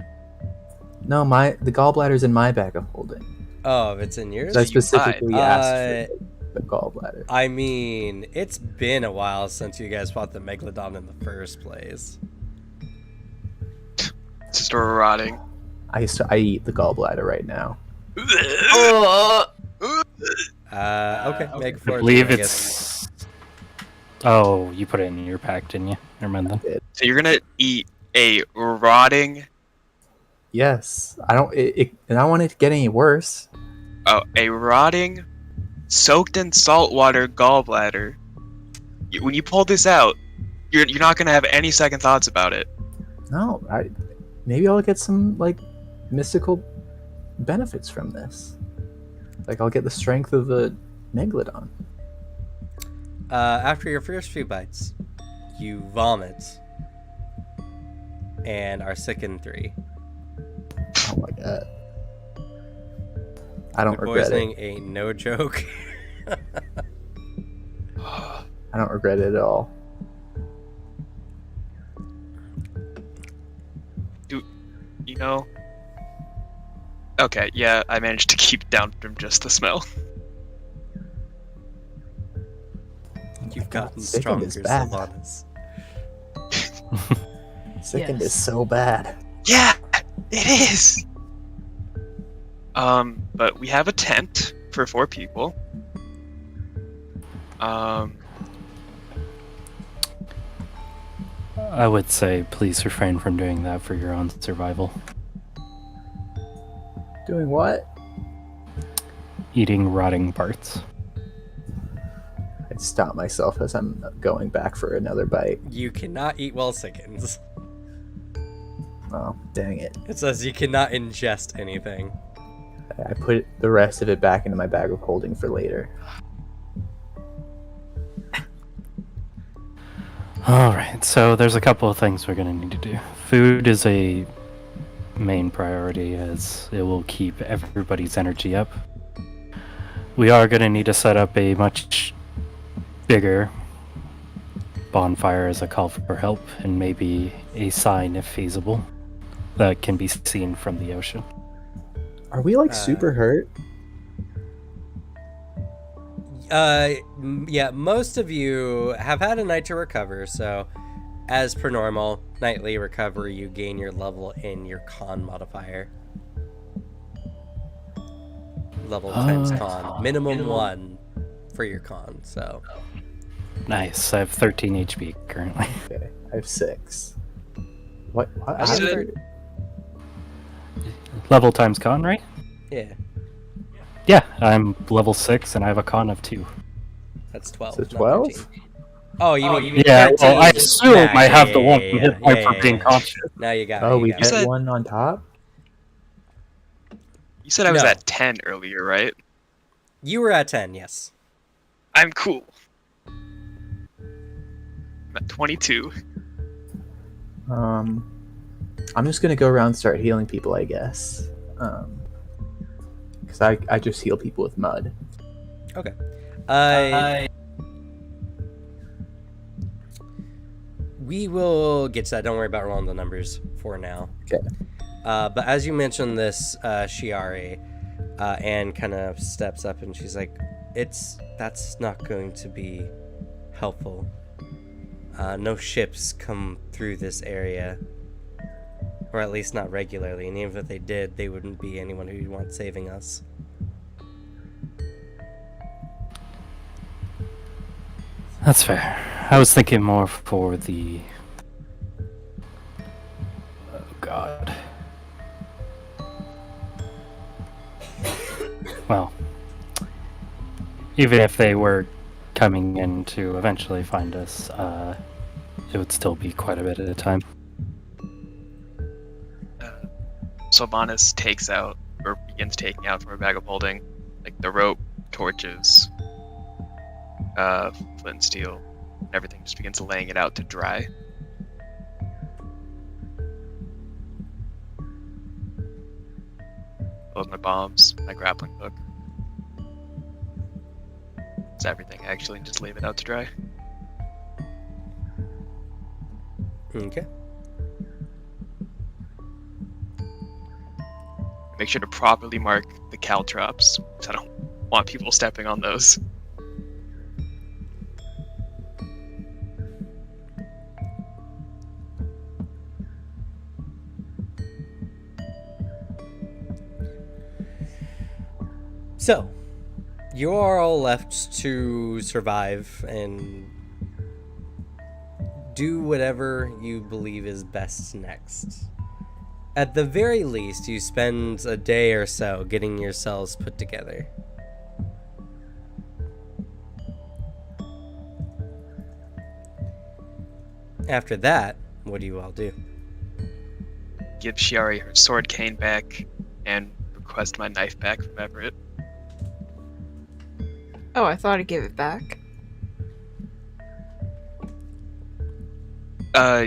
S6: No, the gallbladder's in my bag of holding.
S5: Oh, if it's in yours?
S6: So I specifically asked for the gallbladder.
S5: I mean, it's been a while since you guys fought the Megalodon in the first place.
S1: It's just rotting.
S6: I eat the gallbladder right now.
S5: Okay, make
S7: I
S5: for
S7: believe
S5: it, I guess.
S7: it's. Oh, you put it in your pack, didn't you? Never mind then.
S1: So you're gonna eat a rotting,
S6: Yes, I don't. And I don't want it to get any worse.
S1: soaked in salt water gallbladder. When you pull this out, you're not gonna have any second thoughts about it.
S6: No, maybe I'll get some like mystical benefits from this. Like I'll get the strength of the Megalodon.
S5: After your first few bites, you vomit and are sick in 3.
S6: Oh my god. I don't
S5: Food
S6: regret
S5: poisoning
S6: it.
S5: ain't no joke.
S6: I don't regret it at all.
S1: You know? Okay, yeah, I managed to keep down from just the smell.
S5: You've gotten
S6: Sickened is
S5: stronger,
S6: bad.
S5: Sylvanas.
S6: Sickened is
S3: Yes.
S6: so bad.
S1: Yeah, it is. But we have a tent for 4 people.
S7: I would say please refrain from doing that for your own survival.
S6: Doing what?
S7: Eating rotting parts.
S6: I stop myself as I'm going back for another bite.
S5: You cannot eat while sickens.
S6: Oh, dang it.
S5: It says you cannot ingest anything.
S6: I put the rest of it back into my bag of holding for later.
S7: Alright, so there's a couple of things we're gonna need to do. Food is a main priority as it will keep everybody's energy up. We are gonna need to set up a much bigger bonfire as a call for help and maybe a sign if feasible that can be seen from the ocean.
S6: Are we like super hurt?
S5: Yeah, most of you have had a night to recover, so as per normal, nightly recovery, you gain your level in your con modifier. Level times con. Minimum 1 for your con, so.
S7: Nice, I have 13 HP currently.
S6: Okay, I have 6. What?
S5: I
S1: should-
S5: have
S7: Level times con, right?
S5: Yeah,
S7: Yeah, I'm level 6 and I have a con of 2.
S5: that's 12.
S6: So
S5: not
S6: 12?
S5: 13. Oh, you mean
S7: Yeah,
S5: 13?
S7: well, I assume
S5: Nah,
S7: I have the
S5: yeah,
S7: 1
S5: yeah,
S7: hit point
S5: yeah,
S7: for
S5: yeah,
S7: being
S5: yeah.
S7: conscious.
S5: Now you got
S6: Oh,
S5: it.
S6: we
S5: You got
S6: get
S5: it.
S1: said-
S6: one on top?
S1: You said I was
S5: No.
S1: at 10 earlier, right?
S5: You were at 10, yes.
S1: I'm cool. I'm at 22.
S6: I'm just gonna go around and start healing people, I guess. Because I just heal people with mud.
S5: Okay. We will get to that. Don't worry about rolling the numbers for now.
S6: Okay.
S5: But as you mentioned this, Shiari, Anne kind of steps up and she's like, that's not going to be helpful. No ships come through this area. Or at least not regularly. And even if they did, they wouldn't be anyone who'd want saving us.
S7: That's fair. I was thinking more for the... Oh, God. Well, even if they were coming in to eventually find us, it would still be quite a bit at a time.
S1: Sylvanas takes out, or begins taking out from her bag of holding, like the rope, torches, flint and steel, and everything. Just begins laying it out to dry. Load my bombs, my grappling hook. It's everything actually, and just leave it out to dry.
S5: Okay.
S1: Make sure to properly mark the caltrops, because I don't want people stepping on those.
S5: So, you are all left to survive and do whatever you believe is best next. At the very least, you spend a day or so getting yourselves put together. After that, what do you all do?
S1: Give Shiari her sword cane back, and request my knife back from Everett.
S3: Oh, I thought I gave it back.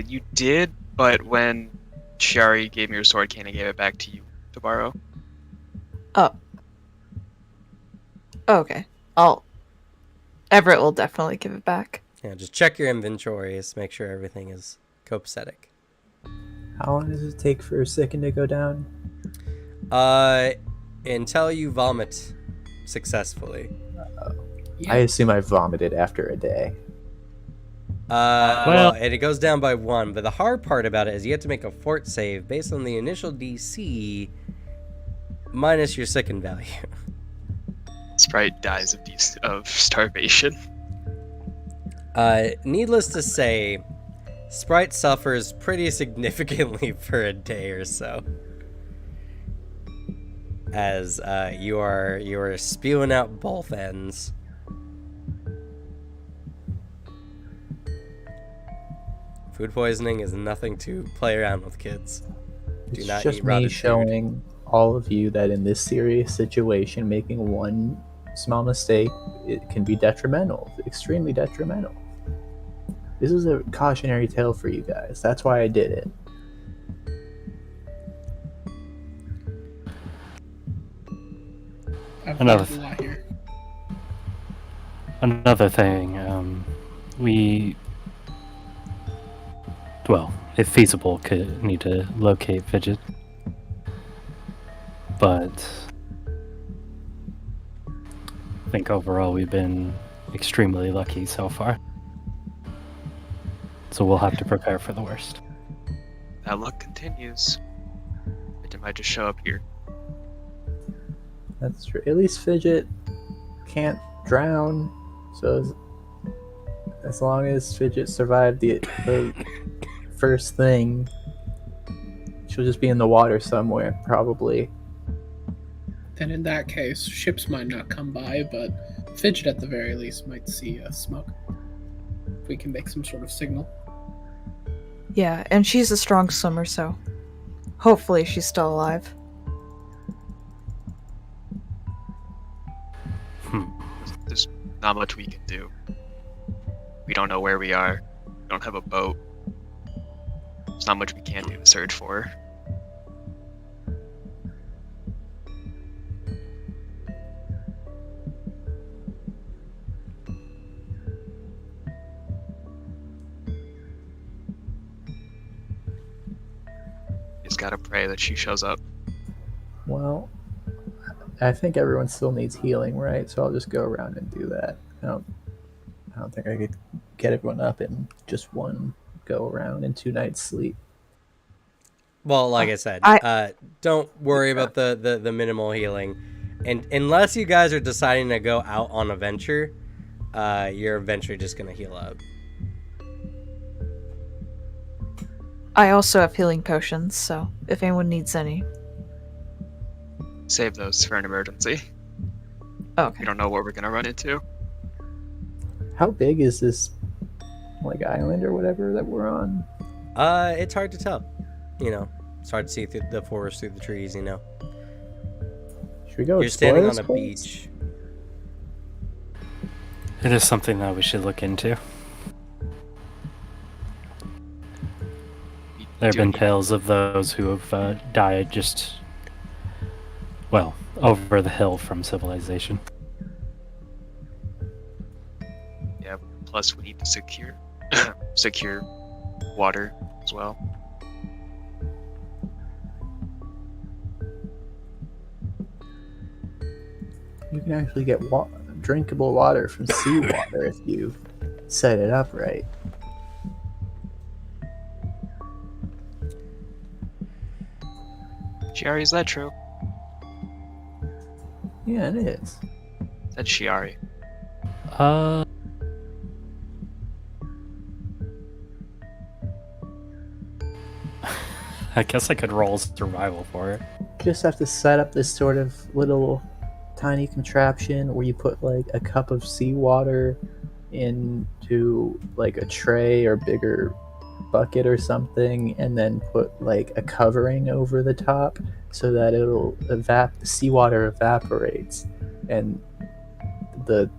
S1: You did, but when Shiari gave me her sword cane, I gave it back to you to borrow.
S3: Oh. Okay. Everett will definitely give it back.
S5: Yeah, just check your inventories, make sure everything is copacetic.
S6: How long does it take for a second to go down?
S5: Until you vomit successfully.
S6: I assume I vomited after a day.
S5: Well, and it goes down by 1, but the hard part about it is you have to make a fort save based on the initial DC minus your sicken value.
S1: Sprite dies of starvation.
S5: Needless to say, Sprite suffers pretty significantly for a day or so. As you are spewing out both ends. Food poisoning is nothing to play around with, kids. Do
S6: It's
S5: not
S6: just
S5: eat
S6: me
S5: rotted food.
S6: showing all of you that in this serious situation, making one small mistake, it can be detrimental, extremely detrimental. This is a cautionary tale for you guys. That's why I did it.
S2: I've
S7: Another
S2: learned a lot here.
S7: Another thing, well, if feasible, could need to locate Fidget. But I think overall we've been extremely lucky so far. So we'll have to prepare for the worst.
S1: That luck continues. It might just show up here.
S6: That's true. At least Fidget can't drown. So as long as Fidget survived the first thing, She'll just be in the water somewhere, probably.
S2: Then in that case, ships might not come by, but Fidget at the very least might see smoke. If we can make some sort of signal.
S3: Yeah, and she's a strong swimmer, so hopefully she's still alive.
S1: There's not much we can do. We don't know where we are. We don't have a boat. There's not much we can do to search for her. Just gotta pray that she shows up.
S6: Well, I think everyone still needs healing, right? So I'll just go around and do that. I don't think I could get everyone up in just one go around in 2 nights sleep.
S5: Well, like I said, don't worry about the minimal healing, and unless you guys are deciding to go out on a venture, you're eventually just gonna heal up.
S3: I also have healing potions, so if anyone needs any.
S1: Save those for an emergency.
S3: Okay.
S1: We don't know what we're gonna run into.
S6: How big is this, like, island or whatever that we're on?
S5: It's hard to tell. You know, it's hard to see through the forest, through the trees. You know,
S6: Should we go
S5: you're
S6: explore
S5: standing on
S6: this
S5: a
S6: place?
S5: beach.
S7: It is something that we should look into. There have been tales of those who have died just, well, over the hill from civilization.
S1: Yeah. Plus, we need to secure water as well.
S6: You can actually get drinkable water from seawater if you set it up right.
S1: Shiari, is that true?
S6: Yeah, it is.
S1: That's Shiari.
S7: I guess I could roll survival for it.
S6: Just have to set up this sort of little tiny contraption where you put like a cup of seawater into like a tray or bigger bucket or something, and then put like a covering over the top so that it'll the seawater evaporates, and then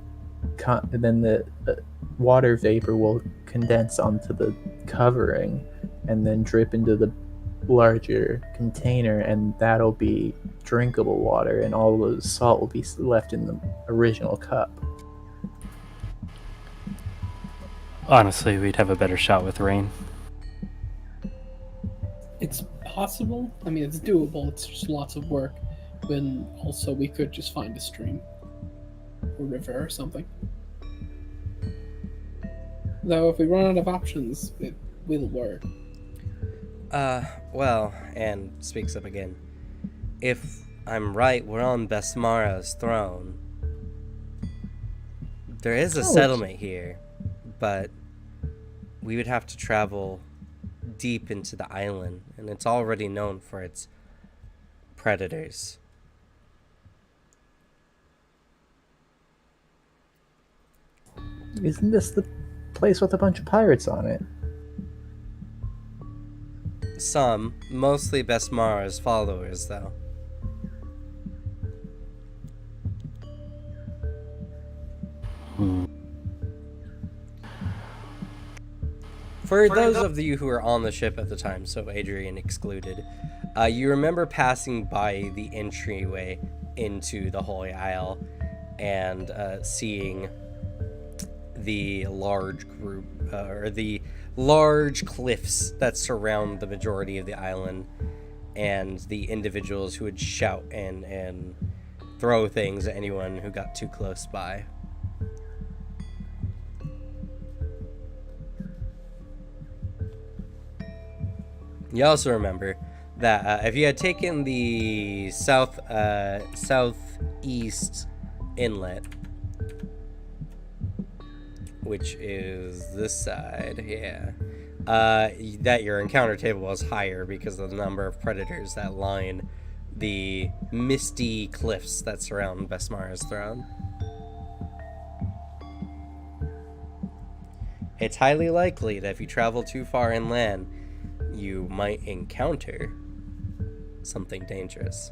S6: the water vapor will condense onto the covering and then drip into the larger container, and that'll be drinkable water, and all the salt will be left in the original cup.
S7: Honestly, we'd have a better shot with rain.
S2: It's possible. I mean, it's doable. It's just lots of work. When also we could just find a stream or river or something. Though if we run out of options, it will work.
S5: Well, and speaks up again. If I'm right, we're on Besmara's throne. There is a settlement here, but we would have to travel deep into the island, and it's already known for its predators.
S6: Isn't this the place with a bunch of pirates on it?
S5: Some, mostly Besmara's followers, though. For those of you who were on the ship at the time, so Adrian excluded, you remember passing by the entryway into the Holy Isle and seeing the large group, or the large cliffs that surround the majority of the island, and the individuals who would shout and throw things at anyone who got too close by. You also remember that if you had taken the southeast inlet, which is this side, yeah, that your encounter table was higher because of the number of predators that line the misty cliffs that surround Besmara's throne. It's highly likely that if you travel too far inland, you might encounter something dangerous.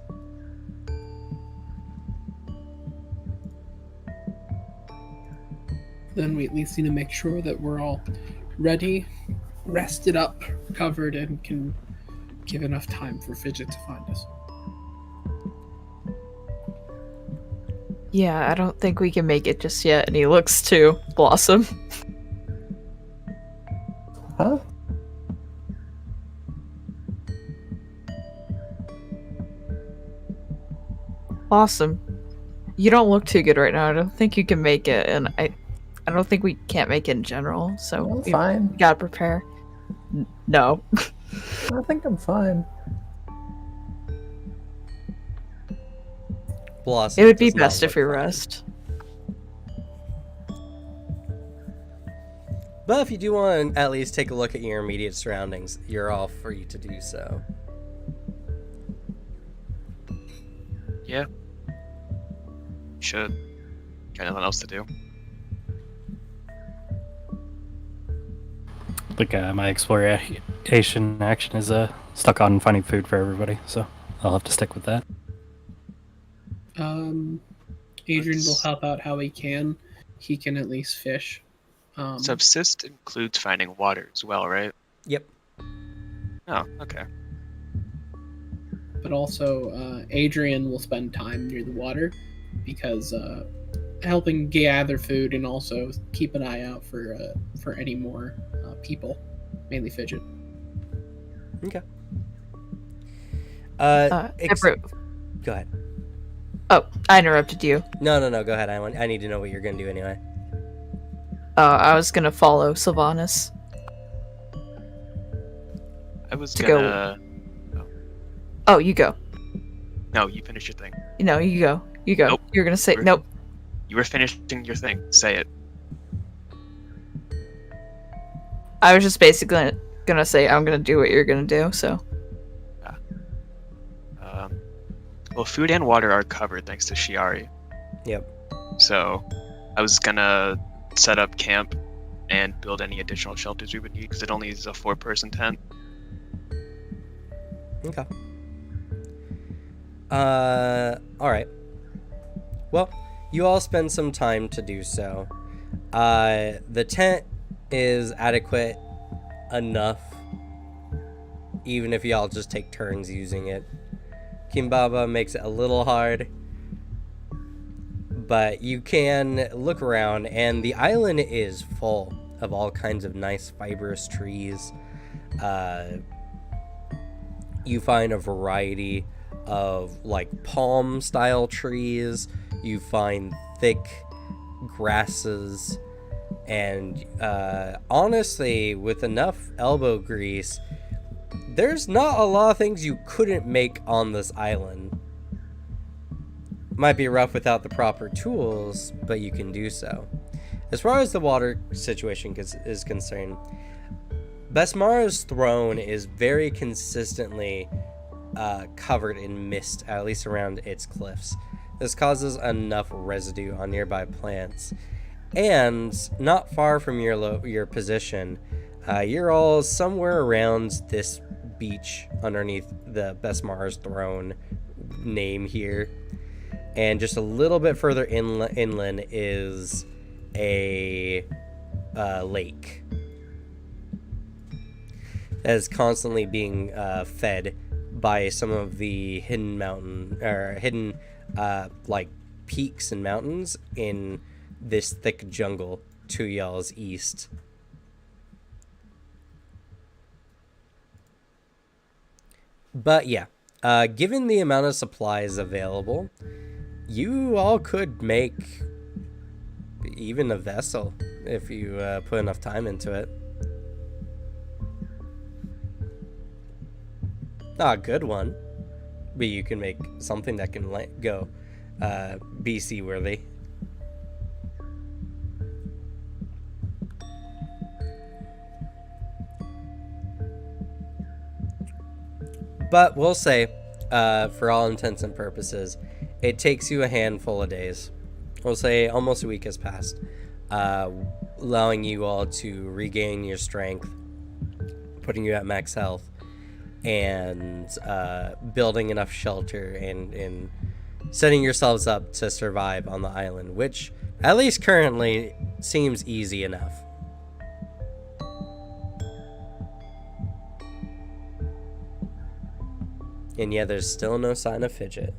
S2: Then we at least need to make sure that we're all ready, rested up, covered, and can give enough time for Fidget to find us.
S3: Yeah, I don't think we can make it just yet. And he looks to Blossom.
S6: Huh?
S3: Blossom, you don't look too good right now. I don't think you can make it, and I don't think we can't make it in general. So
S6: I'm
S3: we
S6: fine.
S3: gotta prepare. No.
S6: I think I'm fine.
S5: Blossom
S3: It would be
S5: does not
S3: best if
S5: look
S3: we
S5: fine.
S3: rest.
S5: But if you do want to at least take a look at your immediate surroundings, you're all free to do so.
S1: Yeah. Should. Got nothing else to do.
S7: Like my exploration action is stuck on finding food for everybody, so I'll have to stick with that.
S2: Adrian will help out how he can. He can at least fish.
S1: Subsist includes finding water as well, right?
S5: Yep.
S1: Oh, okay.
S2: But also, Adrian will spend time near the water because helping gather food and also keep an eye out for any more people, mainly Fidget.
S5: Okay.
S3: Separate.
S5: Go ahead.
S3: Oh, I interrupted you.
S5: No. Go ahead. I need to know what you're gonna do anyway.
S3: I was gonna follow Sylvanas.
S1: I was
S3: To
S1: gonna.
S3: Oh, you go.
S1: No, you finish your thing.
S3: No, you go. You go.
S1: Nope.
S3: You're gonna say
S1: We're-
S3: nope.
S1: You were finishing your thing. Say it.
S3: I was just basically gonna say I'm gonna do what you're gonna do. So
S1: Well, food and water are covered thanks to Shiari.
S5: Yep.
S1: So, I was gonna set up camp and build any additional shelters we would need because it only is a 4-person tent.
S5: Okay. All right. Well, you all spend some time to do so. The tent is adequate enough, even if y'all just take turns using it. Kimbaba makes it a little hard, but you can look around, and the island is full of all kinds of nice fibrous trees. You find a variety of like palm style trees. You find thick grasses, and honestly, with enough elbow grease, there's not a lot of things you couldn't make on this island. Might be rough without the proper tools, but you can do so. As far as the water situation is concerned, Besmara's throne is very consistently covered in mist, at least around its cliffs. This causes enough residue on nearby plants. And not far from your position, you're all somewhere around this beach underneath the Besmara's throne name here. And just a little bit further inland is a lake that is constantly being fed by some of the hidden like peaks and mountains in this thick jungle to y'all's east. But yeah, given the amount of supplies available, you all could make even a vessel if you put enough time into it. Not a good one, but you can make something that can go BC worthy. But we'll say, for all intents and purposes, it takes you a handful of days. We'll say almost a week has passed, allowing you all to regain your strength, putting you at max health, and building enough shelter and setting yourselves up to survive on the island, which at least currently seems easy enough. And yeah, there's still no sign of Fidget.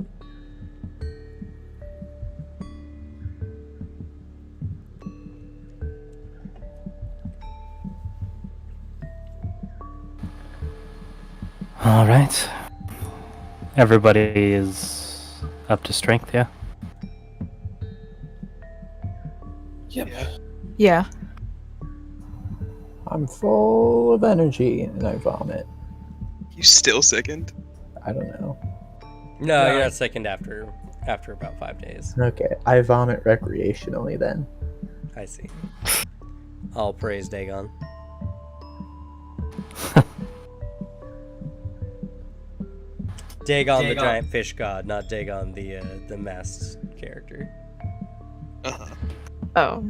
S7: All right. Everybody is up to strength, yeah?
S2: Yep.
S3: Yeah.
S6: I'm full of energy and I vomit.
S1: You still sickened?
S6: I don't know.
S5: No, you're not sickened after about 5 days.
S6: Okay, I vomit recreationally then.
S5: I see. All praise Dagon. Dagon the giant fish god, not Dagon the masked character.
S1: Uh-huh.
S3: Oh.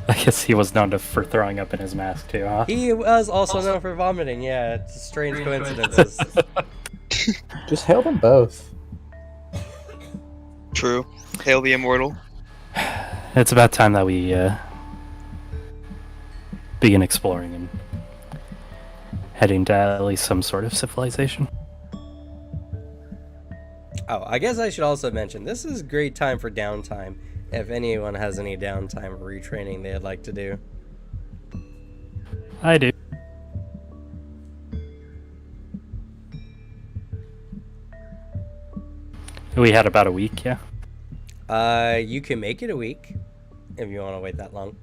S7: I guess he was known for throwing up in his mask too, huh?
S5: He was also known for vomiting. Yeah, it's strange coincidences.
S6: Just hail them both.
S1: True. Hail the immortal.
S7: It's about time that we begin exploring and heading to at least some sort of civilization.
S5: Oh, I guess I should also mention, this is a great time for downtime. If anyone has any downtime or retraining they'd like to do.
S7: I do. We had about a week, yeah.
S5: You can make it a week if you want to wait that long.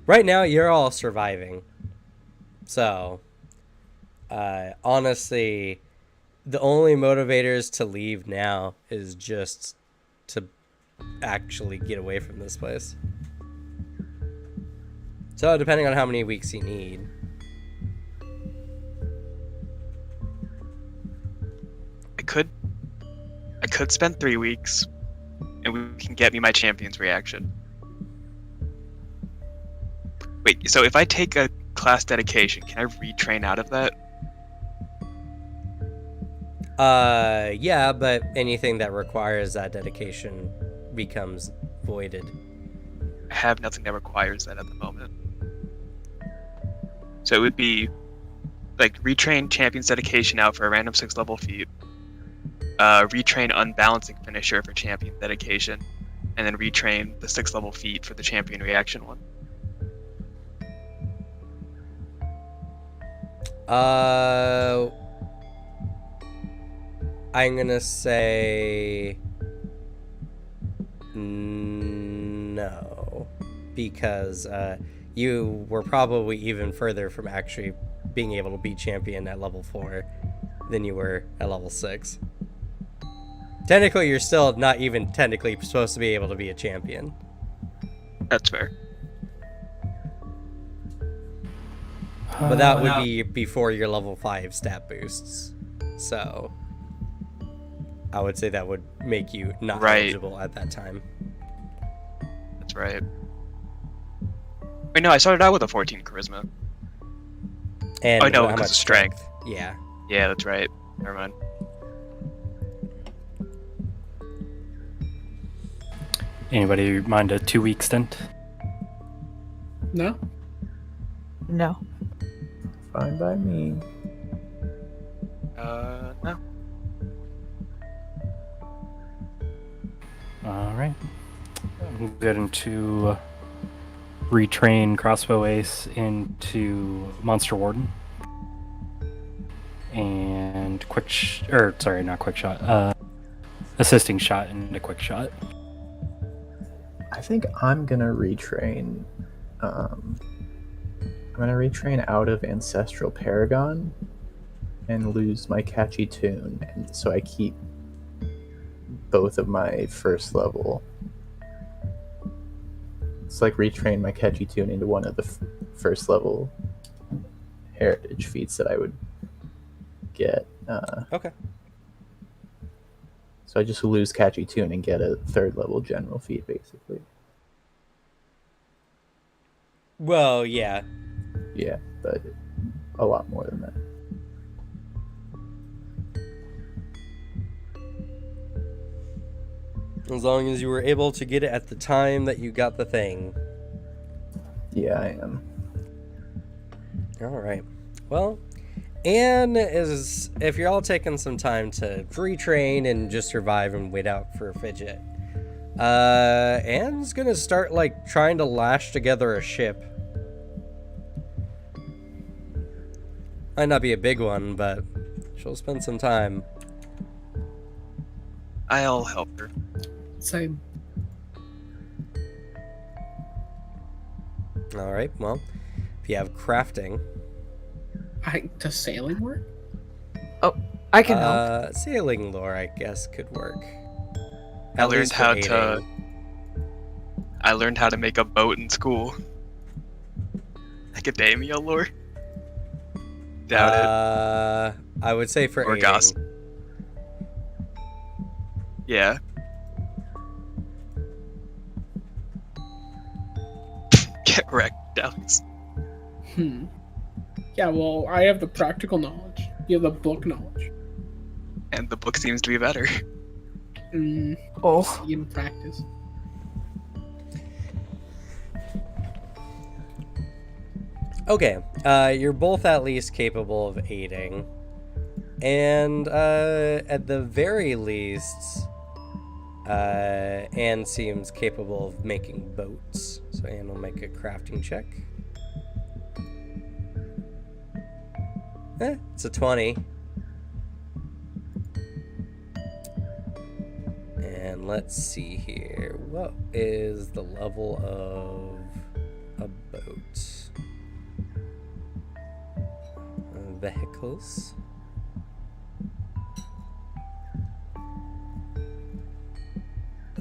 S5: Right now, you're all surviving. So, honestly, the only motivators to leave now is just to actually get away from this place. So, depending on how many weeks you need.
S1: I could spend 3 weeks, and we can get me my champion's reaction. Wait, so if I take a class dedication, can I retrain out of that?
S5: Yeah, but anything that requires that dedication becomes voided.
S1: I have nothing that requires that at the moment. So it would be like retrain champion's dedication out for a random 6 level feat, retrain unbalancing finisher for champion dedication, and then retrain the 6 level feat for the champion reaction one.
S5: I'm gonna say no, because you were probably even further from actually being able to beat champion at level 4 than you were at level 6. Technically, you're still not even technically supposed to be able to be a champion.
S1: That's fair.
S5: But that would be before your level 5 stat boosts. So I would say that would make you not eligible at that time.
S1: That's right. Wait, no, I started out with a 14 charisma.
S5: And
S1: oh, no,
S5: how
S1: because
S5: much
S1: of strength.
S5: Yeah.
S1: Yeah, that's right. Never mind.
S7: Anybody mind a 2-week stint?
S2: No?
S3: No.
S6: Fine by me.
S1: No.
S7: Alright. We'll get into retrain Crossbow Ace into Monster Warden. And assisting shot into quick shot.
S6: I think I'm gonna retrain. I'm gonna retrain out of Ancestral Paragon and lose my catchy tune, and so I keep both of my first level. It's like retrain my catchy tune into one of the first level heritage feats that I would get.
S5: Okay.
S6: So I just lose Catchy Tune and get a 3rd level general feat, basically.
S5: Well, yeah.
S6: Yeah, but a lot more than that.
S5: As long as you were able to get it at the time that you got the thing.
S6: Yeah, I am.
S5: All right. Well, Anne is, if you're all taking some time to retrain and just survive and wait out for Fidget, Anne's gonna start, like, trying to lash together a ship. Might not be a big one, but she'll spend some time.
S1: I'll help her.
S2: Same.
S5: All right, well, if you have crafting...
S2: Does sailing work?
S3: I can help.
S5: Sailing lore, I guess, could work.
S1: I
S5: At
S1: learned
S5: least for
S1: how
S5: aiding.
S1: to. I learned how to make a boat in school. Academia lore. Doubt
S5: I would say for
S1: Or
S5: aiding.
S1: gossip. Yeah. Get wrecked, Alex.
S2: Yeah, well, I have the practical knowledge. You have the book knowledge.
S1: And the book seems to be better.
S3: Oh.
S2: In practice.
S5: Okay, you're both at least capable of aiding. And at the very least, Anne seems capable of making boats. So Anne will make a crafting check. It's a 20. And let's see here. What is the level of a boat? Vehicles.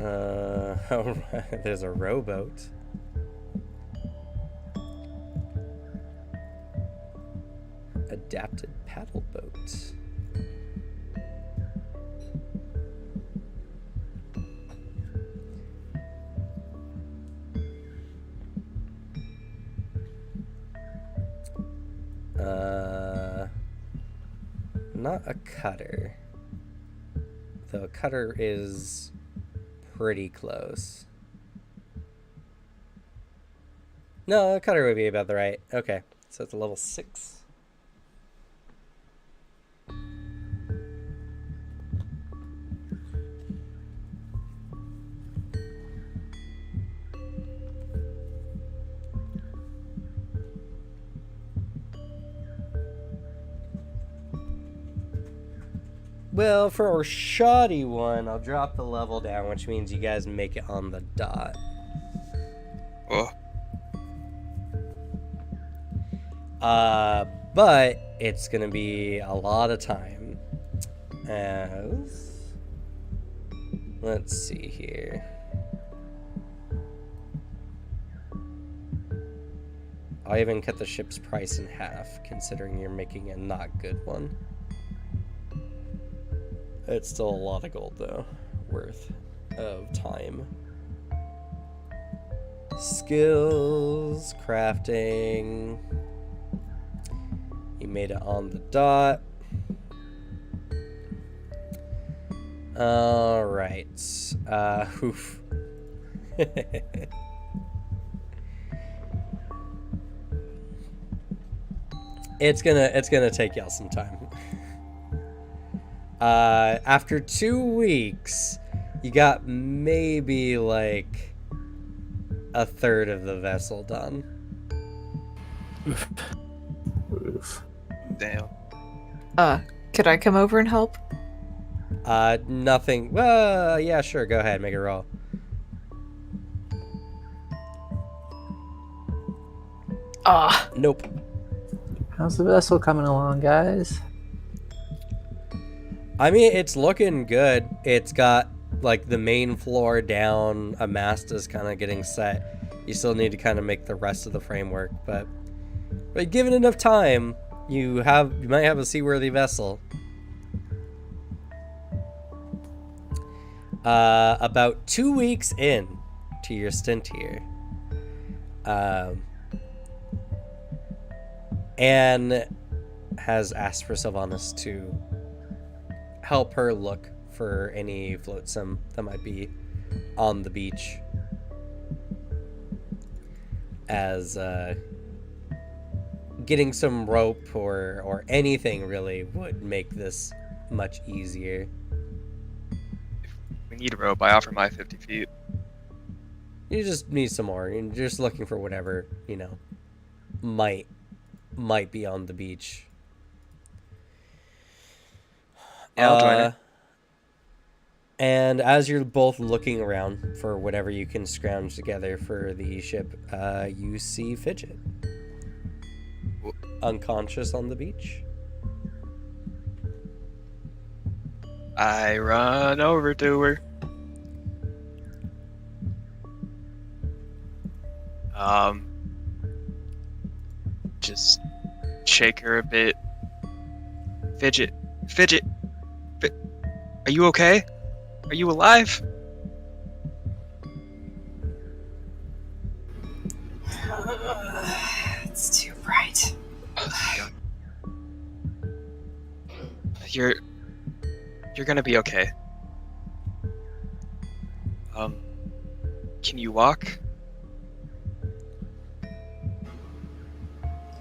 S5: Alright, there's a rowboat. Adapted paddle boat. Not a cutter. Though a cutter is pretty close. No, a cutter would be about the right. Okay, so it's a level 6. Well, for a shoddy one, I'll drop the level down, which means you guys make it on the dot.
S1: Oh.
S5: But it's gonna be a lot of time. As let's see here. I'll even cut the ship's price in half, considering you're making a not good one. It's still a lot of gold, though, worth of time. Skills, crafting. You made it on the dot. All right. Oof. It's gonna take y'all some time. After 2 weeks, you got maybe like a third of the vessel done.
S6: Oof.
S1: Damn.
S3: Could I come over and help?
S5: Nothing. Well, yeah, sure. Go ahead, make a roll. Nope.
S6: How's the vessel coming along, guys?
S5: I mean, it's looking good. It's got like the main floor down. A mast is kind of getting set. You still need to kind of make the rest of the framework, but given enough time, You might have a seaworthy vessel. About 2 weeks in to your stint here, Anne has asked for Sylvanas to help her look for any flotsam that might be on the beach, as getting some rope or anything really would make this much easier.
S1: We need a rope. I offer my 50 feet.
S5: You just need some more. You're just looking for whatever, might be on the beach.
S1: Yeah, I'll join her.
S5: And as you're both looking around for whatever you can scrounge together for the ship, you see Fidget. Unconscious on the beach.
S1: I run over to her. Just shake her a bit. Fidget. Are you okay? Are you alive?
S4: It's too bright.
S1: You're gonna be okay. Can you walk?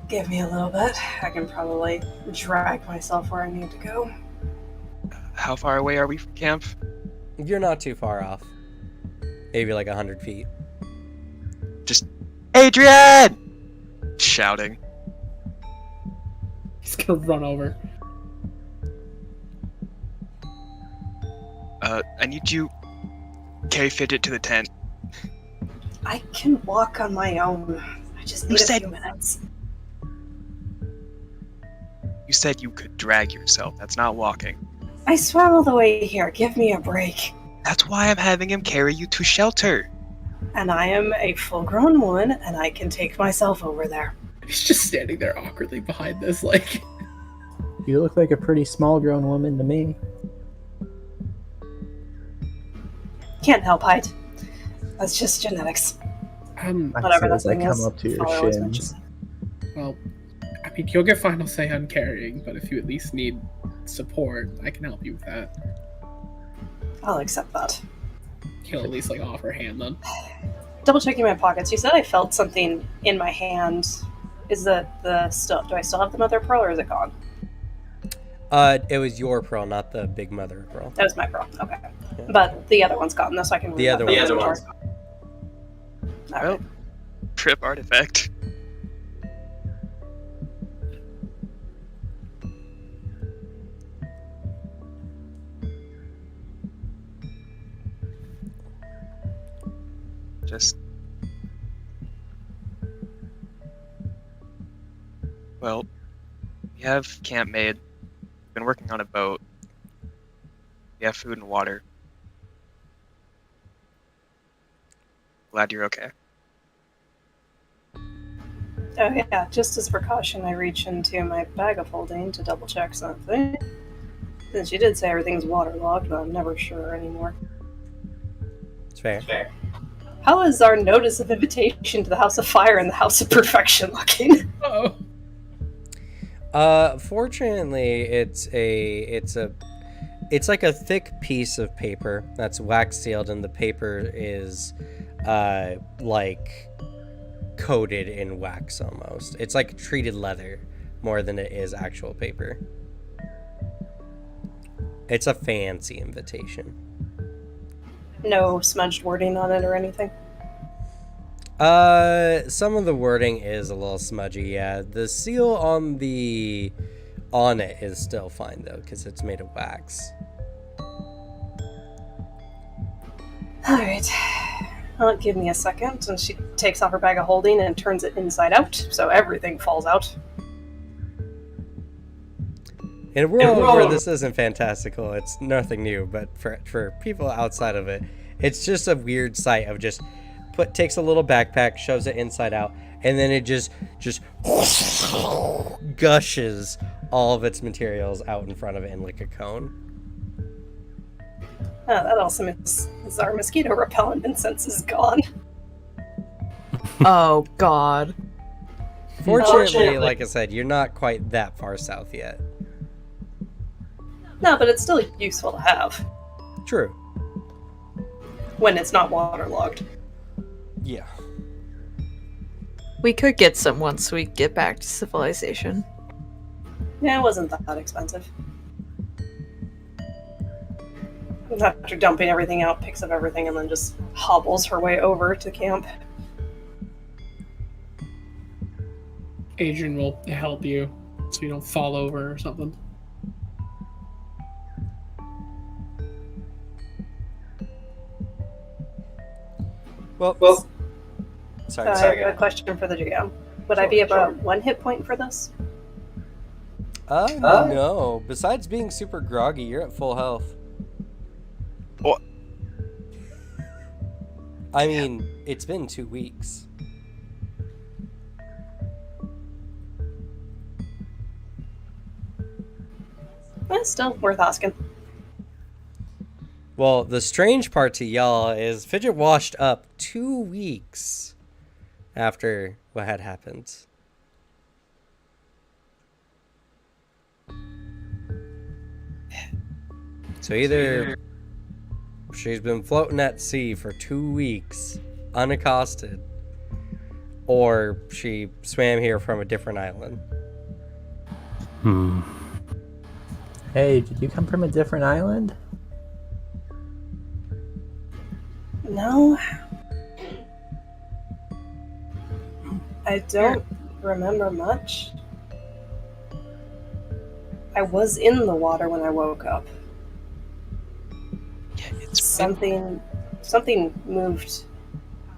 S4: Give me a little bit. I can probably drag myself where I need to go.
S1: How far away are we from camp?
S5: You're not too far off. Maybe like 100 feet.
S1: Just, Adrian! Shouting.
S2: He's gonna run over.
S1: I need you carry Fidget to the tent.
S4: I can walk on my own. I just need a few minutes.
S1: You said you could drag yourself. That's not walking.
S4: I swam all the way here. Give me a break.
S1: That's why I'm having him carry you to shelter.
S4: And I am a full-grown woman, and I can take myself over there.
S2: He's just standing there awkwardly behind this, like...
S6: You look like a pretty small-grown woman to me.
S4: Can't help height. That's just genetics. Whatever that
S6: As I
S4: thing
S6: come
S4: is.
S6: up to your
S4: I'll always
S6: shins.
S4: mention
S2: Well, I mean, you'll get final say on carrying, but if you at least need support, I can help you with that.
S4: I'll accept that.
S2: He'll at least, like, offer a hand, then.
S4: Double checking my pockets. You said I felt something in my hand. Is that the still? Do I still have the mother of pearl, or is it gone?
S5: It was your pearl, not the big mother of pearl.
S4: That was my pearl. Okay,
S5: Yeah.
S4: but the other one's gone. Though, so I can.
S5: The other one's gone.
S4: All right.
S1: Well, trip artifact. Just... Well, we have camp made. Been working on a boat. We have food and water. Glad you're okay.
S4: Oh yeah, just as a precaution, I reach into my bag of holding to double check something. Since you did say everything's waterlogged, but I'm never sure anymore.
S5: It's fair.
S4: How is our notice of invitation to the House of Fire and the House of Perfection looking?
S2: Uh-oh.
S5: Fortunately, it's like a thick piece of paper that's wax sealed, and the paper is like coated in wax almost. It's like treated leather more than it is actual paper. It's a fancy invitation.
S4: No smudged wording on it or anything?
S5: Some of the wording is a little smudgy, yeah. The seal on it is still fine though, because it's made of wax.
S4: Alright. Well, give me a second, and she takes off her bag of holding and turns it inside out, so everything falls out.
S5: In a world where this isn't fantastical, it's nothing new, but for people outside of it, it's just a weird sight of just takes a little backpack, shoves it inside out, and then it just gushes all of its materials out in front of it in like a cone.
S4: Oh, that also means our mosquito repellent incense is gone.
S3: Oh God.
S5: Fortunately, like I said, you're not quite that far south yet.
S4: No, but it's still useful to have
S5: True.
S4: when it's not waterlogged.
S5: Yeah.
S3: We could get some once we get back to civilization.
S4: Yeah, it wasn't that expensive. After dumping everything out, picks up everything, and then just hobbles her way over to camp.
S2: Adrian will help you so you don't fall over or something.
S5: Well. Sorry.
S4: I have a question for the GM. Would I be about 1 hit point for this?
S5: No. Besides being super groggy, you're at full health.
S1: What?
S5: I mean, it's been 2 weeks.
S4: Still worth asking.
S5: Well, the strange part to y'all is Fidget washed up 2 weeks after what had happened. So either she's been floating at sea for 2 weeks, unaccosted, or she swam here from a different island.
S6: Hey, did you come from a different island?
S4: No. I don't remember much. I was in the water when I woke up.
S1: Yeah, it's
S4: Something moved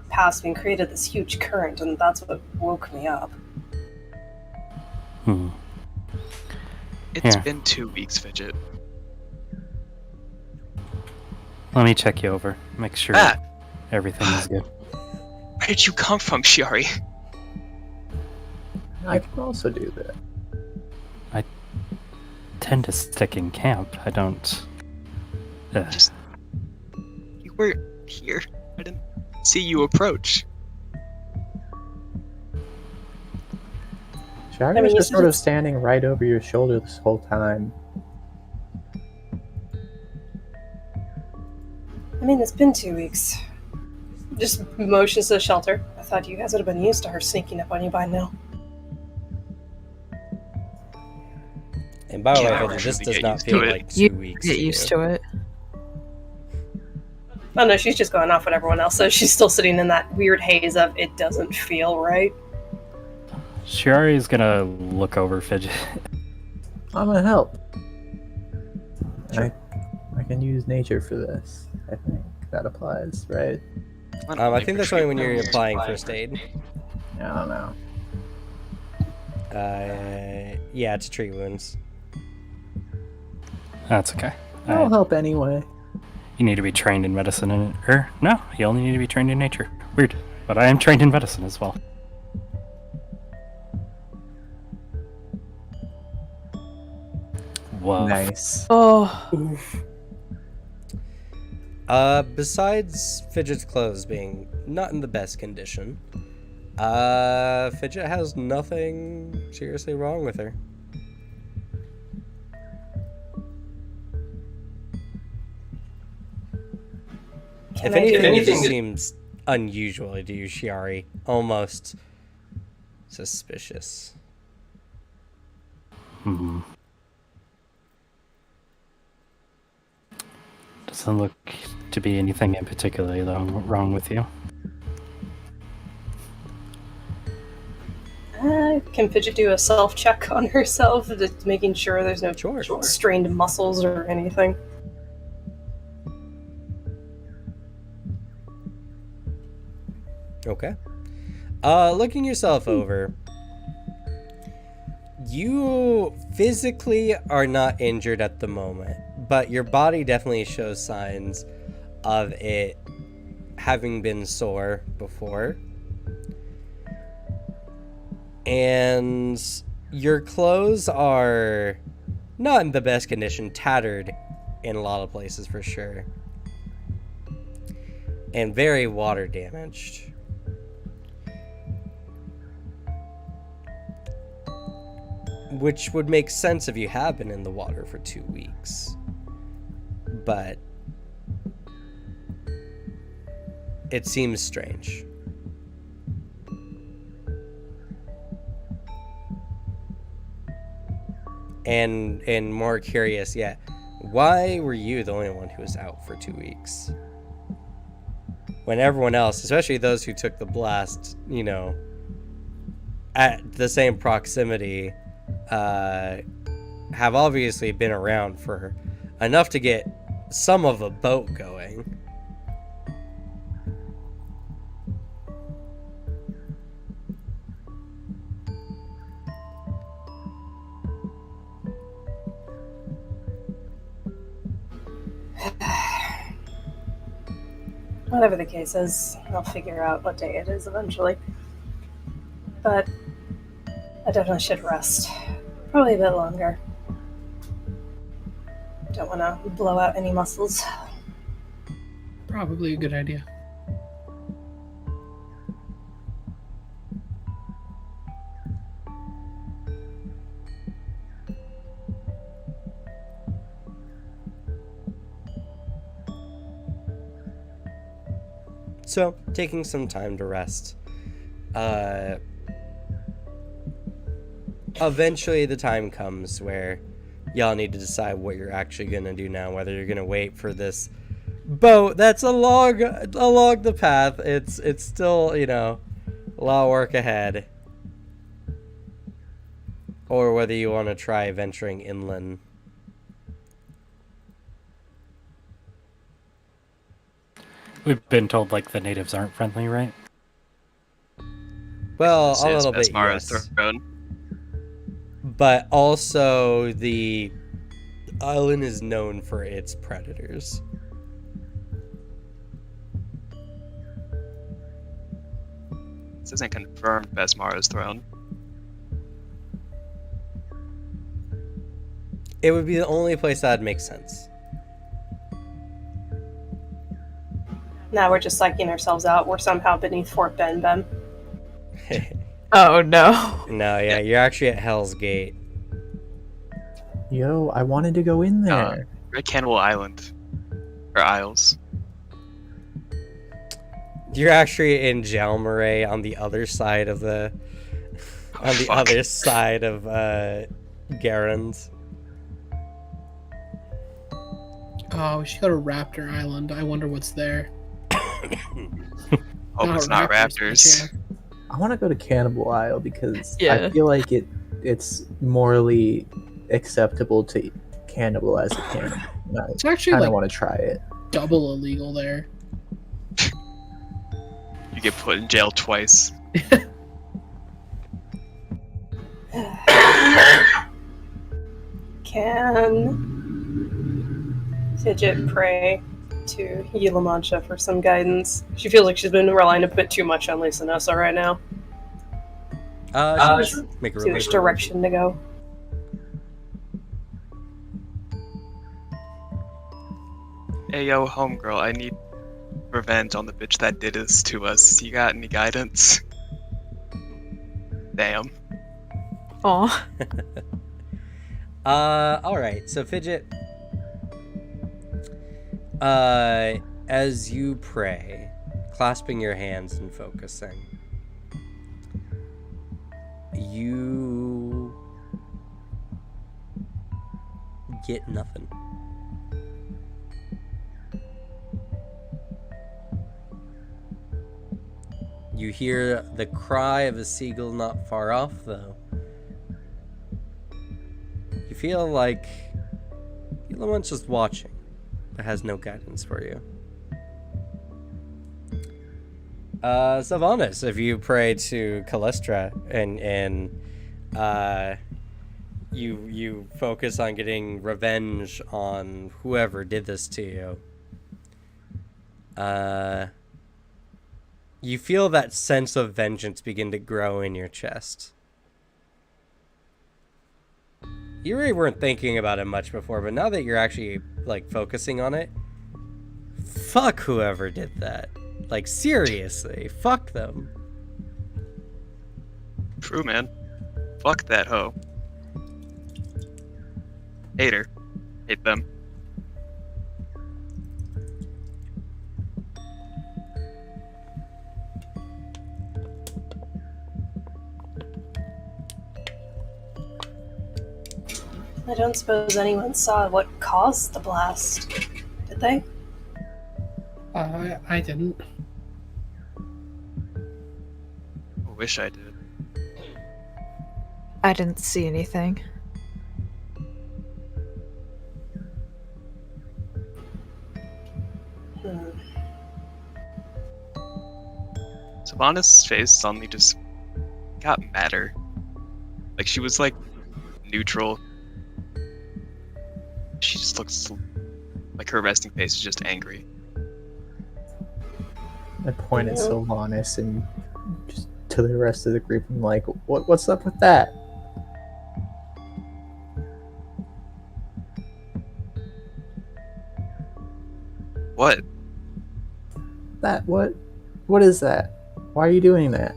S4: past me and created this huge current, and that's what woke me up.
S1: It's
S7: Here.
S1: been 2 weeks, Fidget.
S7: Let me check you over. Make sure
S1: Ah.
S7: everything is good.
S1: Where did you come from, Shiari?
S6: I can also do that.
S7: Tend to stick in camp. I don't.
S1: You were here. I didn't see you approach.
S6: Shari
S4: I mean,
S6: was
S4: you
S6: just
S4: said
S6: sort of
S4: it's-
S6: standing right over your shoulder this whole time.
S4: I mean, it's been 2 weeks. Just motions to the shelter. I thought you guys would have been used to her sneaking up on you by now.
S5: And by the way,
S1: Yeah,
S5: Fidget, this
S1: we
S5: does
S1: get
S5: not
S1: used
S5: feel
S1: to it.
S5: like 2
S3: You
S5: weeks.
S3: get used to it.
S4: Oh no, she's just going off what everyone else says. She's still sitting in that weird haze of it doesn't feel right.
S7: Shiari is gonna look over Fidget.
S6: I'm gonna help. I can use nature for this. I think that applies, right?
S5: I think that's only when you're applying first aid.
S6: I don't know.
S5: Yeah, it's tree wounds.
S7: That's okay.
S6: I'll help anyway.
S7: You need to be trained in medicine, no, you only need to be trained in nature. Weird, but I am trained in medicine as well. Whoa.
S6: Nice.
S3: Oh,
S5: Besides Fidget's clothes being not in the best condition, Fidget has nothing seriously wrong with her. If anything, it just seems unusual to you, Shiari. Almost suspicious.
S7: Doesn't look to be anything in particular wrong with you.
S4: Can Fidget do a self-check on herself, just making sure there's no
S5: Sure.
S4: strained muscles or anything?
S5: Okay. Looking yourself over, you physically are not injured at the moment, but your body definitely shows signs of it having been sore before. And your clothes are not in the best condition, tattered in a lot of places for sure. And very water damaged. Which would make sense if you have been in the water for 2 weeks. But it seems strange. And more curious, yeah, why were you the only one who was out for 2 weeks? When everyone else, especially those who took the blast, you know, at the same proximity, have obviously been around for enough to get some of a boat going.
S4: Whatever the case is, I'll figure out what day it is eventually. But I definitely should rest. Probably a bit longer. Don't want to blow out any muscles.
S2: Probably a good idea.
S5: So, taking some time to rest. Eventually the time comes where y'all need to decide what you're actually gonna do now, whether you're gonna wait for this boat that's along the path. It's still, you know, a lot of work ahead. Or whether you want to try venturing inland.
S7: We've been told, like, the natives aren't friendly, right?
S5: Well,
S1: This
S5: a
S1: is
S5: little bit,
S1: Vesmara's
S5: yes.
S1: throne.
S5: But also the island is known for its predators.
S1: This isn't confirmed Vesmara's throne.
S5: It would be the only place that'd make sense.
S4: Now we're just psyching ourselves out. We're somehow beneath Fort Ben Ben.
S3: Oh no.
S5: No, yeah, you're actually at Hell's Gate.
S6: Yo, I wanted to go in there.
S1: You're at Cannibal Island. Or Isles.
S5: You're actually in Jalmaray on the other side of the
S1: Oh,
S5: on the
S1: fuck.
S5: other side of Garen's.
S2: Oh, we should go to Raptor Island. I wonder what's there.
S1: Hope it's not raptors.
S2: yeah.
S6: I want to go to Cannibal Isle because
S3: Yeah.
S6: I feel like it's morally acceptable to cannibalize a cannibal. And I
S2: It's actually
S6: kind of
S2: like
S6: want to try it.
S2: double illegal there.
S1: You get put in jail twice.
S4: Can Fidget pray to Yilamancha for some guidance? She feels like she's been relying a bit too much on Lisa Nessa right now.
S5: Sure. Make a
S4: See which direction to go.
S1: Hey yo, homegirl, I need revenge on the bitch that did this to us. You got any guidance? Damn.
S3: Aw.
S5: Alright, so Fidget, as you pray, clasping your hands and focusing, you get nothing. You hear the cry of a seagull not far off, though. You feel like you're the one just watching, but has no guidance for you. Sylvanas, if you pray to Callistra and you focus on getting revenge on whoever did this to you, you feel that sense of vengeance begin to grow in your chest. You really weren't thinking about it much before, but now that you're actually, like, focusing on it, fuck whoever did that. Like, seriously, fuck them.
S1: True, man. Fuck that hoe. Hate her. Hate them.
S4: I don't suppose anyone saw what caused the blast, did they?
S2: I didn't.
S1: I wish I did.
S3: I didn't see anything.
S4: Hmm.
S1: Savannah's face suddenly just got madder. Like, she was, like, neutral. She just looks like her resting face is just angry.
S6: I point at Sylvanas and just to the rest of the group. I'm like, what's up with that?
S1: What?
S6: What is that? Why are you doing that?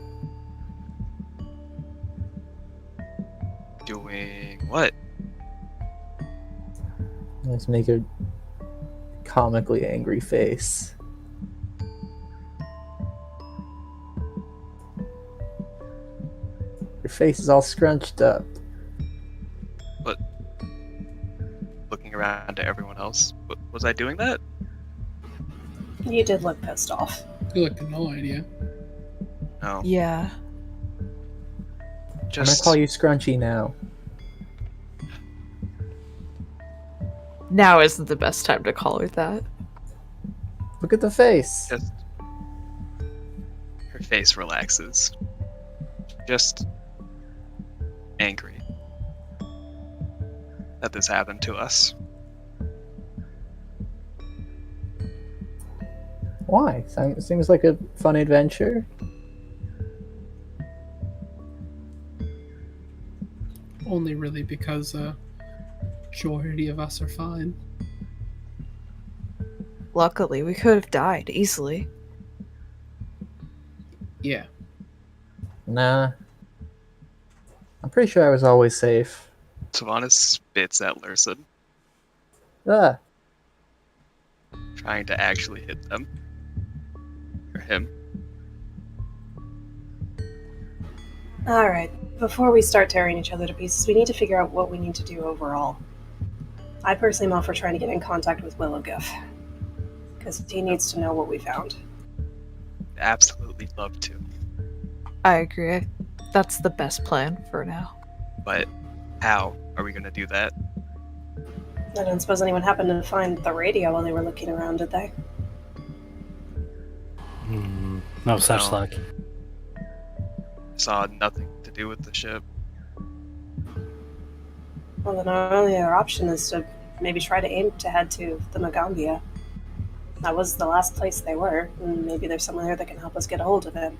S1: Doing what?
S6: Let's make a comically angry face. Your face is all scrunched up.
S1: Looking around to everyone else. Was I doing that?
S4: You did look pissed off.
S2: You look annoyed, yeah.
S1: No.
S3: Yeah.
S6: I'm
S1: Just
S6: gonna call you Scrunchy now.
S3: Now isn't the best time to call her that.
S6: Look at the face.
S1: Just her face relaxes. Just angry that this happened to us.
S6: Why? Seems like a fun adventure.
S2: Only really because majority of us are fine.
S3: Luckily, we could have died easily.
S2: Yeah.
S6: Nah. I'm pretty sure I was always safe.
S1: Savannah spits at Lurson,
S6: Ah,
S1: trying to actually hit them. Or him.
S4: Alright, before we start tearing each other to pieces, we need to figure out what we need to do overall. I personally am all for trying to get in contact with Willowgiff, because he needs to know what we found.
S1: Absolutely love to.
S3: I agree. That's the best plan for now.
S1: But how are we gonna do that?
S4: I don't suppose anyone happened to find the radio while they were looking around, did they?
S7: No such
S1: No.
S7: luck.
S1: Saw nothing to do with the ship.
S4: Well, then our only other option is to maybe try to aim to head to the Magambia. That was the last place they were, and maybe there's someone there that can help us get a hold of him.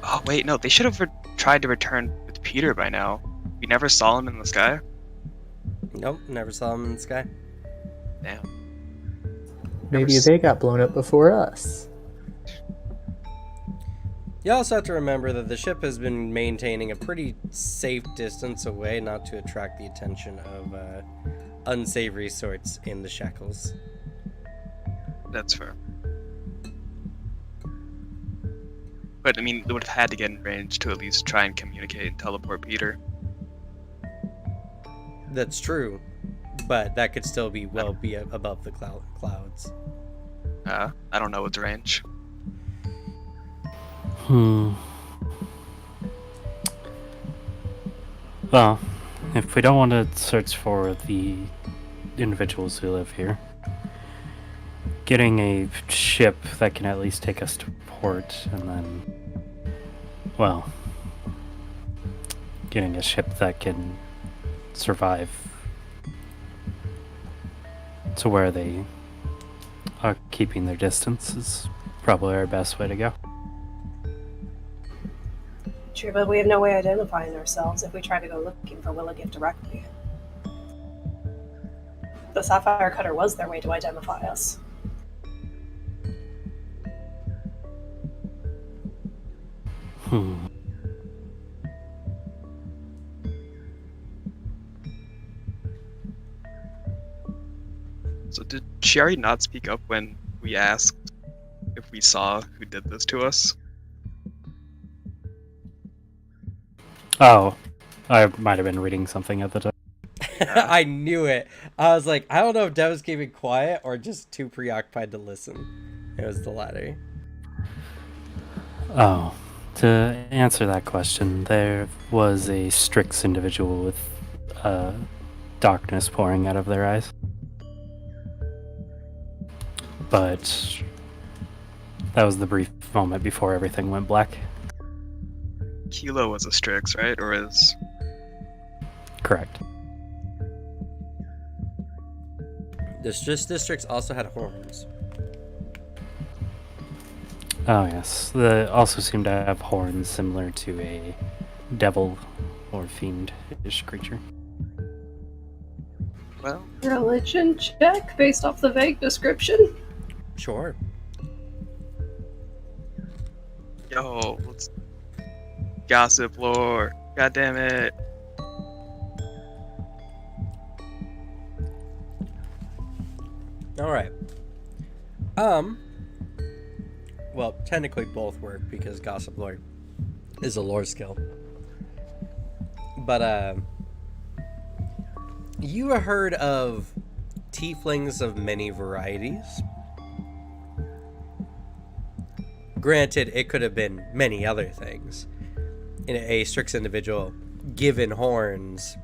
S1: Oh wait, no, they should have tried to return with Peter by now. We never saw him in the sky.
S5: Nope, never saw him in the sky.
S1: Damn.
S6: maybe
S1: s-
S6: they got blown up before us.
S5: You also have to remember that the ship has been maintaining a pretty safe distance away not to attract the attention of unsavory sorts in the shackles.
S1: That's fair. But I mean, they would have had to get in range to at least try and communicate and teleport Peter.
S5: That's true, but that could still be above the clouds.
S1: I don't know what's range.
S7: Well, if we don't want to search for the individuals who live here, getting a ship that can at least take us to port, and then, well, getting a ship that can survive to where they are keeping their distance is probably our best way to go.
S4: True, but we have no way of identifying ourselves if we try to go looking for Willigift directly. The Sapphire Cutter was their way to identify us.
S1: So did Sherry not speak up when we asked if we saw who did this to us?
S7: Oh, I might have been reading something at the time.
S5: I knew it. I was like, I don't know if Dev was keeping quiet or just too preoccupied to listen. It was the latter.
S7: Oh, to answer that question, there was a Strix individual with darkness pouring out of their eyes. But that was the brief moment before everything went black.
S1: Kilo was a Strix, right? Or is...
S7: Correct.
S5: The districts also had horns.
S7: Oh yes, they also seem to have horns similar to a devil or fiendish creature.
S1: Well,
S4: Religion check based off the vague description?
S5: Sure.
S1: yo, let's... Gossip lore. God damn it.
S5: All right. Well, technically both work because gossip lore is a lore skill. But you heard of tieflings of many varieties. Granted, it could have been many other things. In a Strix individual given horns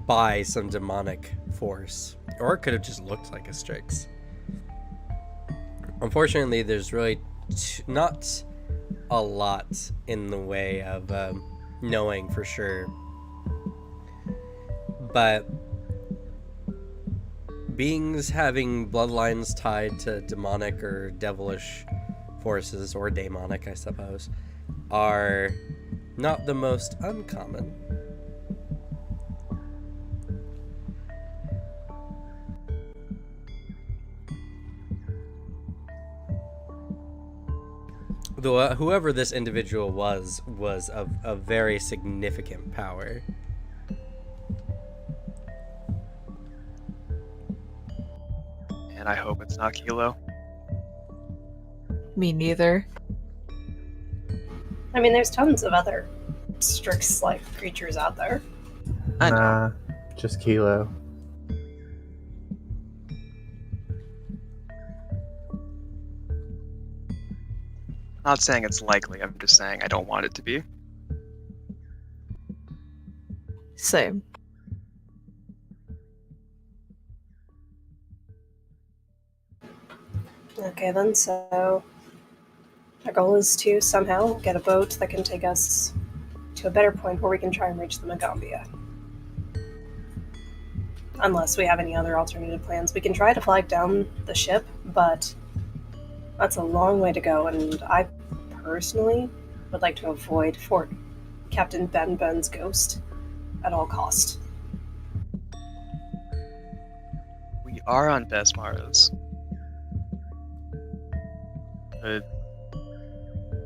S5: by some demonic force. Or it could have just looked like a Strix. Unfortunately, there's really not a lot in the way of knowing for sure. But beings having bloodlines tied to demonic or devilish forces, or daemonic, I suppose, are not the most uncommon. Though whoever this individual was of a very significant power.
S1: And I hope it's not Kilo.
S3: Me neither.
S4: I mean, there's tons of other Strix-like creatures out there.
S1: I know.
S6: Nah, just Kilo.
S1: Not saying it's likely, I'm just saying I don't want it to be.
S3: Same.
S4: Okay then, so our goal is to somehow get a boat that can take us to a better point where we can try and reach the Magambia. Unless we have any other alternative plans. We can try to flag down the ship, but that's a long way to go, and I personally would like to avoid Fort Captain Ben's ghost at all cost.
S1: We are on Besmaras.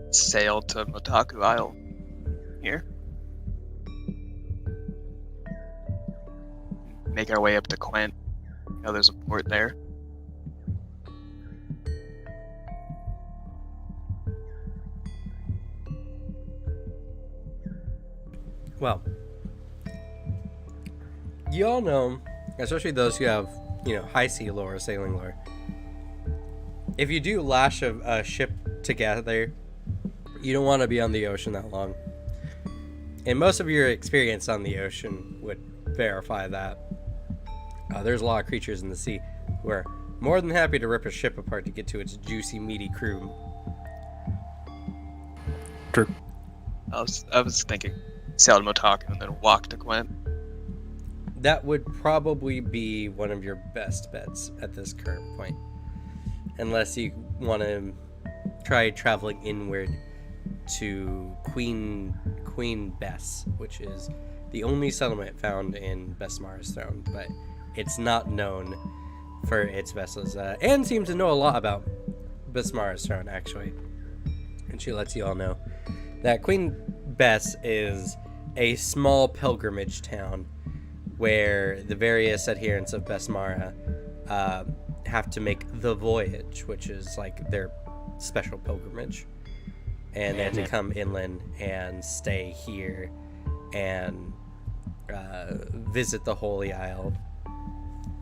S1: Sail to Motaku Isle. Here. Make our way up to Quint. You know there's a port there.
S5: Well, you all know, especially those who have, high sea lore, sailing lore. If you do lash a ship together, you don't want to be on the ocean that long. And most of your experience on the ocean would verify that. There's a lot of creatures in the sea who are more than happy to rip a ship apart to get to its juicy, meaty crew.
S7: True.
S1: I was thinking sail to Motaku and then walk to Quint.
S5: That would probably be one of your best bets at this current point. Unless you want to try traveling inward to Queen Bess, which is the only settlement found in Besmara's throne, but it's not known for its vessels. Anne seems to know a lot about Besmara's throne, actually, and she lets you all know that Queen Bess is a small pilgrimage town where the various adherents of Besmara have to make the voyage, which is like their special pilgrimage, and they have to come inland and stay here and visit the Holy Isle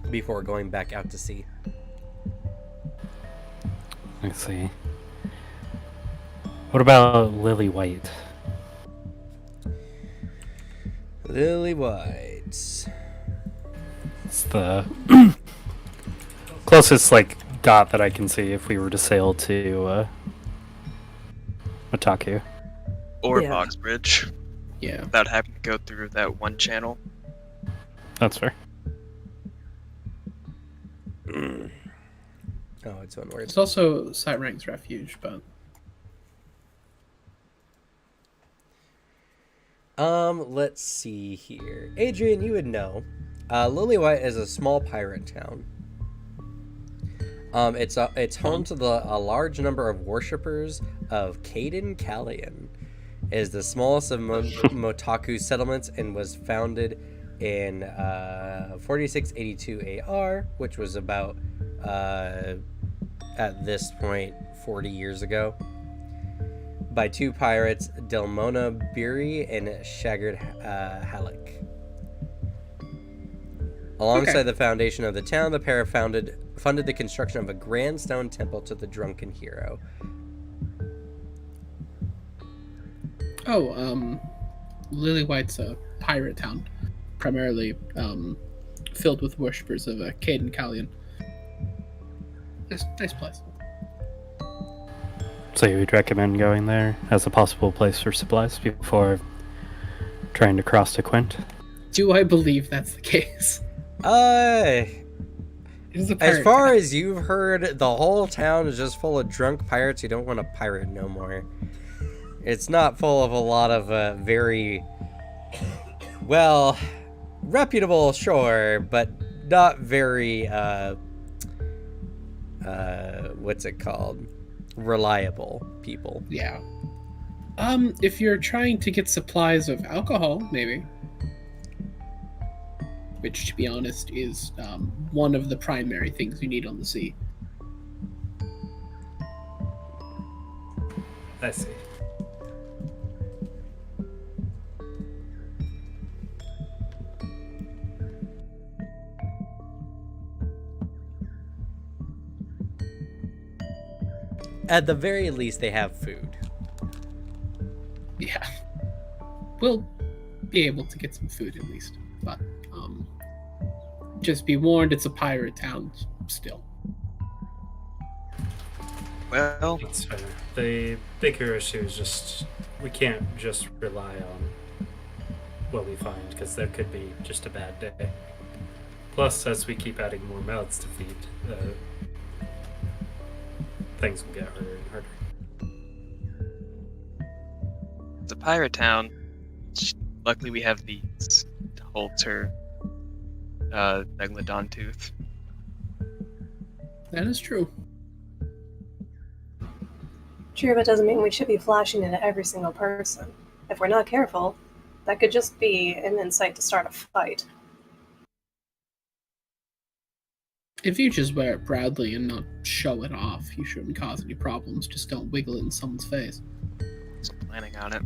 S5: before going back out to sea.
S7: I see. What about Lily White?
S5: Lily White.
S7: It's the closest dot that I can see if we were to sail to Otaku.
S1: Or
S3: Yeah.
S1: Boxbridge,
S2: Yeah.
S1: without having to go through that one channel.
S7: That's fair.
S5: Oh, it's one word.
S2: It's also Sight Refuge, but
S5: Let's see here. Adrian, you would know. Lily White is a small pirate town. It's home to a large number of worshippers of Caden Callian. It is the smallest of Motaku settlements and was founded in 4682 AR, which was about at this point 40 years ago, by two pirates, Delmona Beery and Shaggard Halleck. Alongside the foundation of the town, the pair funded the construction of a grand stone temple to the drunken hero.
S2: Lily White's a pirate town, primarily filled with worshippers of Caden Callian. Nice place.
S7: So you would recommend going there as a possible place for supplies before trying to cross to Quint?
S2: Do I believe that's the case? It is a
S5: As
S2: pirate
S5: far
S2: town.
S5: as you've heard, the whole town is just full of drunk pirates who don't want to pirate no more. It's not full of a lot of very, well, reputable, sure, but not very, what's it called? Reliable people.
S2: Yeah. If you're trying to get supplies of alcohol, maybe. Which, to be honest, is one of the primary things you need on the sea.
S7: I see.
S5: At the very least, they have food.
S2: Yeah. We'll be able to get some food at least. But, just be warned, it's a pirate town still.
S1: Well,
S8: That's fair. The bigger issue is just we can't just rely on what we find because there could be just a bad day. Plus, as we keep adding more mouths to feed, things will get harder and harder.
S1: it's a pirate town. Luckily, we have these to hold her Megalodon tooth.
S2: That is true.
S4: True, but doesn't mean we should be flashing it at every single person. If we're not careful, that could just be an insight to start a fight.
S2: If you just wear it proudly and not show it off, you shouldn't cause any problems. Just don't wiggle it in someone's face.
S1: Just planning on it.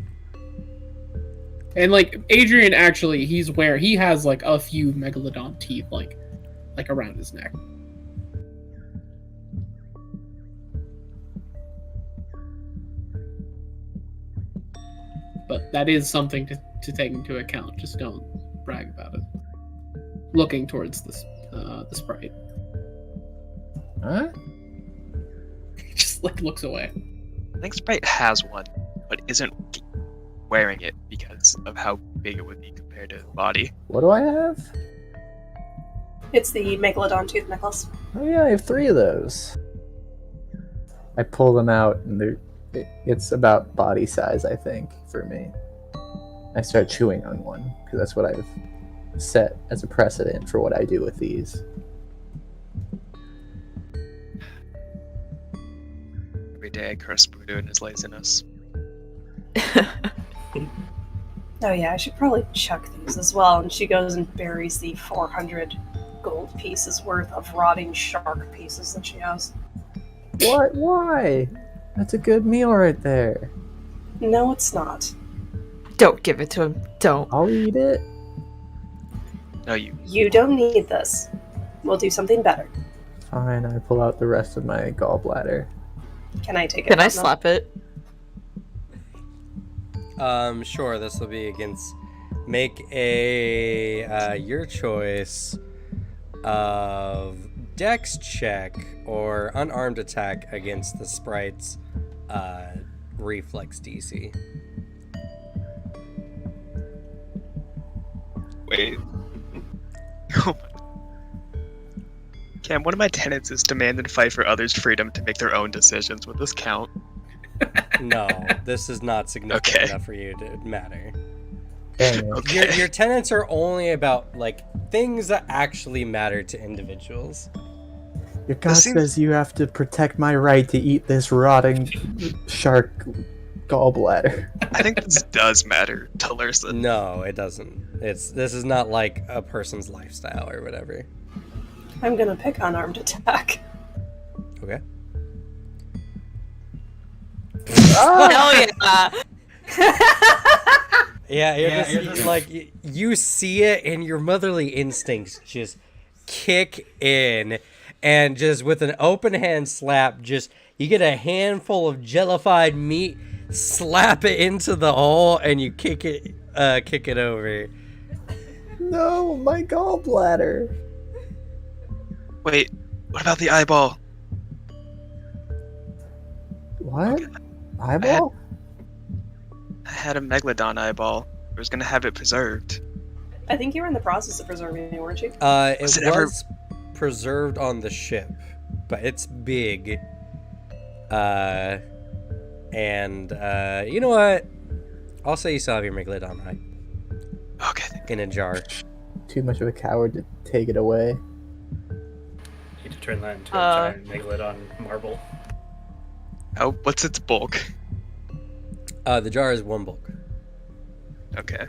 S2: And Adrian actually, he has a few megalodon teeth like around his neck. But that is something to take into account. Just don't brag about it. Looking towards the sprite.
S6: Huh?
S2: He just looks away.
S1: I think Sprite has one, but isn't wearing it because of how big it would be compared to his body.
S6: What do I have?
S4: It's the Megalodon tooth necklace.
S6: Oh yeah, I have 3 of those. I pull them out, and they're It's about body size, I think, for me. I start chewing on one because that's what I've set as a precedent for what I do with these.
S1: Every day I curse Buddha and his laziness.
S4: Oh yeah, I should probably chuck these as well. And she goes and buries the 400 gold pieces worth of rotting shark pieces that she has.
S6: What? Why? That's a good meal right there.
S4: No, it's not.
S3: Don't give it to him. Don't.
S6: I'll eat it.
S1: No, you.
S4: You don't need this. We'll do something better.
S6: Fine, I pull out the rest of my gallbladder.
S4: Can I take it?
S3: Can I
S4: from them?
S3: slap it?
S5: Sure, this will be against. Make a your choice of Dex check or unarmed attack against the sprite's reflex DC.
S1: Wait. Cam, one of my tenets is demand and fight for others' freedom to make their own decisions. Would this count?
S5: No, this is not significant
S1: Okay.
S5: enough for you to matter.
S6: Dang it.
S1: Okay.
S5: Your tenets are only about like things that actually matter to individuals.
S6: Your god
S1: This seems-
S6: says you have to protect my right to eat this rotting shark gallbladder.
S1: I think this does matter to Lurson.
S5: No, it doesn't. This is not like a person's lifestyle or whatever.
S4: I'm gonna pick unarmed attack.
S5: Okay.
S3: Hell yeah!
S5: Yeah, you're just like you see it, and your motherly instincts just kick in, and just with an open hand slap, just you get a handful of jellified meat, slap it into the hole, and you kick it over.
S6: No, my gallbladder.
S1: Wait, what about the eyeball?
S6: What?
S1: Okay.
S6: Eyeball?
S1: I had a megalodon eyeball. I was gonna have it preserved.
S4: I think you were in the process of preserving it, weren't you?
S5: It
S1: Was
S5: was
S1: it ever-
S5: preserved on the ship, but it's big. And you know what? I'll say you still have your megalodon eye
S1: Okay.
S5: in a jar.
S6: Too much of a coward to take it away.
S8: Need to turn that into a
S3: Uh.
S8: giant megalodon marble.
S1: Oh, what's its bulk?
S5: The jar is one bulk.
S1: Okay.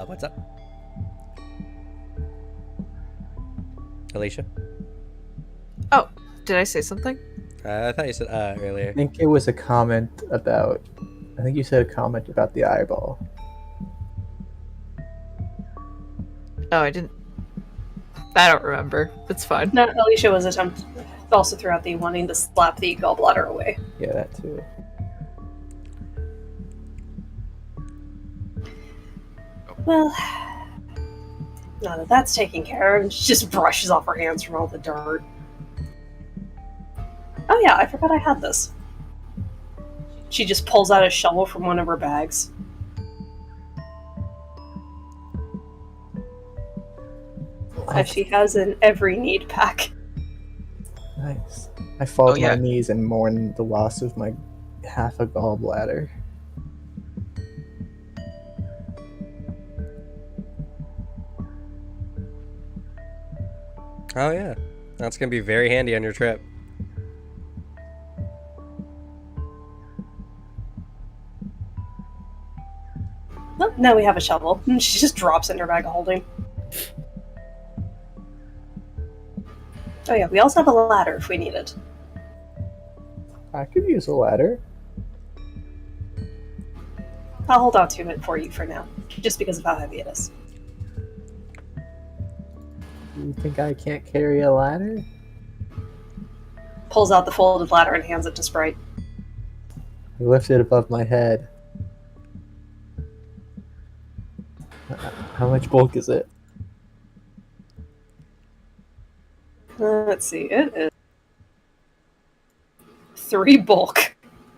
S5: What's up? Alicia?
S3: Oh, did I say something?
S5: I thought you said
S6: I
S5: earlier.
S6: think it was a comment about. I think you said a comment about the eyeball.
S3: Oh, I didn't. I don't remember. It's fine.
S4: No, Alicia was also throughout the wanting to slap the gallbladder away.
S6: Yeah, that too.
S4: Well, now that that's taken care of, she just brushes off her hands from all the dirt. Oh yeah, I forgot I had this. She just pulls out a shovel from one of her bags. As she has in every need pack.
S6: Nice. I fall
S1: Oh,
S6: to
S1: yeah.
S6: my knees and mourn the loss of my half a gallbladder.
S5: Oh yeah, that's gonna be very handy on your trip.
S4: Well, now we have a shovel. And she just drops it in her bag of holding. Oh yeah, we also have a ladder if we need it.
S6: I could use a ladder.
S4: I'll hold on to it for you for now, just because of how heavy it is.
S6: You think I can't carry a ladder?
S4: Pulls out the folded ladder and hands it to Sprite.
S6: I lift it above my head. How much bulk is it?
S4: Let's see, it is 3 bulk.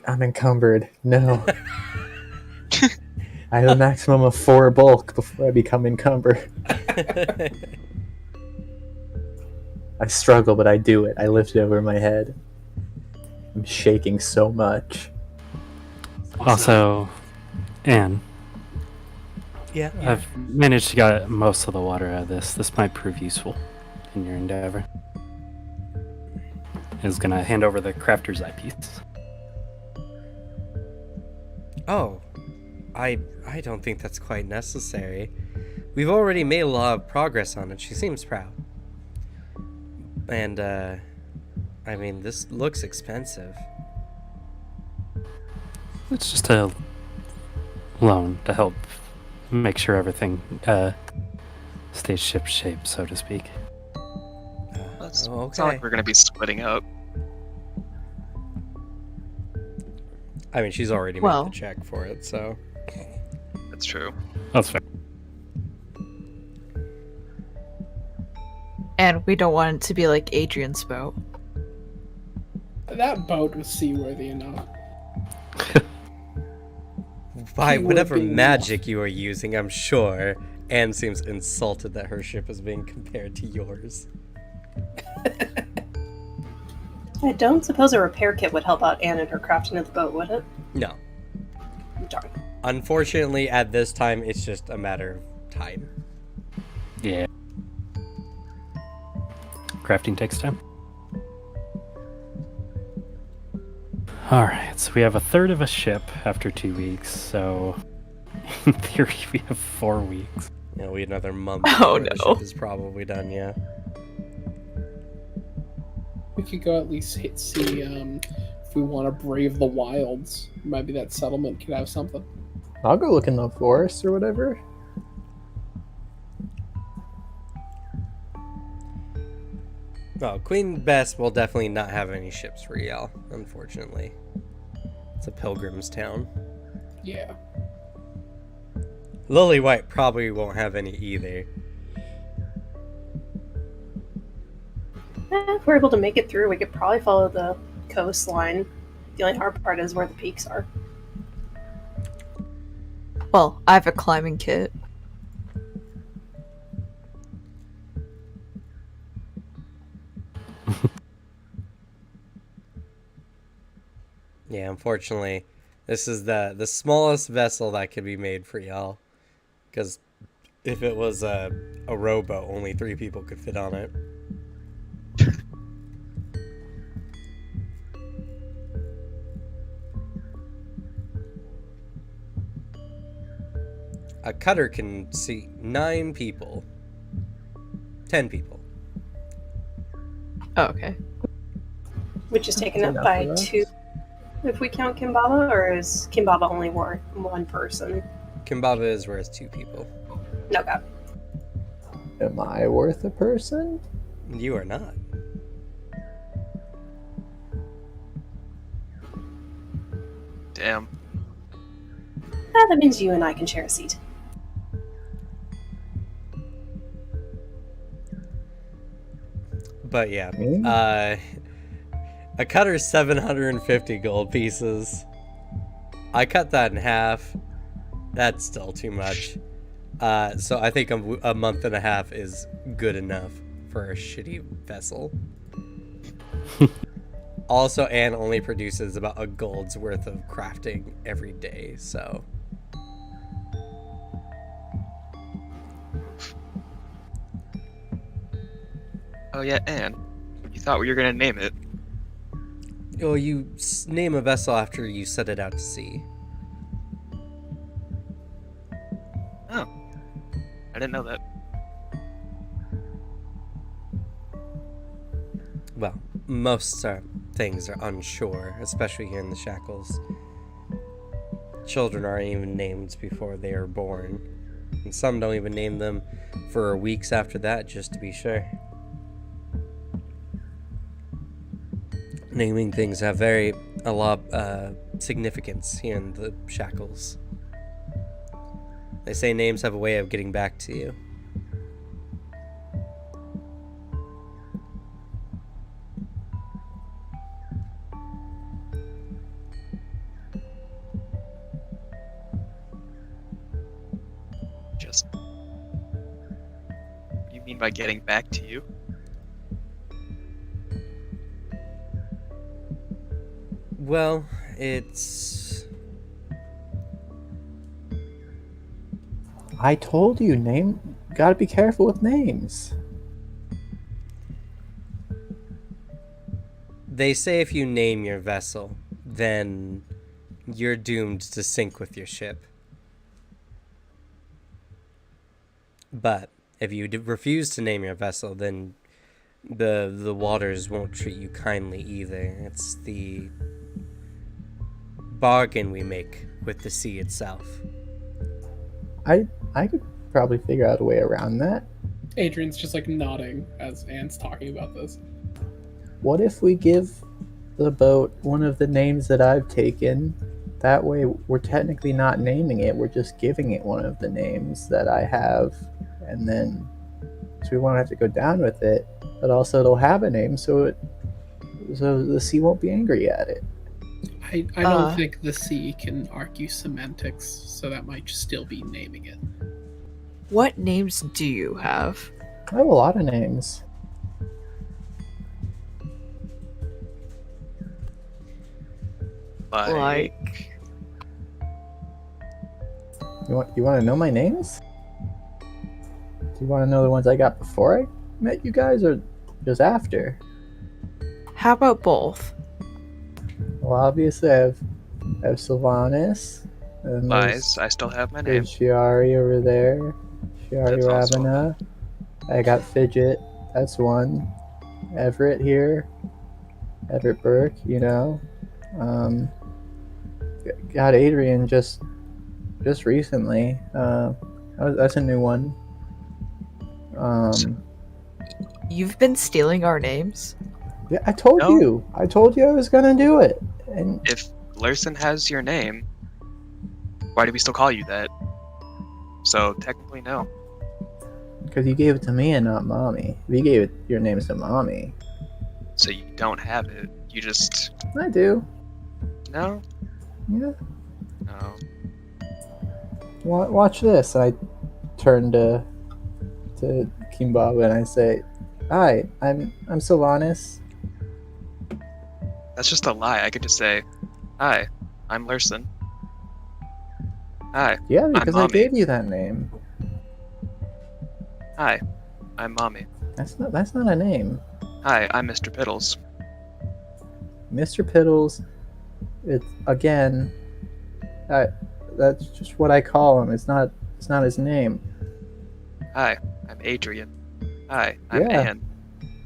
S6: I'm encumbered. No. I have a maximum of 4 bulk before I become encumbered. I struggle, but I do it. I lift it over my head. I'm shaking so much.
S7: Also, Anne,
S5: Yeah.
S7: I've managed to get most of the water out of this. This might prove useful in your endeavor. Is gonna hand over the crafter's eyepiece.
S5: Oh, I don't think that's quite necessary. We've already made a lot of progress on it. She seems proud. And, I mean, this looks expensive.
S7: It's just a loan to help make sure everything stays ship shape, so to speak.
S1: It's
S5: Oh,
S1: it's not
S5: okay.
S1: like we're gonna be splitting up.
S5: I mean, she's already made
S3: Well.
S5: the check for it, so.
S1: That's true.
S7: That's fair.
S3: And we don't want it to be like Adrian's boat.
S2: That boat was seaworthy enough.
S5: By
S2: He would
S5: whatever
S2: be
S5: magic you are using, I'm sure Anne seems insulted that her ship is being compared to yours.
S4: I don't suppose a repair kit would help out Anne and her crafting of the boat, would it?
S5: No.
S4: Darn.
S5: Unfortunately, at this time, it's just a matter of time.
S7: Yeah. Crafting takes time. Alright, so we have a third of a ship after 2 weeks, so in theory we have 4 weeks.
S5: You know, we another month
S3: Oh,
S5: before the
S3: no.
S5: ship is probably done, yeah.
S2: We could go at least see if we want to brave the wilds. Maybe that settlement could have something.
S6: I'll go look in the forest or whatever.
S5: Well, Queen Bess will definitely not have any ships for y'all, unfortunately. It's a pilgrim's town.
S2: Yeah.
S5: Lily White probably won't have any either.
S4: If we're able to make it through, we could probably follow the coastline. The only hard part is where the peaks are.
S3: Well, I have a climbing kit.
S5: Yeah, unfortunately, this is the smallest vessel that could be made for y'all. Because if it was a rowboat, only 3 people could fit on it. A cutter can seat 9 people. 10 people.
S3: Oh, okay.
S4: Which is taken
S6: That's
S4: up
S6: enough
S4: by
S6: for us.
S4: 2 if we count Kimbaba, or is Kimbaba only one person?
S5: Kimbaba is where it's 2 people.
S4: No, God.
S6: Am I worth a person?
S5: You are not.
S1: Damn.
S4: That means you and I can share a seat.
S5: But yeah,
S6: Me?
S5: a cutter's 750 gold pieces. I cut that in half. That's still too much. So I think a month and a half is good enough for a shitty vessel. Also, Anne only produces about a gold's worth of crafting every day, so.
S1: Oh yeah, Anne. You thought we were gonna name it.
S5: Well, you name a vessel after you set it out to sea.
S1: Oh. I didn't know that.
S5: Well, most things are unsure, especially here in the Shackles. Children aren't even named before they are born. And some don't even name them for weeks after that, just to be sure. Naming things have a lot significance here in the Shackles. They say names have a way of getting back to you.
S1: Just. What do you mean by getting back to you?
S5: Well, it's...
S6: I told you, gotta be careful with names.
S5: They say if you name your vessel, then you're doomed to sink with your ship. But if you refuse to name your vessel, then the waters won't treat you kindly either. It's the bargain we make with the sea itself.
S6: I could probably figure out a way around that.
S2: Adrian's just like nodding as Anne's talking about this.
S6: What if we give the boat one of the names that I've taken? That way, we're technically not naming it, we're just giving it one of the names that I have, and then so we won't have to go down with it, but also it'll have a name, so the sea won't be angry at it.
S2: I don't think the sea can argue semantics, so that might still be naming it.
S3: What names do you have?
S6: I have a lot of names.
S1: Like...
S6: You want to know my names? Do you want to know the ones I got before I met you guys, or just after?
S3: How about both?
S6: Well, obviously I have Sylvanas. And
S1: Lies. I still have my name.
S6: there's Shiari over there. Shiari
S1: That's also-
S6: Ravana. I got Fidget. That's one. Everett here. Everett Burke, you know. Got Adrian just recently. That's a new one.
S3: You've been stealing our names?
S6: Yeah, I told
S1: No.
S6: you. I told you I was gonna do it. And
S1: If Larson has your name, why do we still call you that? So technically, no.
S6: because you gave it to me and not mommy. If you gave it your names to mommy.
S1: So you don't have it. You just
S6: I do.
S1: no,
S6: Yeah.
S1: no.
S6: Watch this. I turn to Kimbaba and I say, "Hi, I'm Sylvanas."
S1: That's just a lie. I could just say, "Hi, I'm Larson." Hi,
S6: Yeah, because I
S1: Mommy.
S6: gave you that name.
S1: hi, I'm Mommy.
S6: That's not a name.
S1: Hi, I'm Mr. Piddles.
S6: Mr. Piddles. It's again. That's just what I call him. It's not his name.
S1: Hi, I'm Adrian. Hi, I'm
S6: Yeah.
S1: Anne.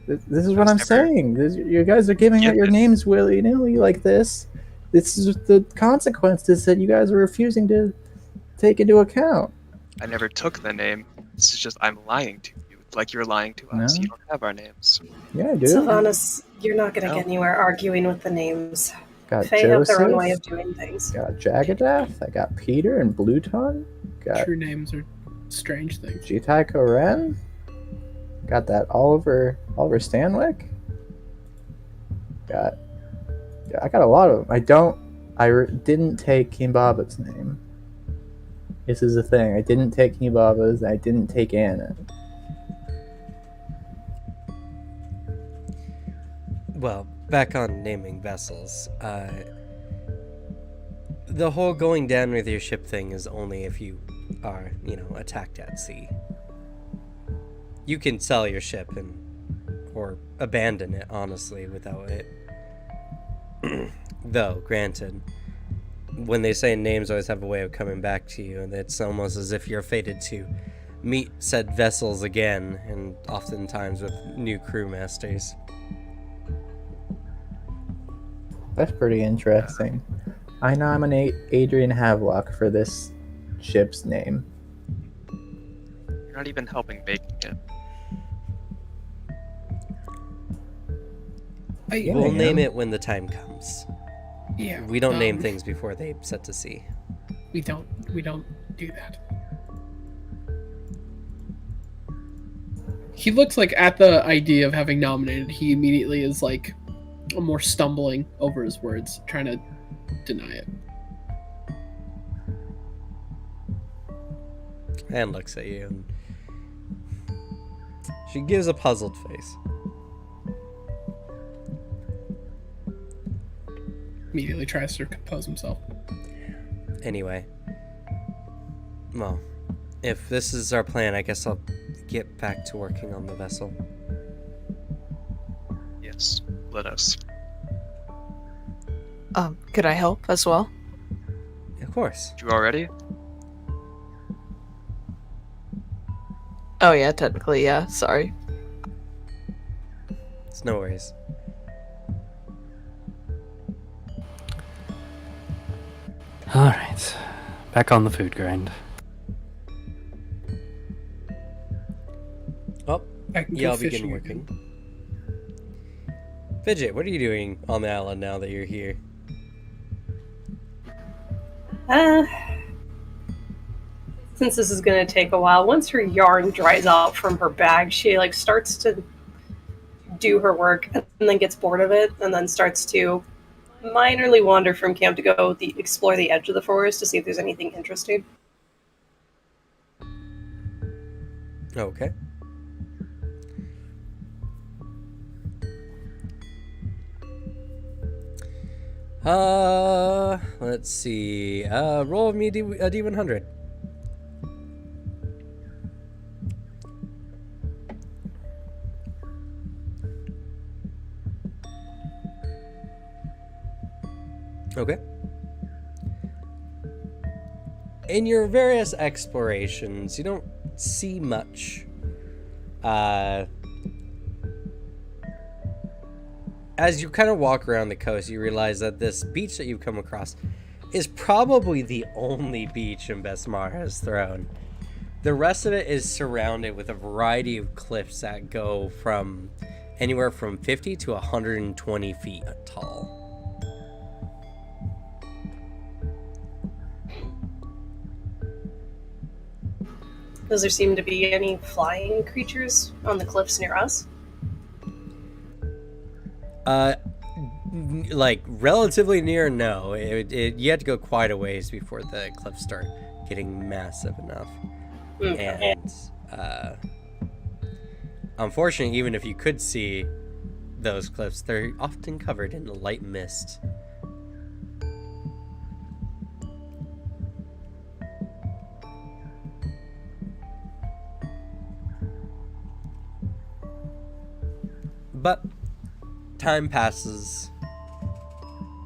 S6: This is
S1: I
S6: what
S1: was
S6: I'm
S1: never
S6: saying. You guys are giving out your
S1: given.
S6: names willy nilly like this. This is the consequences that you guys are refusing to take into account.
S1: I never took the name. This is just I'm lying to you. It's like you're lying to us.
S6: No.
S1: You don't have our names.
S6: Yeah, I do.
S4: Sylvanas, you're not going to
S1: No.
S4: get anywhere arguing with the names.
S6: Got
S4: Fae have their own way
S6: Joseph.
S4: of doing things.
S6: Got Jagadath. I got Peter and Bluton. Got
S2: True names are strange things.
S6: Jitai Koren. Got that Oliver Stanwyck. I got a lot of them. Didn't take Kimbaba's name. This is the thing. I didn't take Kimbaba's. I didn't take Anna.
S5: Well, back on naming vessels. The whole going down with your ship thing is only if you are, attacked at sea. You can sell your ship or abandon it, honestly, without it. Though, granted, when they say names always have a way of coming back to you, and it's almost as if you're fated to meet said vessels again, and oftentimes with new crewmasters.
S6: That's pretty interesting. I nominate Adrian Havelock for this ship's name.
S1: You're not even helping making it.
S6: Yeah,
S5: We'll
S6: I
S5: name
S6: am.
S5: it when the time comes.
S2: Yeah.
S5: We don't name things before they set to sea.
S2: We don't do that. He looks like at the idea of having nominated, he immediately is like more stumbling over his words, trying to deny it.
S5: Anne looks at you and she gives a puzzled face.
S2: immediately tries to compose himself.
S5: Anyway. Well, if this is our plan, I guess I'll get back to working on the vessel.
S1: Yes, let us.
S3: Could I help as well?
S5: Of course.
S1: You already?
S3: Oh yeah, technically, yeah. Sorry.
S5: It's no worries.
S7: Alright. Back on the food grind.
S5: Oh,
S2: I can
S5: yeah,
S2: go
S5: I'll begin
S2: fishing
S5: working.
S2: again.
S5: Fidget, what are you doing on the island now that you're here?
S4: Since this is gonna take a while, once her yarn dries out from her bag, she like starts to do her work and then gets bored of it, and then starts to minorly wander from camp to go explore the edge of the forest to see if there's anything interesting.
S5: Okay. Let's see. Roll me a D100. Okay. In your various explorations, you don't see much. As you kind of walk around the coast, you realize that this beach that you've come across is probably the only beach in Besmara's Throne. The rest of it is surrounded with a variety of cliffs that go from anywhere from 50 to 120 feet tall.
S4: Does there seem to be any flying creatures on the cliffs near us?
S5: Like relatively near, no. You had to go quite a ways before the cliffs start getting massive enough. And unfortunately, even if you could see those cliffs, they're often covered in a light mist. But time passes.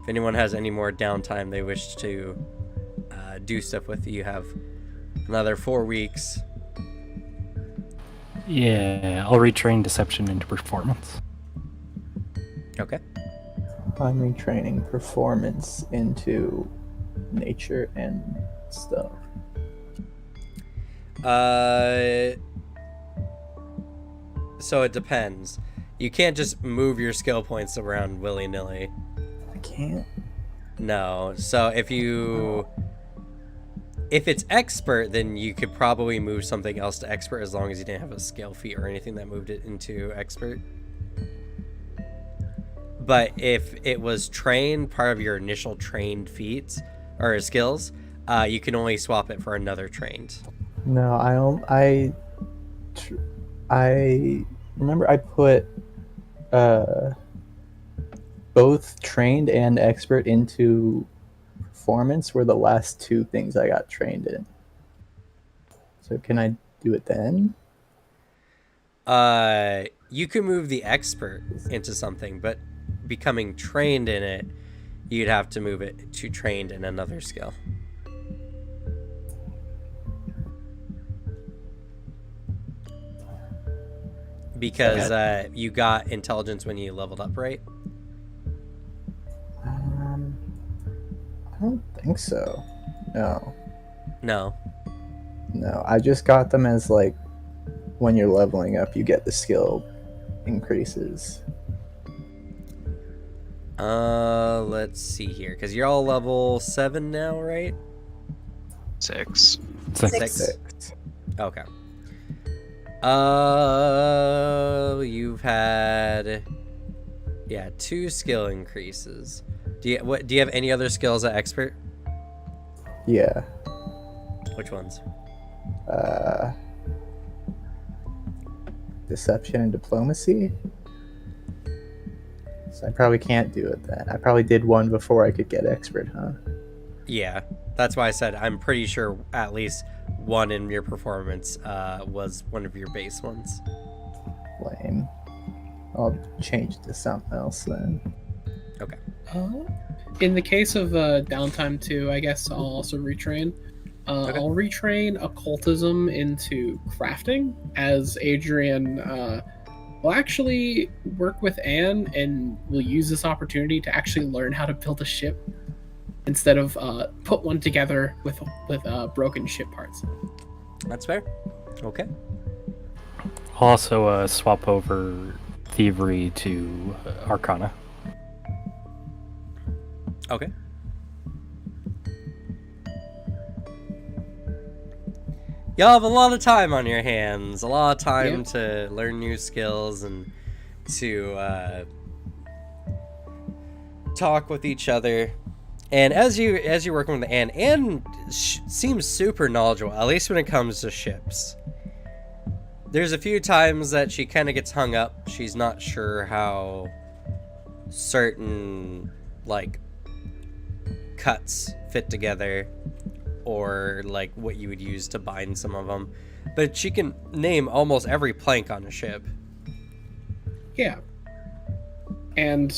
S5: If anyone has any more downtime they wish to do stuff with, you have another 4 weeks.
S7: Yeah, I'll retrain deception into performance.
S5: Okay.
S6: I'm retraining performance into nature and stuff.
S5: So it depends. You can't just move your skill points around willy-nilly.
S6: I can't.
S5: No. So if it's expert, then you could probably move something else to expert as long as you didn't have a skill feat or anything that moved it into expert. But if it was trained, part of your initial trained feats or skills, you can only swap it for another trained.
S6: No, I remember I put both trained and expert into performance were the last two things I got trained in. So can I do it then?
S5: You can move the expert into something, but becoming trained in it, you'd have to move it to trained in another skill. Because you got intelligence when you leveled up, right?
S6: I don't think so. No.
S5: No.
S6: No, I just got them as like when you're leveling up, you get the skill increases.
S5: Let's see here, because you're all level 7 now, right?
S1: 6.
S5: Six. Okay. You've had 2 skill increases. Do you have any other skills at expert?
S6: Yeah.
S5: Which ones?
S6: Deception and diplomacy. So I probably can't do it then. I probably did one before I could get expert, huh?
S5: Yeah, that's why I said I'm pretty sure at least one in your performance was one of your base ones.
S6: Lame. I'll change it to something else then.
S5: Okay.
S2: In the case of downtime 2, I guess I'll also retrain.
S5: Okay.
S2: I'll retrain occultism into crafting, as Adrian will actually work with Anne and will use this opportunity to actually learn how to build a ship instead of put one together with broken ship parts.
S5: That's fair. Okay.
S7: I'll also swap over thievery to arcana.
S5: Okay. Y'all have a lot of time on your hands, a lot of time to learn new skills and to talk with each other. And as you're working with Anne seems super knowledgeable, at least when it comes to ships. There's a few times that she kind of gets hung up. She's not sure how certain, like, cuts fit together, or, like, what you would use to bind some of them. But she can name almost every plank on a ship.
S2: Yeah. And,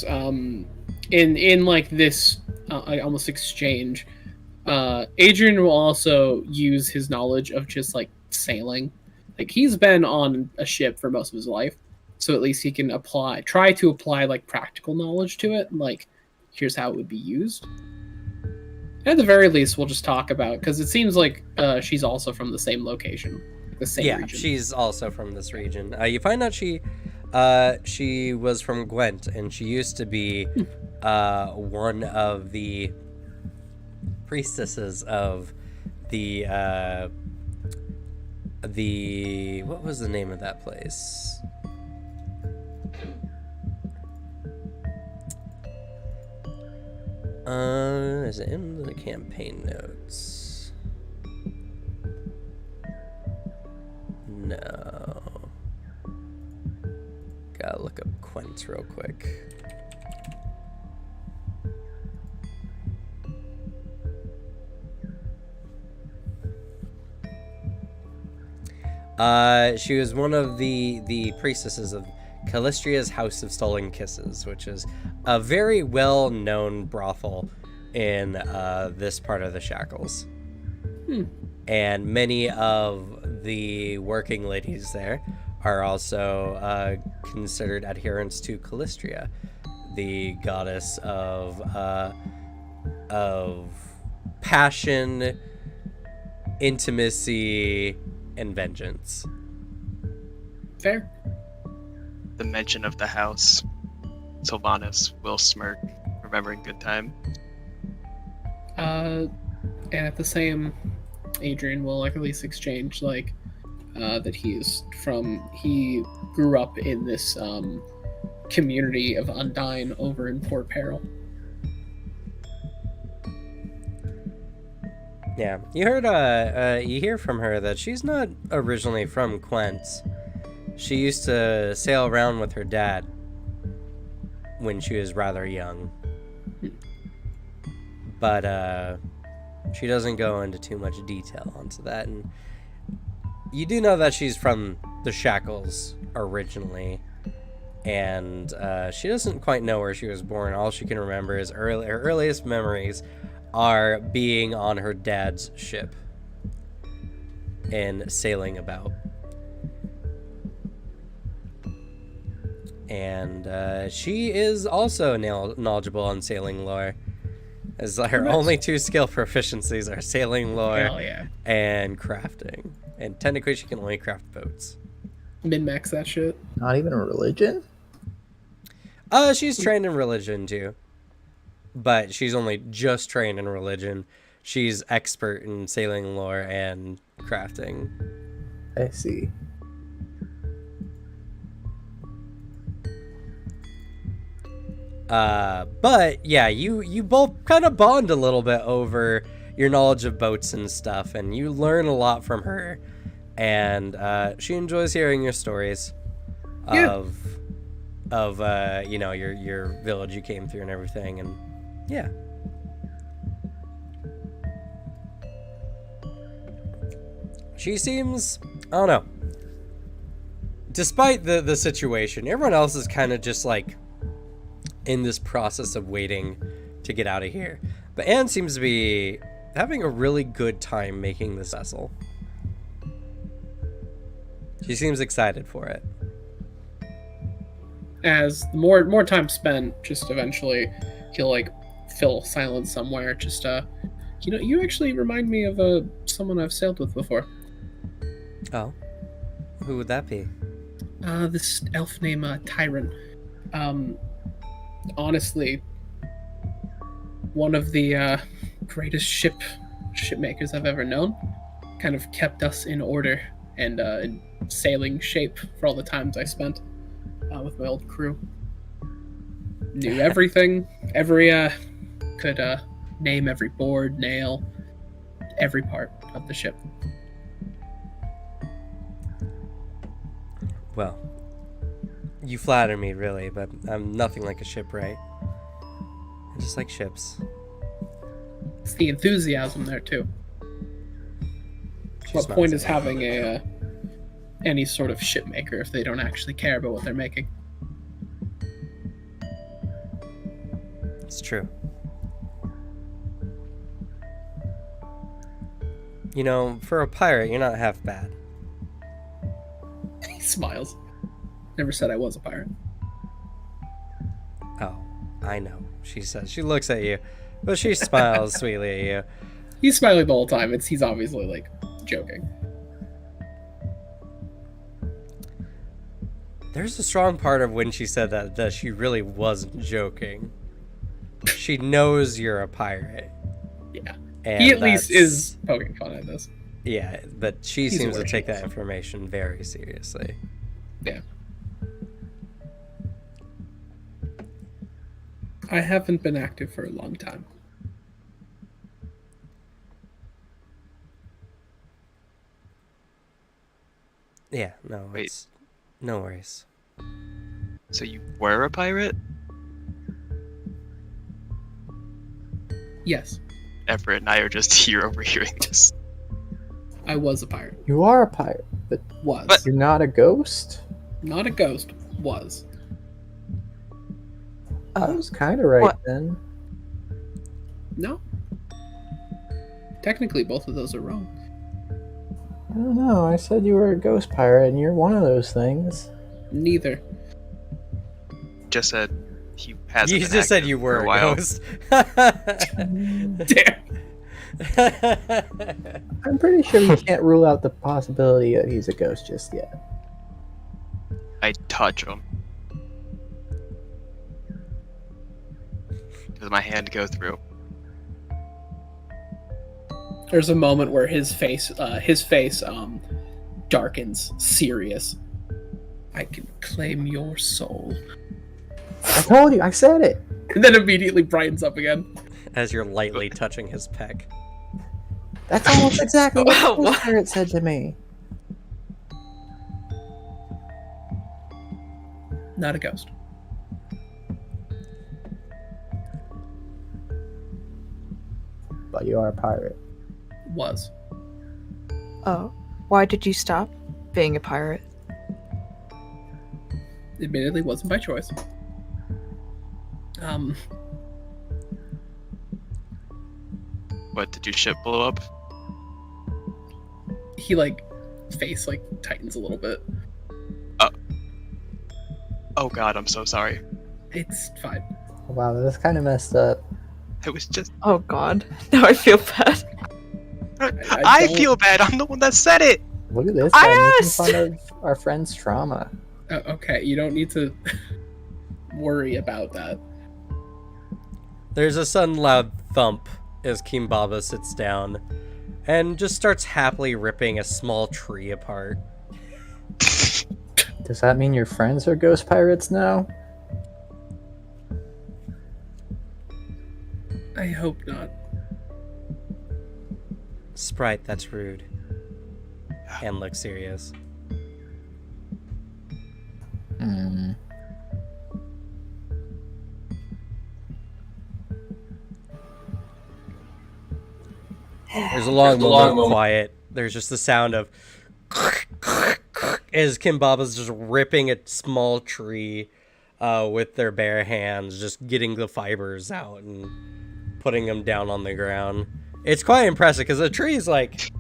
S2: in like, this almost exchange, Adrian will also use his knowledge of just, like, sailing. Like, he's been on a ship for most of his life, so at least he can try to apply, like, practical knowledge to it, like, here's how it would be used. At the very least, we'll just talk about, because it seems like she's also from the same location, the same region.
S5: Yeah, she's also from this region. You find out she was from Gwent, and she used to be one of the priestesses of the what was the name of that place? Is it in the campaign notes? No. Gotta look up Quint real quick. She was one of the priestesses of Callistria's House of Stolen Kisses, which is a very well-known brothel in this part of the Shackles. And many of the working ladies there are also considered adherents to Callistria, the goddess of passion, intimacy, and vengeance.
S2: Fair.
S1: The mention of the house. Sylvanas will smirk, remembering good time.
S2: And at the same, Adrian will like at least exchange like that he grew up in this community of Undyne over in Port Peril.
S5: Yeah, you hear from her that she's not originally from Quent. She used to sail around with her dad when she was rather young. But she doesn't go into too much detail onto that. And you do know that she's from the Shackles originally. And she doesn't quite know where she was born. All she can remember is her earliest memories are being on her dad's ship and sailing about. And she is also knowledgeable on sailing lore, as her only two skill proficiencies are sailing lore and crafting. And technically she can only craft boats.
S2: Min-max that shit.
S6: Not even a religion?
S5: She's trained in religion too. But she's only just trained in religion. She's expert in sailing lore and crafting.
S6: I see.
S5: But yeah, you both kind of bond a little bit over your knowledge of boats and stuff, and you learn a lot from her. And she enjoys hearing your stories of of your village you came through and everything, and yeah. She seems, I don't know. Despite the situation, everyone else is kind of just like in this process of waiting to get out of here. But Anne seems to be having a really good time making this vessel. She seems excited for it.
S2: As more time spent, just eventually he'll like fill silence somewhere. Just you actually remind me of someone I've sailed with before.
S5: Oh, who would that be?
S2: This elf named Tyron. Honestly, one of the greatest shipmakers I've ever known. Kind of kept us in order and in sailing shape for all the times I spent with my old crew. Knew everything, could name every board, nail, every part of the ship.
S5: Well, you flatter me, really, but I'm nothing like a shipwright. I just like ships.
S2: It's the enthusiasm there too.
S5: She
S2: What
S5: smiles
S2: point
S5: at
S2: is
S5: me.
S2: having any sort of shipmaker if they don't actually care about what they're making?
S5: It's true. You know, for a pirate, you're not half bad.
S2: He smiles. Never said I was a pirate.
S5: Oh, I know, she says. She looks at you, but she smiles sweetly at you.
S2: He's smiling the whole time. He's obviously like joking.
S5: There's a strong part of when she said that she really wasn't joking. She knows you're a pirate.
S2: Yeah.
S5: And
S2: He at least
S5: that's-
S2: is poking fun at this.
S5: Yeah, but she
S2: He's
S5: seems to
S2: aware
S5: take
S2: she is.
S5: that information very seriously.
S2: Yeah. I haven't been active for a long time.
S5: Yeah, no,
S1: Wait.
S5: it's no worries.
S1: So you were a pirate?
S2: Yes,
S1: Everett and I are just here overhearing this.
S2: I was a pirate.
S6: You are a pirate, but
S2: Was.
S1: But-
S6: you're not a ghost?
S2: Not a ghost. Was.
S6: I was kind of right
S3: What?
S6: then.
S2: No. Technically, both of those are wrong.
S6: I don't know. I said you were a ghost pirate, and you're one of those things.
S2: Neither.
S1: Just said he hasn't.
S5: You
S1: been
S5: just said
S1: active
S5: you
S1: for
S5: were a
S1: while.
S5: ghost.
S2: Damn.
S6: I'm pretty sure you can't rule out the possibility that he's a ghost just yet.
S1: I touch him. Does my hand go through?
S2: There's a moment where his face darkens, serious. I can claim your soul.
S6: I told you. I said it.
S2: And then immediately brightens up again.
S5: As you're lightly touching his pec.
S6: That's almost exactly what the
S3: What?
S6: ghost pirate said to me.
S2: Not a ghost.
S6: But you are a pirate.
S2: Was.
S3: Oh, why did you stop being a pirate?
S2: Admittedly, wasn't by choice.
S1: What, did your ship blow up?
S2: He face tightens a little bit.
S1: Oh god, I'm so sorry.
S2: It's fine.
S6: Wow, that's kind of messed up.
S1: It was just.
S3: Oh god, now I feel bad.
S1: I
S2: don't-
S1: feel bad. I'm the one that said it.
S6: Look at this
S3: I
S6: guy making
S3: asked!
S6: fun of our friend's trauma.
S2: Okay, you don't need to worry about that.
S5: There's a sudden loud thump as Kimbaba sits down and just starts happily ripping a small tree apart.
S6: Does that mean your friends are ghost pirates now?
S2: I hope not.
S5: Sprite, that's rude. And looks serious.
S6: Hmm.
S5: There's a long moment of quiet. There's just the sound of as Kimbaba's just ripping a small tree with their bare hands, just getting the fibers out and putting them down on the ground. It's quite impressive because the tree is like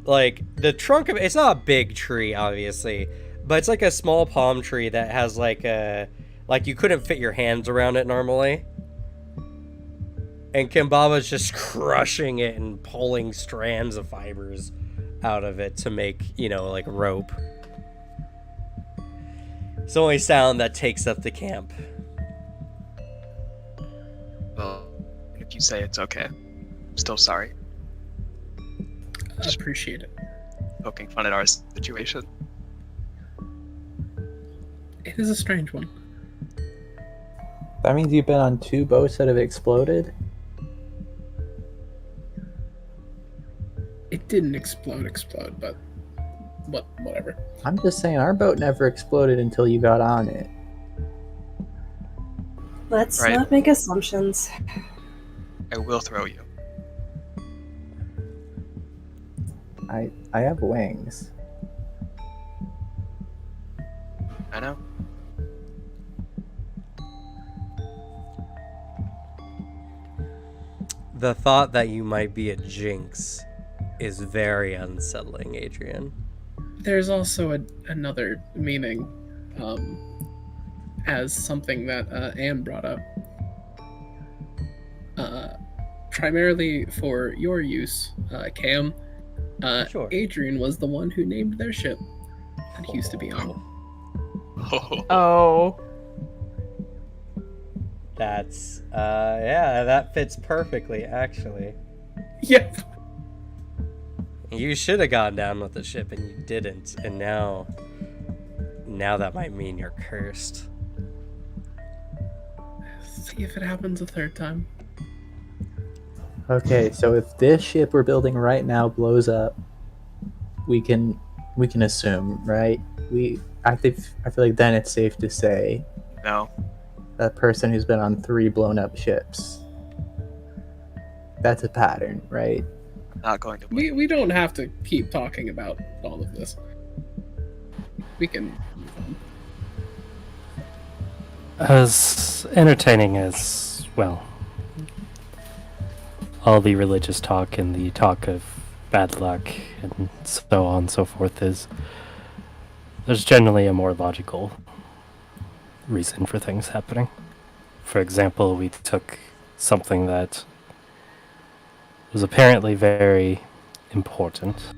S5: the trunk of it's not a big tree, obviously, but it's like a small palm tree that has like you couldn't fit your hands around it normally. And Kimbaba's just crushing it and pulling strands of fibers out of it to make, like rope. It's the only sound that takes up the camp.
S1: Well, if you say it's okay, I'm still sorry.
S2: I appreciate it.
S1: Poking fun at our situation.
S2: It is a strange one.
S6: That means you've been on 2 boats that have exploded?
S2: It didn't explode, but whatever.
S6: I'm just saying, our boat never exploded until you got on it.
S4: Let's
S1: Right.
S4: not make assumptions.
S1: I will throw you.
S6: I have wings.
S1: I know.
S5: The thought that you might be a jinx is very unsettling, Adrian.
S2: There's also another meaning, as something that Anne brought up. Primarily for your use, Cam.
S5: Sure.
S2: Adrian was the one who named their ship that he used to be on.
S3: Oh.
S5: That's yeah, that fits perfectly, actually.
S2: Yep.
S5: You should have gone down with the ship and you didn't, and now that might mean you're cursed.
S2: See if it happens a third time.
S6: Okay, so if this ship we're building right now blows up, we can assume, right? I feel like then it's safe to say
S1: No.
S6: that person who's been on 3 blown up ships. That's a pattern, right?
S1: Not going to win.
S2: We don't have to keep talking about all of this. We can move on.
S7: As entertaining as, well, all the religious talk and the talk of bad luck and so on and so forth is, there's generally a more logical reason for things happening. For example, we took something that was apparently very important,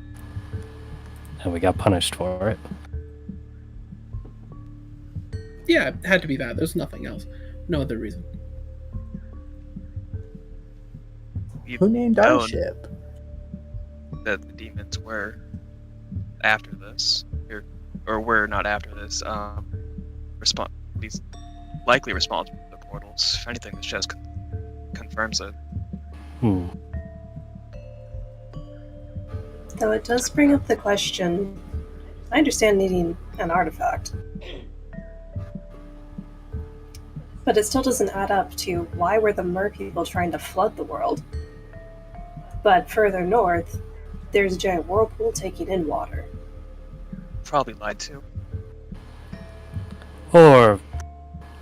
S7: and we got punished for it.
S2: Yeah, it had to be that. There's nothing else. No other reason.
S1: You've
S6: Who named our
S1: known
S6: ship?
S1: that the demons were after this, or were not after this. These likely responsible for the portals. If anything, this just confirms it.
S4: Though it does bring up the question, I understand needing an artifact. But it still doesn't add up to why were the mer people trying to flood the world? But further north, there's a giant whirlpool taking in water.
S1: Probably lied to.
S7: Or,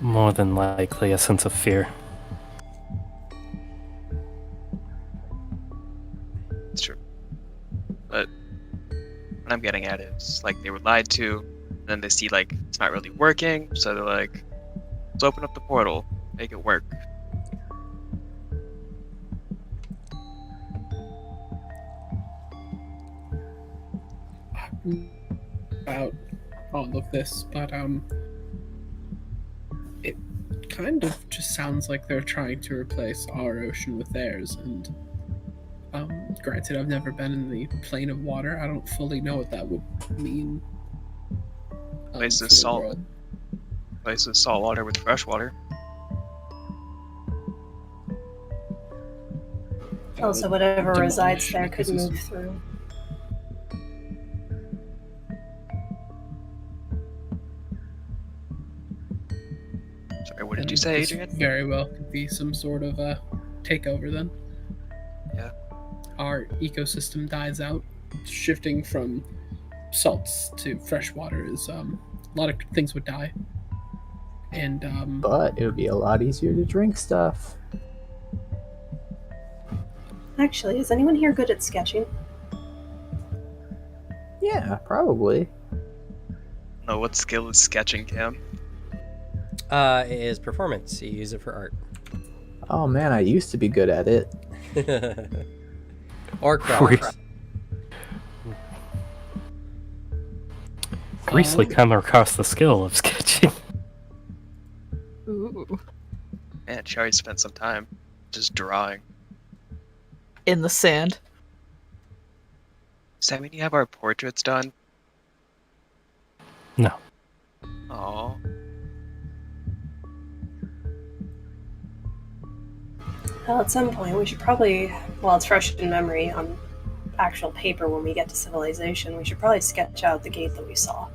S7: more than likely, a sense of fear.
S1: It's true. But what I'm getting at is, like, they were lied to, and then they see, like, it's not really working, so they're like, let's open up the portal, make it work.
S2: About all of this, but it kind of just sounds like they're trying to replace our ocean with theirs, and granted, I've never been in the plane of water. I don't fully know what that would mean.
S1: Places
S2: for the
S1: salt.
S2: world.
S1: Places salt water with fresh water.
S4: Also, whatever resides
S2: demolish
S4: there could
S2: pieces.
S4: move through.
S1: Sorry, what did you
S2: And
S1: say,
S2: this
S1: Adrian?
S2: Very well could be some sort of takeover then.
S1: Yeah.
S2: our ecosystem dies out, shifting from salts to fresh water is a lot of things would die. And
S6: But it would be a lot easier to drink stuff.
S4: Actually, is anyone here good at sketching?
S6: Yeah, probably.
S1: No, what skill is sketching, Cam?
S5: It is performance. You use it for art.
S6: Oh man, I used to be good at it.
S5: Or craft.
S7: Recently come across the skill of sketching.
S3: Ooh.
S1: Man, she already spent some time just drawing.
S3: In the sand.
S1: Does that mean you have our portraits done?
S7: No.
S1: Oh,
S4: Well, at some point, we should probably, while it's fresh in memory on actual paper when we get to civilization, we should probably sketch out the gate that we saw.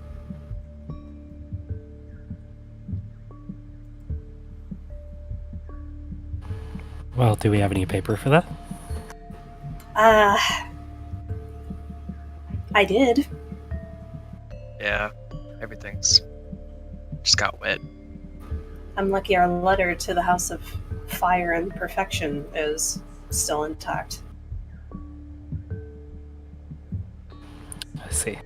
S7: Well, do we have any paper for that?
S4: I did.
S1: yeah. Everything's just got wet.
S4: I'm lucky our letter to the House of Fire and Perfection is still intact.
S7: I see.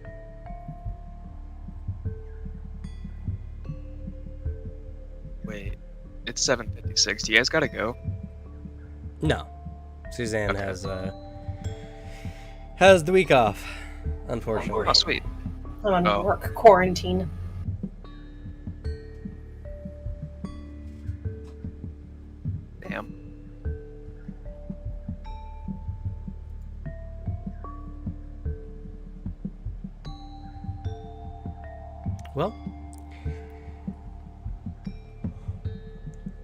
S1: Wait, it's 7:56. Do you guys gotta go?
S5: No. Suzanne
S1: Okay.
S5: has the week off, unfortunately.
S1: Oh, sweet.
S4: I'm on
S1: Oh.
S4: work quarantine.
S1: Damn.
S5: Well,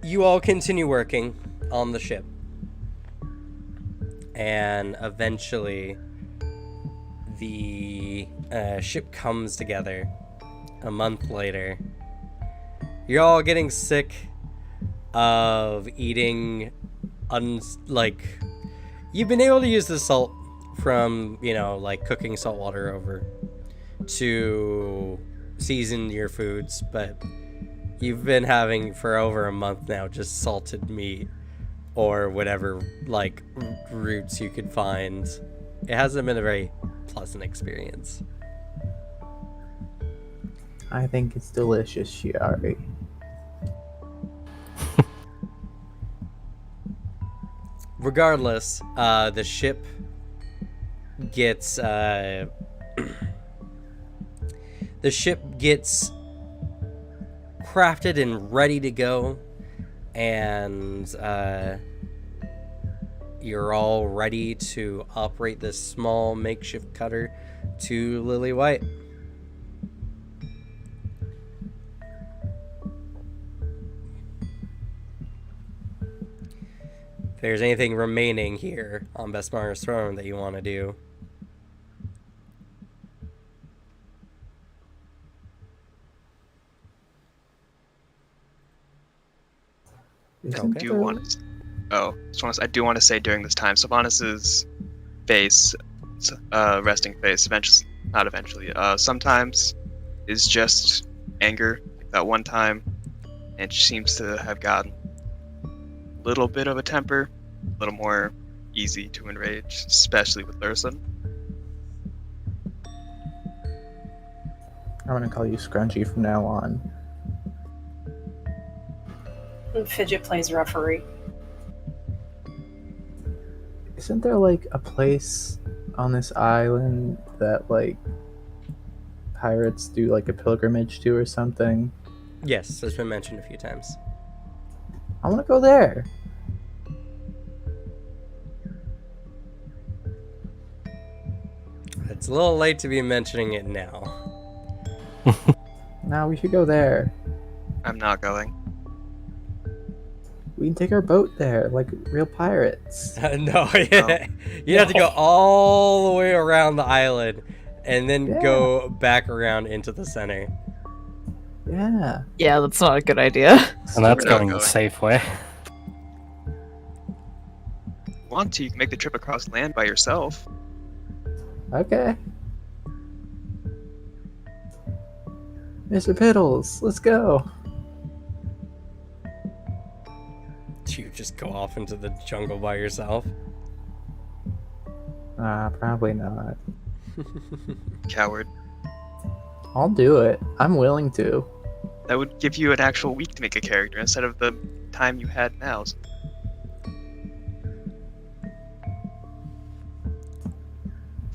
S5: you all continue working on the ship. And eventually, the ship comes together a month later. You're all getting sick of eating, you've been able to use the salt from, like cooking salt water over to season your foods, but you've been having for over a month now just salted meat or whatever, like, roots you could find. It hasn't been a very pleasant experience.
S6: I think it's delicious, Shiari.
S5: Regardless, the ship gets crafted and ready to go, and you're all ready to operate this small makeshift cutter to Lily White. If there's anything remaining here on Besmar's throne that you want to do.
S6: Isn't
S5: Okay.
S1: Do
S6: there-
S1: want to? Oh, I do want to say during this time, Sylvanas' face, resting face, sometimes is just anger. Like that one time, and she seems to have gotten a little bit of a temper, a little more easy to enrage, especially with Thurston.
S6: I'm gonna call you Scrunchy from now on.
S4: And Fidget plays referee.
S6: Isn't there like a place on this island that like pirates do like a pilgrimage to or something?
S5: Yes, it's been mentioned a few times.
S6: I want to go there.
S5: It's a little late to be mentioning it now.
S6: Now we should go there.
S1: I'm not going.
S6: We can take our boat there, like real pirates.
S5: No, you have to go all the way around the island and then
S6: Yeah.
S5: go back around into the center.
S6: Yeah.
S3: Yeah, that's not a good idea.
S7: And that's
S1: We're not
S7: going the
S1: going.
S7: safe way.
S1: want to, you can make the trip across land by yourself.
S6: Okay. Mr. Piddles, let's go.
S5: Do you just go off into the jungle by yourself?
S6: Probably not.
S1: Coward.
S6: I'll do it. I'm willing to.
S1: That would give you an actual week to make a character instead of the time you had now.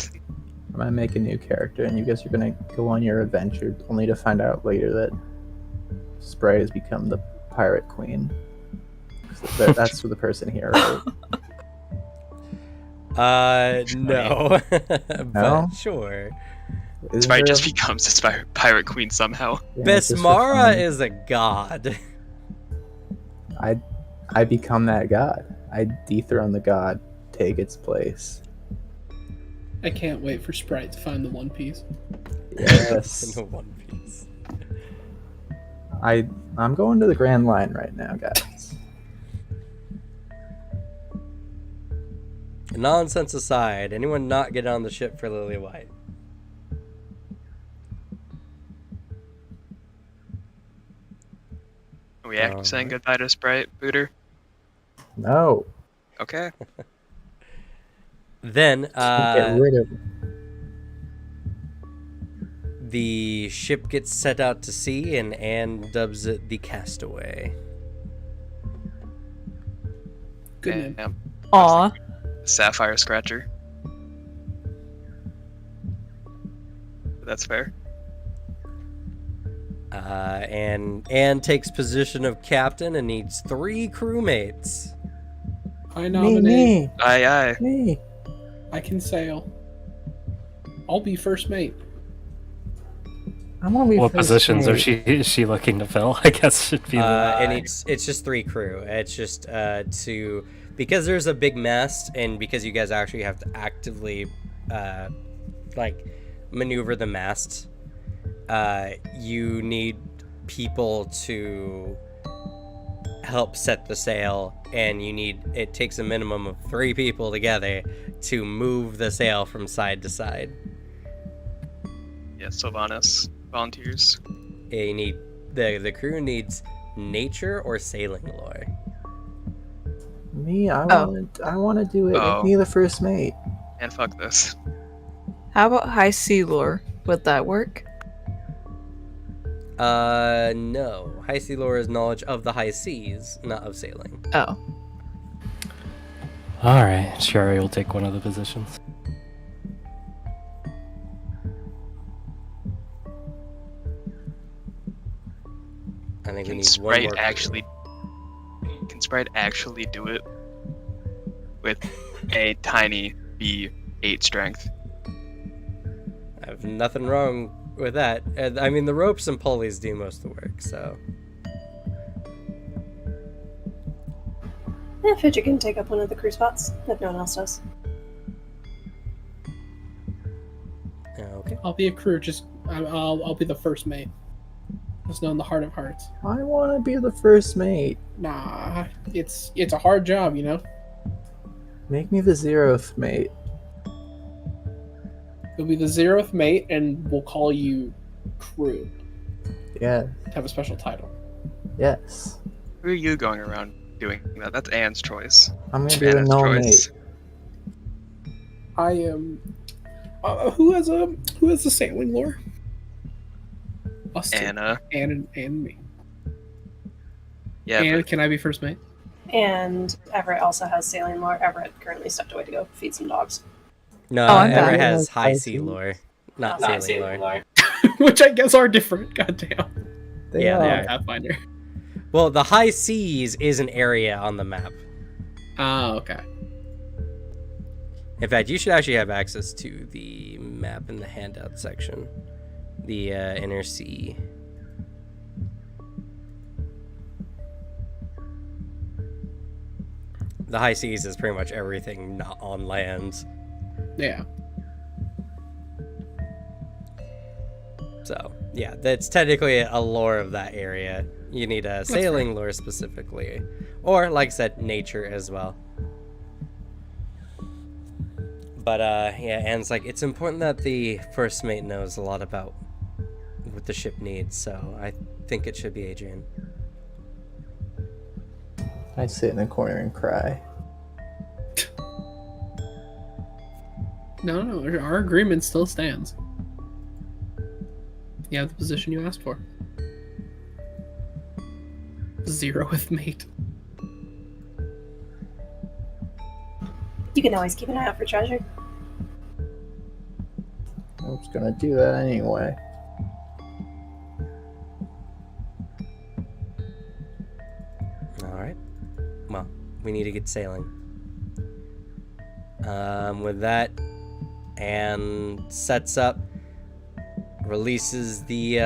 S6: I'm gonna make a new character, and you guys are gonna go on your adventure, only to find out later that Sprite has become the pirate queen. That's for the person here, right?
S5: No. But
S6: No?
S5: sure.
S6: Isn't
S1: Sprite
S6: there
S1: just becomes its pirate queen somehow.
S6: yeah, it's just for
S5: Besmara
S6: fun.
S5: is a god.
S6: I become that god. I dethrone the god, take its place.
S2: I can't wait for Sprite to find the One Piece.
S6: Yes.
S5: In a One Piece.
S6: I'm going to the Grand Line right now, guys.
S5: Nonsense aside, anyone not get on the ship for Lily White?
S1: Are we actually saying goodbye to Sprite, Booter?
S6: No.
S1: Okay.
S5: Then,
S6: Get rid of it.
S5: the ship gets set out to sea, and Anne dubs it the Castaway.
S2: Good name.
S1: Yeah.
S3: Aw.
S1: Sapphire Scratcher. That's fair.
S5: And Anne takes position of captain and needs 3 crewmates.
S2: I nominate.
S1: Aye, aye.
S6: Me.
S2: I can sail. I'll be first mate.
S6: I want to be
S7: What
S6: first
S7: positions
S6: mate.
S7: is she looking to fill? I guess should be.
S5: And it's just 3 crew. It's just to, because there's a big mast, and because you guys actually have to actively like maneuver the mast, you need people to help set the sail, and it takes a minimum of 3 people together to move the sail from side to side.
S1: Yeah, Sylvanas volunteers.
S5: You need the crew needs nature or sailing lore.
S6: Me, I
S3: Oh.
S6: want to do it.
S1: Oh.
S6: Make me the first mate.
S1: And fuck this.
S3: How about high sea lore? Would that work?
S5: No. High sea lore is knowledge of the high seas, not of sailing.
S3: Oh.
S7: All right, Sherry will take one of the positions.
S5: I think we
S1: Can
S5: need one
S1: Sprite
S5: more.
S1: actually? Can Sprite actually do it with a tiny B8 strength?
S5: I have nothing wrong with that. I mean, the ropes and pulleys do most of the work, so.
S4: Fidget can take up one of the crew spots if no one else does.
S5: Okay.
S2: I'll be a crew. I'll be the first mate. Just know in the heart of hearts.
S6: I want to be the first mate.
S2: Nah, it's a hard job, you know.
S6: Make me the 0th mate.
S2: You'll be the 0th mate, and we'll call you crew.
S6: Yeah.
S2: Have a special title.
S6: Yes.
S1: Who are you going around doing that? That's Anne's choice.
S6: I'm gonna be the
S1: Anna's
S6: null
S1: choice.
S6: mate.
S2: I am. Who has the sailing lore? Us two.
S1: Anna.
S2: Anne and me.
S1: Yeah,
S2: And
S1: but
S2: can I be first mate?
S4: And Everett also has sailing lore. Everett currently stepped away to go feed some dogs.
S5: No,
S3: Oh, I'm
S5: Everett
S3: done.
S5: has high sea lore, not sailing lore.
S2: Which I guess are different. Goddamn.
S6: They
S5: Yeah, they
S6: are.
S5: are.
S2: Pathfinder.
S5: Well, the high seas is an area on the map.
S2: Ah, okay.
S5: In fact, you should actually have access to the map in the handout section. The inner sea. The high seas is pretty much everything not on land.
S2: Yeah.
S5: So, yeah, that's technically a lore of that area. You need a sailing lore specifically. Or, like I said, nature as well. But yeah, Anne's like, it's important that the first mate knows a lot about what the ship needs, so I think it should be Adrian.
S6: I sit in the corner and cry.
S2: No, our agreement still stands. You have the position you asked for. 0 with mate.
S4: You can always keep an eye out for treasure.
S6: I was gonna do that anyway.
S5: Alright. Well, we need to get sailing. With that, Anne sets up, releases the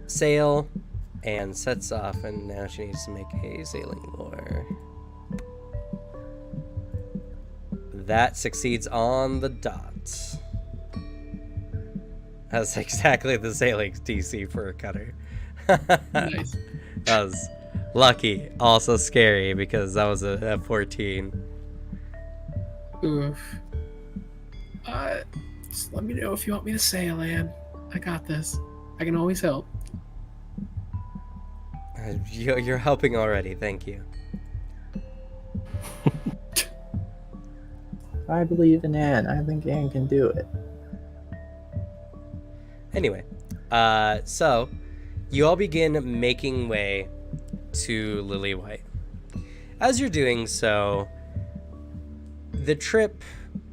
S5: sail, and sets off, and now she needs to make a sailing lore. That succeeds on the dot. That's exactly the sailing DC for a cutter.
S2: Nice.
S5: That was lucky, also scary, because that was a 14.
S2: Oof. Just let me know if you want me to sail, Anne. I got this. I can always help.
S5: You're helping already, thank you.
S6: I believe in Anne. I think Anne can do it.
S5: Anyway, so you all begin making way to Lily White. As you're doing so, the trip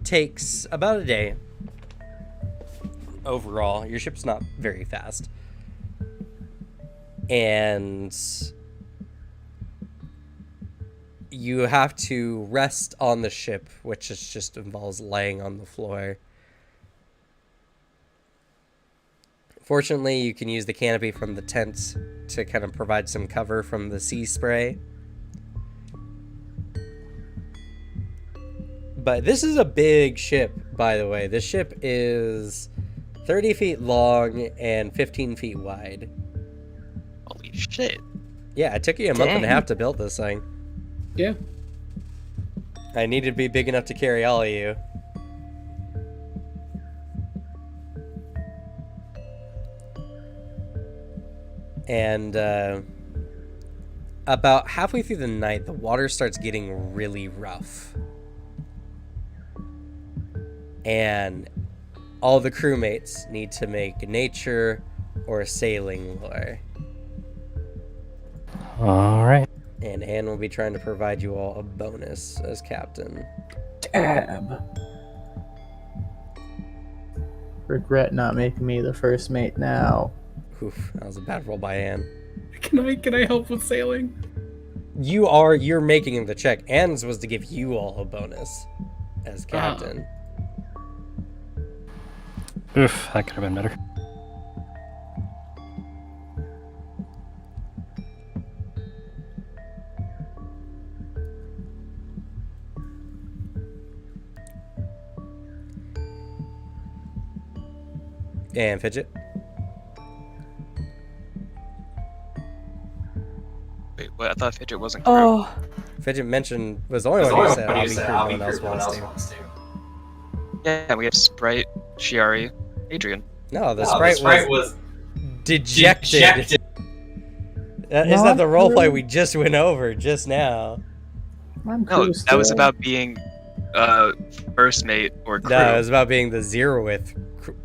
S5: takes about a day overall. Your ship's not very fast. And you have to rest on the ship, which just involves laying on the floor. Fortunately, you can use the canopy from the tent to kind of provide some cover from the sea spray. But this is a big ship, by the way. This ship is 30 feet long and 15 feet wide.
S1: Holy shit.
S5: Yeah, it took you a month and a half to build this thing.
S2: Yeah.
S5: I needed to be big enough to carry all of you. And about halfway through the night, the water starts getting really rough. And all the crewmates need to make nature or sailing lore.
S7: All right.
S5: And Anne will be trying to provide you all a bonus as captain.
S6: Damn. Regret not making me the first mate now.
S5: Oof, that was a bad roll by Anne.
S2: Can I help with sailing?
S5: You're making the check. Anne's was to give you all a bonus as captain.
S7: Oof, that could have been better.
S5: And Fidget.
S1: Wait, what? I thought Fidget wasn't crew.
S3: Oh,
S5: Fidget was the only one who said I'll be crew, no one else wants to.
S1: Yeah, we have Sprite, Shiari, Adrian.
S5: No, the sprite was dejected. Isn't that the roleplay we just went over just now?
S6: I'm
S1: No,
S6: cool
S1: that was
S6: still.
S1: about being first mate or crew.
S5: No, it was about being the 0th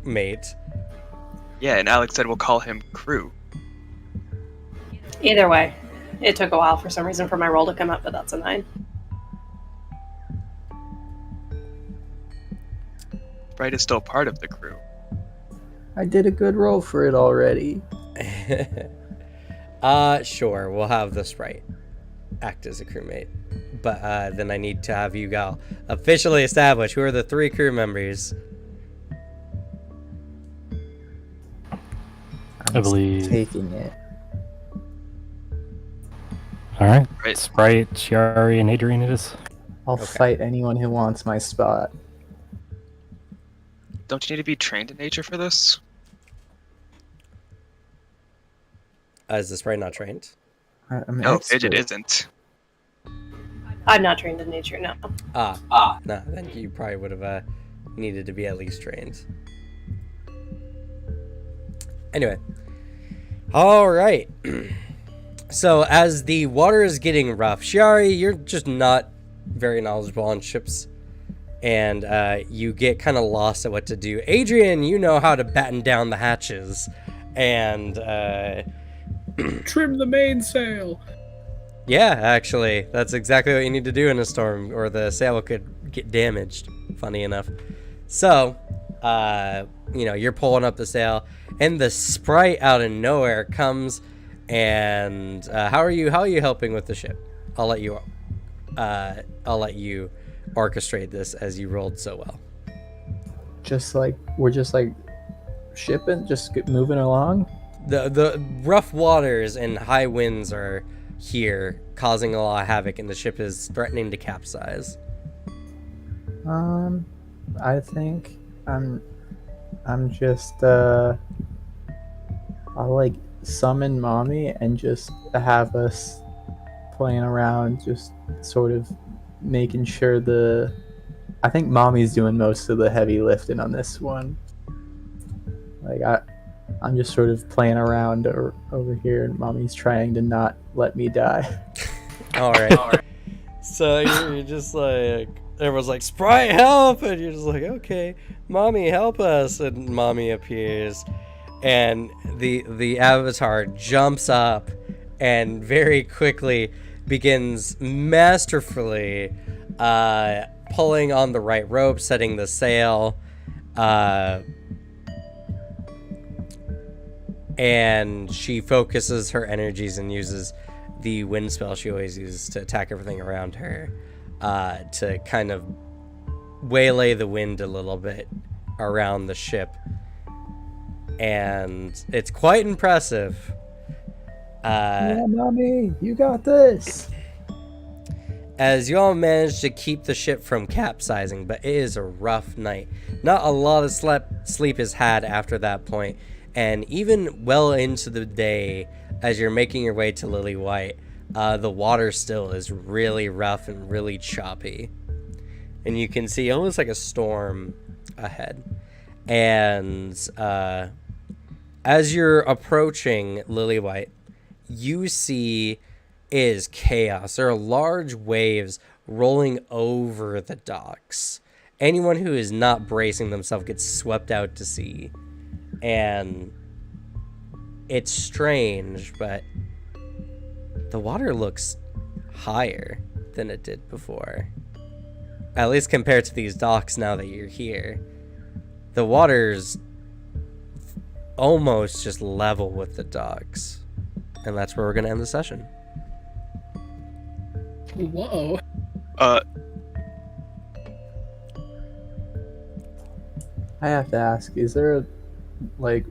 S5: mate.
S1: Yeah, and Alex said we'll call him crew.
S4: Either way, it took a while for some reason for my roll to come up, but that's a 9.
S1: Sprite is still part of the crew.
S6: I did a good roll for it already.
S5: Sure, we'll have the sprite act as a crewmate. But then I need to have you all officially establish who are the 3 crew members.
S7: I believe.
S6: Taking it.
S7: All right.
S1: Right.
S7: Sprite, Chiari, and Adrian it is.
S6: I'll
S5: Okay.
S6: fight anyone who wants my spot.
S1: Don't you need to be trained in nature for this?
S5: Is the sprite not trained?
S6: I'm
S1: No,
S6: expert.
S1: Fidget isn't.
S4: I'm not trained in nature, no.
S5: No, then you probably would have needed to be at least trained. Anyway. All right. So as the water is getting rough, Shiari, you're just not very knowledgeable on ships. And you get kind of lost at what to do. Adrian, you know how to batten down the hatches. And
S2: Trim the mainsail.
S5: yeah, actually, that's exactly what you need to do in a storm, or the sail could get damaged, funny enough. So, you're pulling up the sail, and the sprite out of nowhere comes, and how are you helping with the ship? I'll let you orchestrate this as you rolled so well.
S6: We're just shipping, moving along.
S5: The rough waters and high winds are here, causing a lot of havoc, and the ship is threatening to capsize.
S6: I think I'm just I'll summon mommy and just have us playing around, just sort of making sure I think mommy's doing most of the heavy lifting on this one. I'm just sort of playing around over here, and mommy's trying to not let me die.
S5: All right. So you're just like, everyone's like, Sprite, help! And you're just like, okay, mommy, help us. And mommy appears, and the avatar jumps up and very quickly begins masterfully pulling on the right rope, setting the sail, and she focuses her energies and uses the wind spell she always uses to attack everything around her, to kind of waylay the wind a little bit around the ship. And it's quite impressive.
S6: Yeah, mommy, you got this.
S5: As you all manage to keep the ship from capsizing, but it is a rough night. Not a lot of sleep is had after that point. And even well into the day, as you're making your way to Lily White, the water still is really rough and really choppy. And you can see almost like a storm ahead. And as you're approaching Lily White, you see is chaos. There are large waves rolling over the docks. Anyone who is not bracing themselves gets swept out to sea. And it's strange, but the water looks higher than it did before. At least compared to these docks now that you're here. The water's almost just level with the docks. And that's where we're going to end the session.
S2: Whoa.
S6: I have to ask, is there a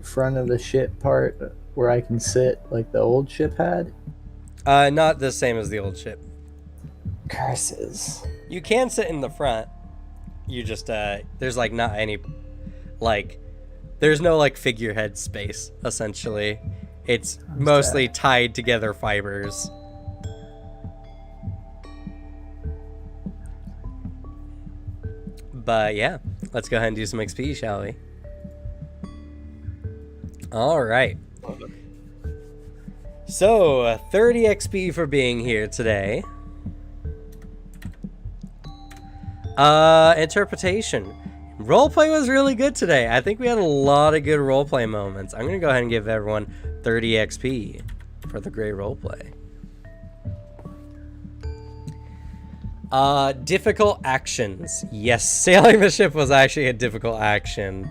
S6: front of the ship part where I can sit like the old ship had?
S5: Not the same as the old ship.
S6: Curses.
S5: You can sit in the front. You just there's not any there's no figurehead space, essentially. It's mostly tied together fibers. But yeah, let's go ahead and do some XP, shall we? All right. So, 30 XP for being here today. Interpretation. Roleplay was really good today. I think we had a lot of good roleplay moments. I'm going to go ahead and give everyone 30 XP for the great roleplay. Difficult actions. Yes, sailing the ship was actually a difficult action.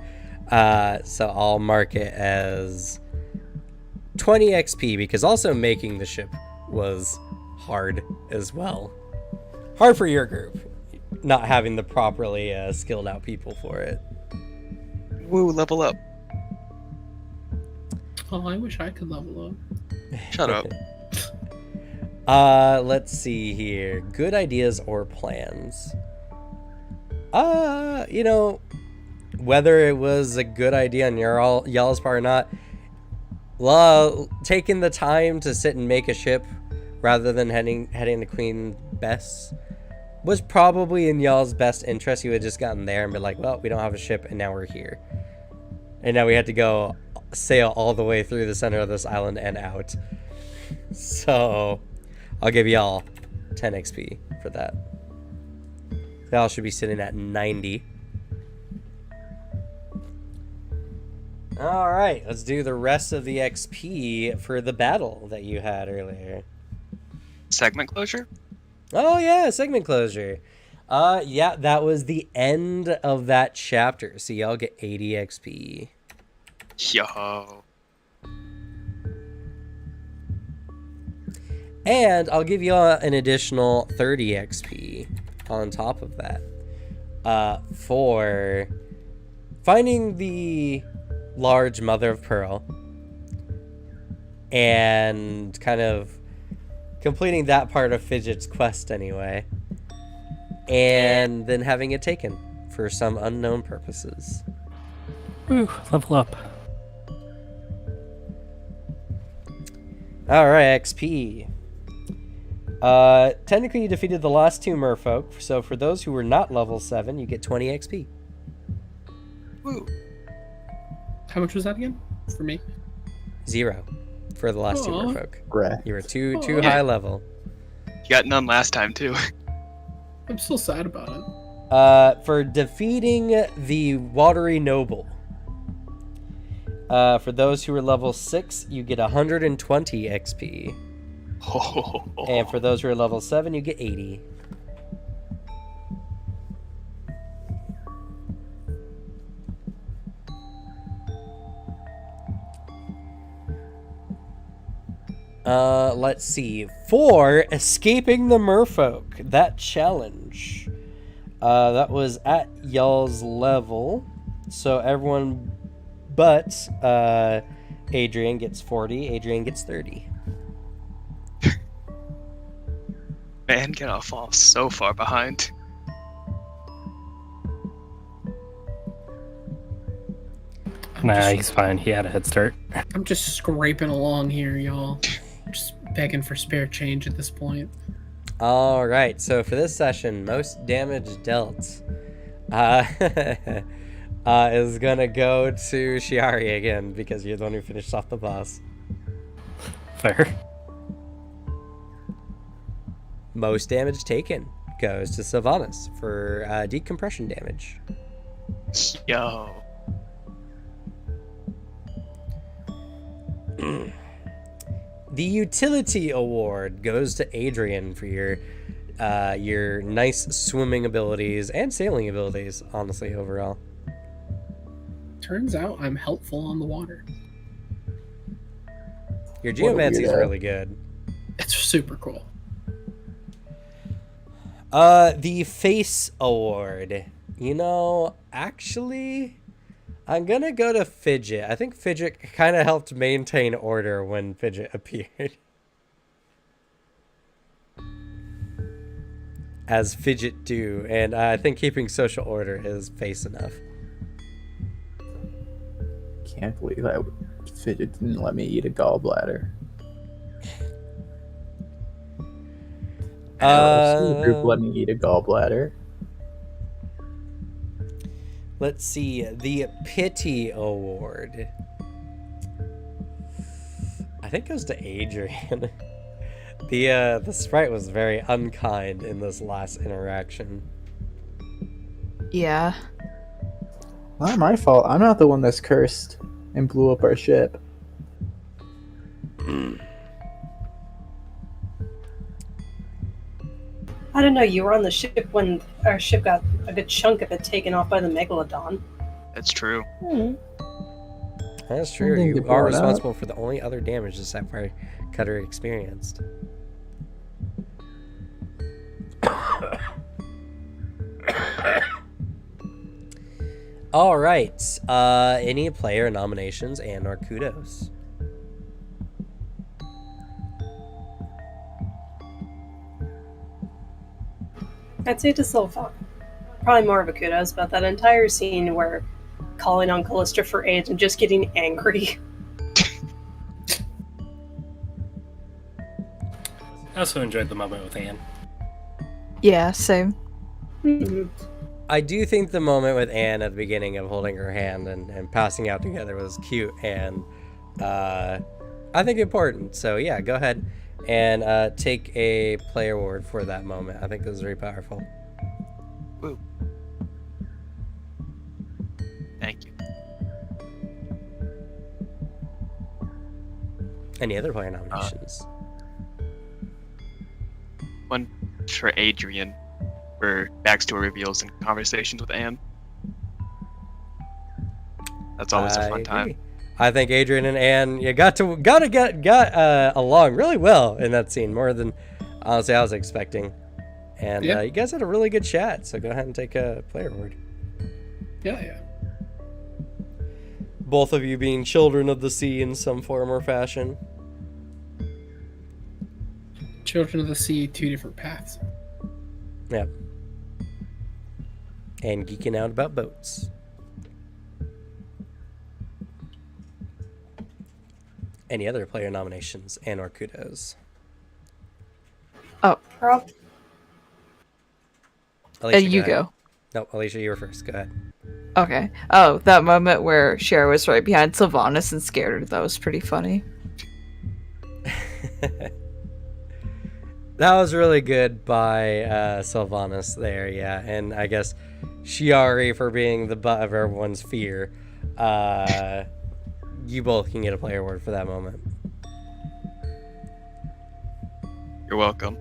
S5: So I'll mark it as 20 XP, because also making the ship was hard as well. Hard for your group, not having the properly skilled out people for it.
S1: Woo, level up.
S2: Oh, I wish I could level up.
S1: Shut up.
S5: Let's see here. Good ideas or plans. Whether it was a good idea on y'all's part or not, taking the time to sit and make a ship rather than heading to Queen Bess was probably in y'all's best interest. You had just gotten there and been like, well, we don't have a ship, and now we're here. And now we had to go sail all the way through the center of this island and out. So, I'll give y'all 10 XP for that. Y'all should be sitting at 90. Alright, let's do the rest of the XP for the battle that you had earlier.
S1: Segment closure?
S5: Oh yeah, segment closure. Yeah, that was the end of that chapter. So y'all get 80 XP.
S1: Yo.
S5: And I'll give you an additional 30 XP on top of that. For finding the large mother of pearl. And kind of completing that part of Fidget's quest anyway. And then having it taken for some unknown purposes.
S7: Woo, level up.
S5: Alright, XP. Technically you defeated the last two merfolk, so for those who were not level 7, you get 20 XP.
S1: Woo.
S2: How much was that again for me?
S5: 0 for the last two
S2: Aw.
S5: merfolk.
S6: Right.
S5: You were too
S2: Aw.
S5: high level.
S1: You got none last time, too.
S2: I'm still sad about it.
S5: For defeating the watery noble. For those who are level 6, you get 120 XP. And for those who are level 7, you get 80. Let's see. For escaping the merfolk, that challenge. That was at y'all's level. So everyone but Adrian gets 40, Adrian gets 30.
S1: Man, gonna fall so far behind.
S7: Nah, he's fine. He had a head start.
S2: I'm just scraping along here, y'all. Just begging for spare change at this point.
S5: Alright, so for this session, most damage dealt is gonna go to Shiari again, because you're the one who finished off the boss.
S7: Fair.
S5: Most damage taken goes to Sylvanas for decompression damage.
S1: Yo.
S5: The utility award goes to Adrian for your nice swimming abilities and sailing abilities, honestly, overall.
S2: Turns out I'm helpful on the water.
S5: Your
S6: What a
S5: geomancy is
S6: weirdo.
S5: really good.
S2: It's super cool.
S5: The face award. You know, actually, I'm gonna go to Fidget. I think Fidget kind of helped maintain order when Fidget appeared. As Fidget do, and I think keeping social order is face enough.
S6: Can't believe that Fidget didn't let me eat a gallbladder. The group let me eat a gallbladder.
S5: Let's see, the pity award. I think goes to Adrian. The sprite was very unkind in this last interaction.
S3: Yeah.
S6: Not my fault. I'm not the one that's cursed and blew up our ship.
S4: I don't know, you were on the ship when our ship got a good chunk of it taken off by the Megalodon.
S1: That's true.
S5: That's
S6: I
S5: true.
S6: think
S5: You
S6: it
S5: are
S6: brought up.
S5: responsible for the only other damage the Sapphire Cutter experienced. All right. Any player nominations and or kudos?
S4: I'd say to Sylvan. Probably more of a kudos, but that entire scene where calling on Callista for aid and just getting angry.
S8: I also enjoyed the moment with Anne.
S3: Yeah, same.
S4: Mhm.
S5: I do think the moment with Anne at the beginning of holding her hand and passing out together was cute and I think important. So yeah, go ahead and take a player award for that moment. I think it was very powerful.
S1: Woo. Thank you.
S5: Any other player nominations?
S1: One for Adrian for backstory reveals and conversations with Anne. That's always a
S5: I
S1: fun time.
S5: agree. I think Adrian and Anne got along really well in that scene, more than honestly I was expecting. And
S2: Yeah.
S5: you guys had a really good chat, so go ahead and take a player award.
S2: Yeah.
S5: Both of you being children of the sea in some form or fashion.
S2: Children of the Sea, 2 different paths.
S5: Yep. And geeking out about boats. Any other player nominations and or kudos?
S4: Rob,
S5: Alicia,
S3: You
S5: ahead.
S3: go.
S5: No, Alicia, you were first. Go ahead.
S3: Okay. Oh, that moment where Cher was right behind Sylvanas and scared her. That was pretty funny.
S5: That was really good by Sylvanas there, yeah. And I guess Shiari for being the butt of everyone's fear. You both can get a player award for that moment.
S1: You're welcome.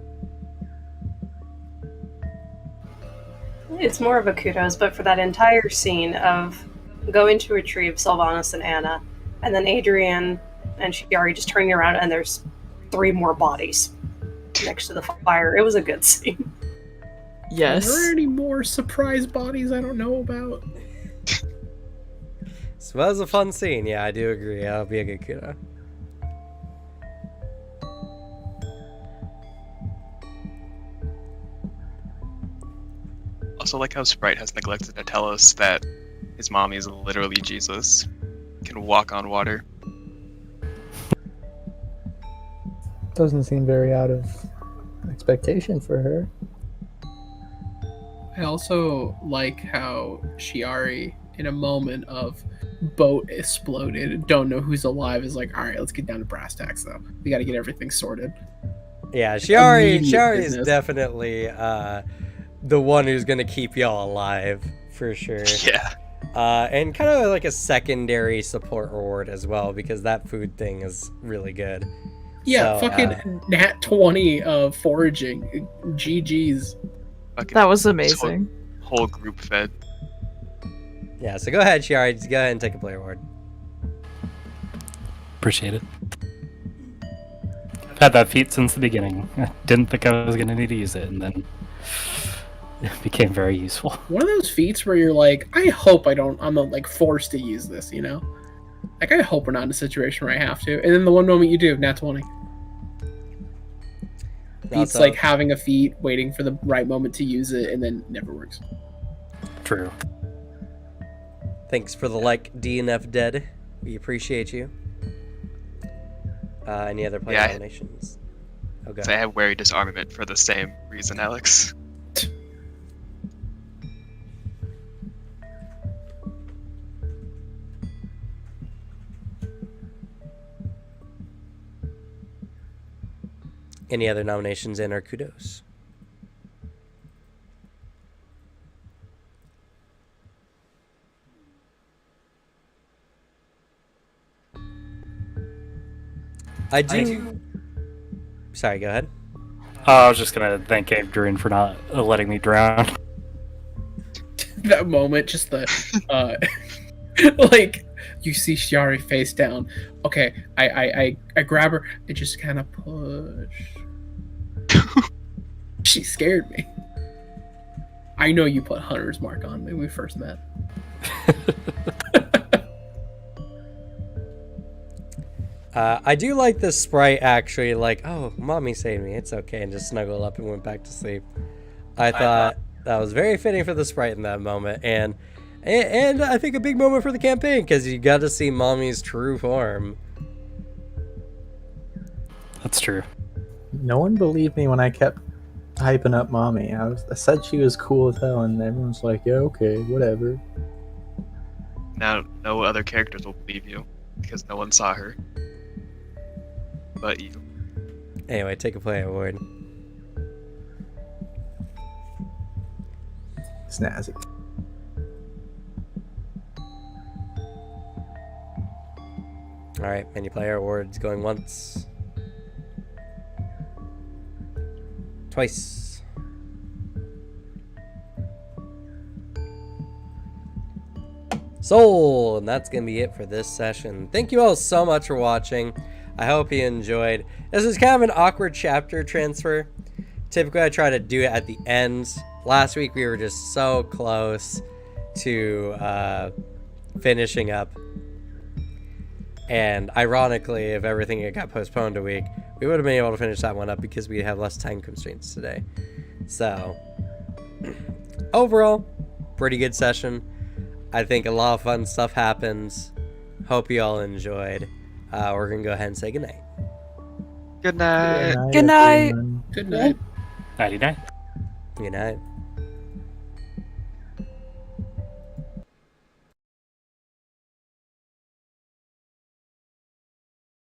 S4: it's more of a kudos, but for that entire scene of going to retrieve Sylvanas and Anna, and then Adrian and Shiari just turning around and there's 3 more bodies next to the fire. It was a good scene.
S3: Yes.
S2: Are there any more surprise bodies I don't know about?
S5: So that was a fun scene. Yeah, I do agree. That'll be a good kudo.
S1: Also, like how Sprite has neglected to tell us that his mommy is literally Jesus, can walk on water.
S6: Doesn't seem very out of expectation for her.
S2: I also like how Shiari, in a moment of boat exploded, don't know who's alive, is like, all right, let's get down to brass tacks, though. We got to get everything sorted.
S5: Yeah, Shiari is
S2: business.
S5: definitely the one who's gonna keep y'all alive for sure.
S1: Yeah.
S5: And kind of like a secondary support reward as well, because that food thing is really good.
S2: Yeah,
S5: So,
S2: fucking nat 20 of foraging. GG's.
S1: Fucking
S3: That was amazing.
S1: whole group fed.
S5: Yeah, so go ahead, Shiari. Just go ahead and take a player award.
S7: Appreciate it. I've had that feat since the beginning. I didn't think I was going to need to use it, and then it became very useful.
S2: One of those feats where you're like, I hope I'm not like forced to use this, you know? Like, I hope we're not in a situation where I have to. And then the one moment you do, nat 20. It's like having a feat, waiting for the right moment to use it, and then never works.
S7: True.
S5: Thanks for the like, DNF Dead. We appreciate you. Any other player
S1: Yeah,
S5: nominations? Oh, go
S1: So I
S5: ahead.
S1: have wary disarmament for the same reason, Alex.
S5: Any other nominations and or kudos? I do. Sorry, go ahead.
S7: I was just going to thank Adrian for not letting me drown.
S2: That moment, just the, like, you see Shiari face down. Okay, I grab her and just kind of push. She scared me. I know you put Hunter's mark on me when we first met.
S5: I do like the Sprite actually, like, oh, mommy saved me, it's okay, and just snuggled up and went back to sleep. I thought that was very fitting for the Sprite in that moment, and I think a big moment for the campaign, because you got to see mommy's true form.
S7: That's true.
S6: No one believed me when I kept hyping up mommy. I said she was cool as hell, and everyone's like, yeah, okay, whatever.
S1: Now, no other characters will believe you because no one saw her but you.
S5: Anyway, take a player award.
S6: Snazzy.
S5: Alright, menu player awards going once. Twice. Sold! And that's going to be it for this session. Thank you all so much for watching. I hope you enjoyed. This is kind of an awkward chapter transfer. Typically, I try to do it at the end. Last week, we were just so close to finishing up. And ironically, if everything had got postponed a week, we would have been able to finish that one up because we have less time constraints today. So, overall, pretty good session. I think a lot of fun stuff happens. Hope you all enjoyed. We're going to go ahead and say goodnight.
S1: Good night.
S3: Good night.
S6: everyone.
S2: Good night.
S7: Nighty night.
S5: Good night.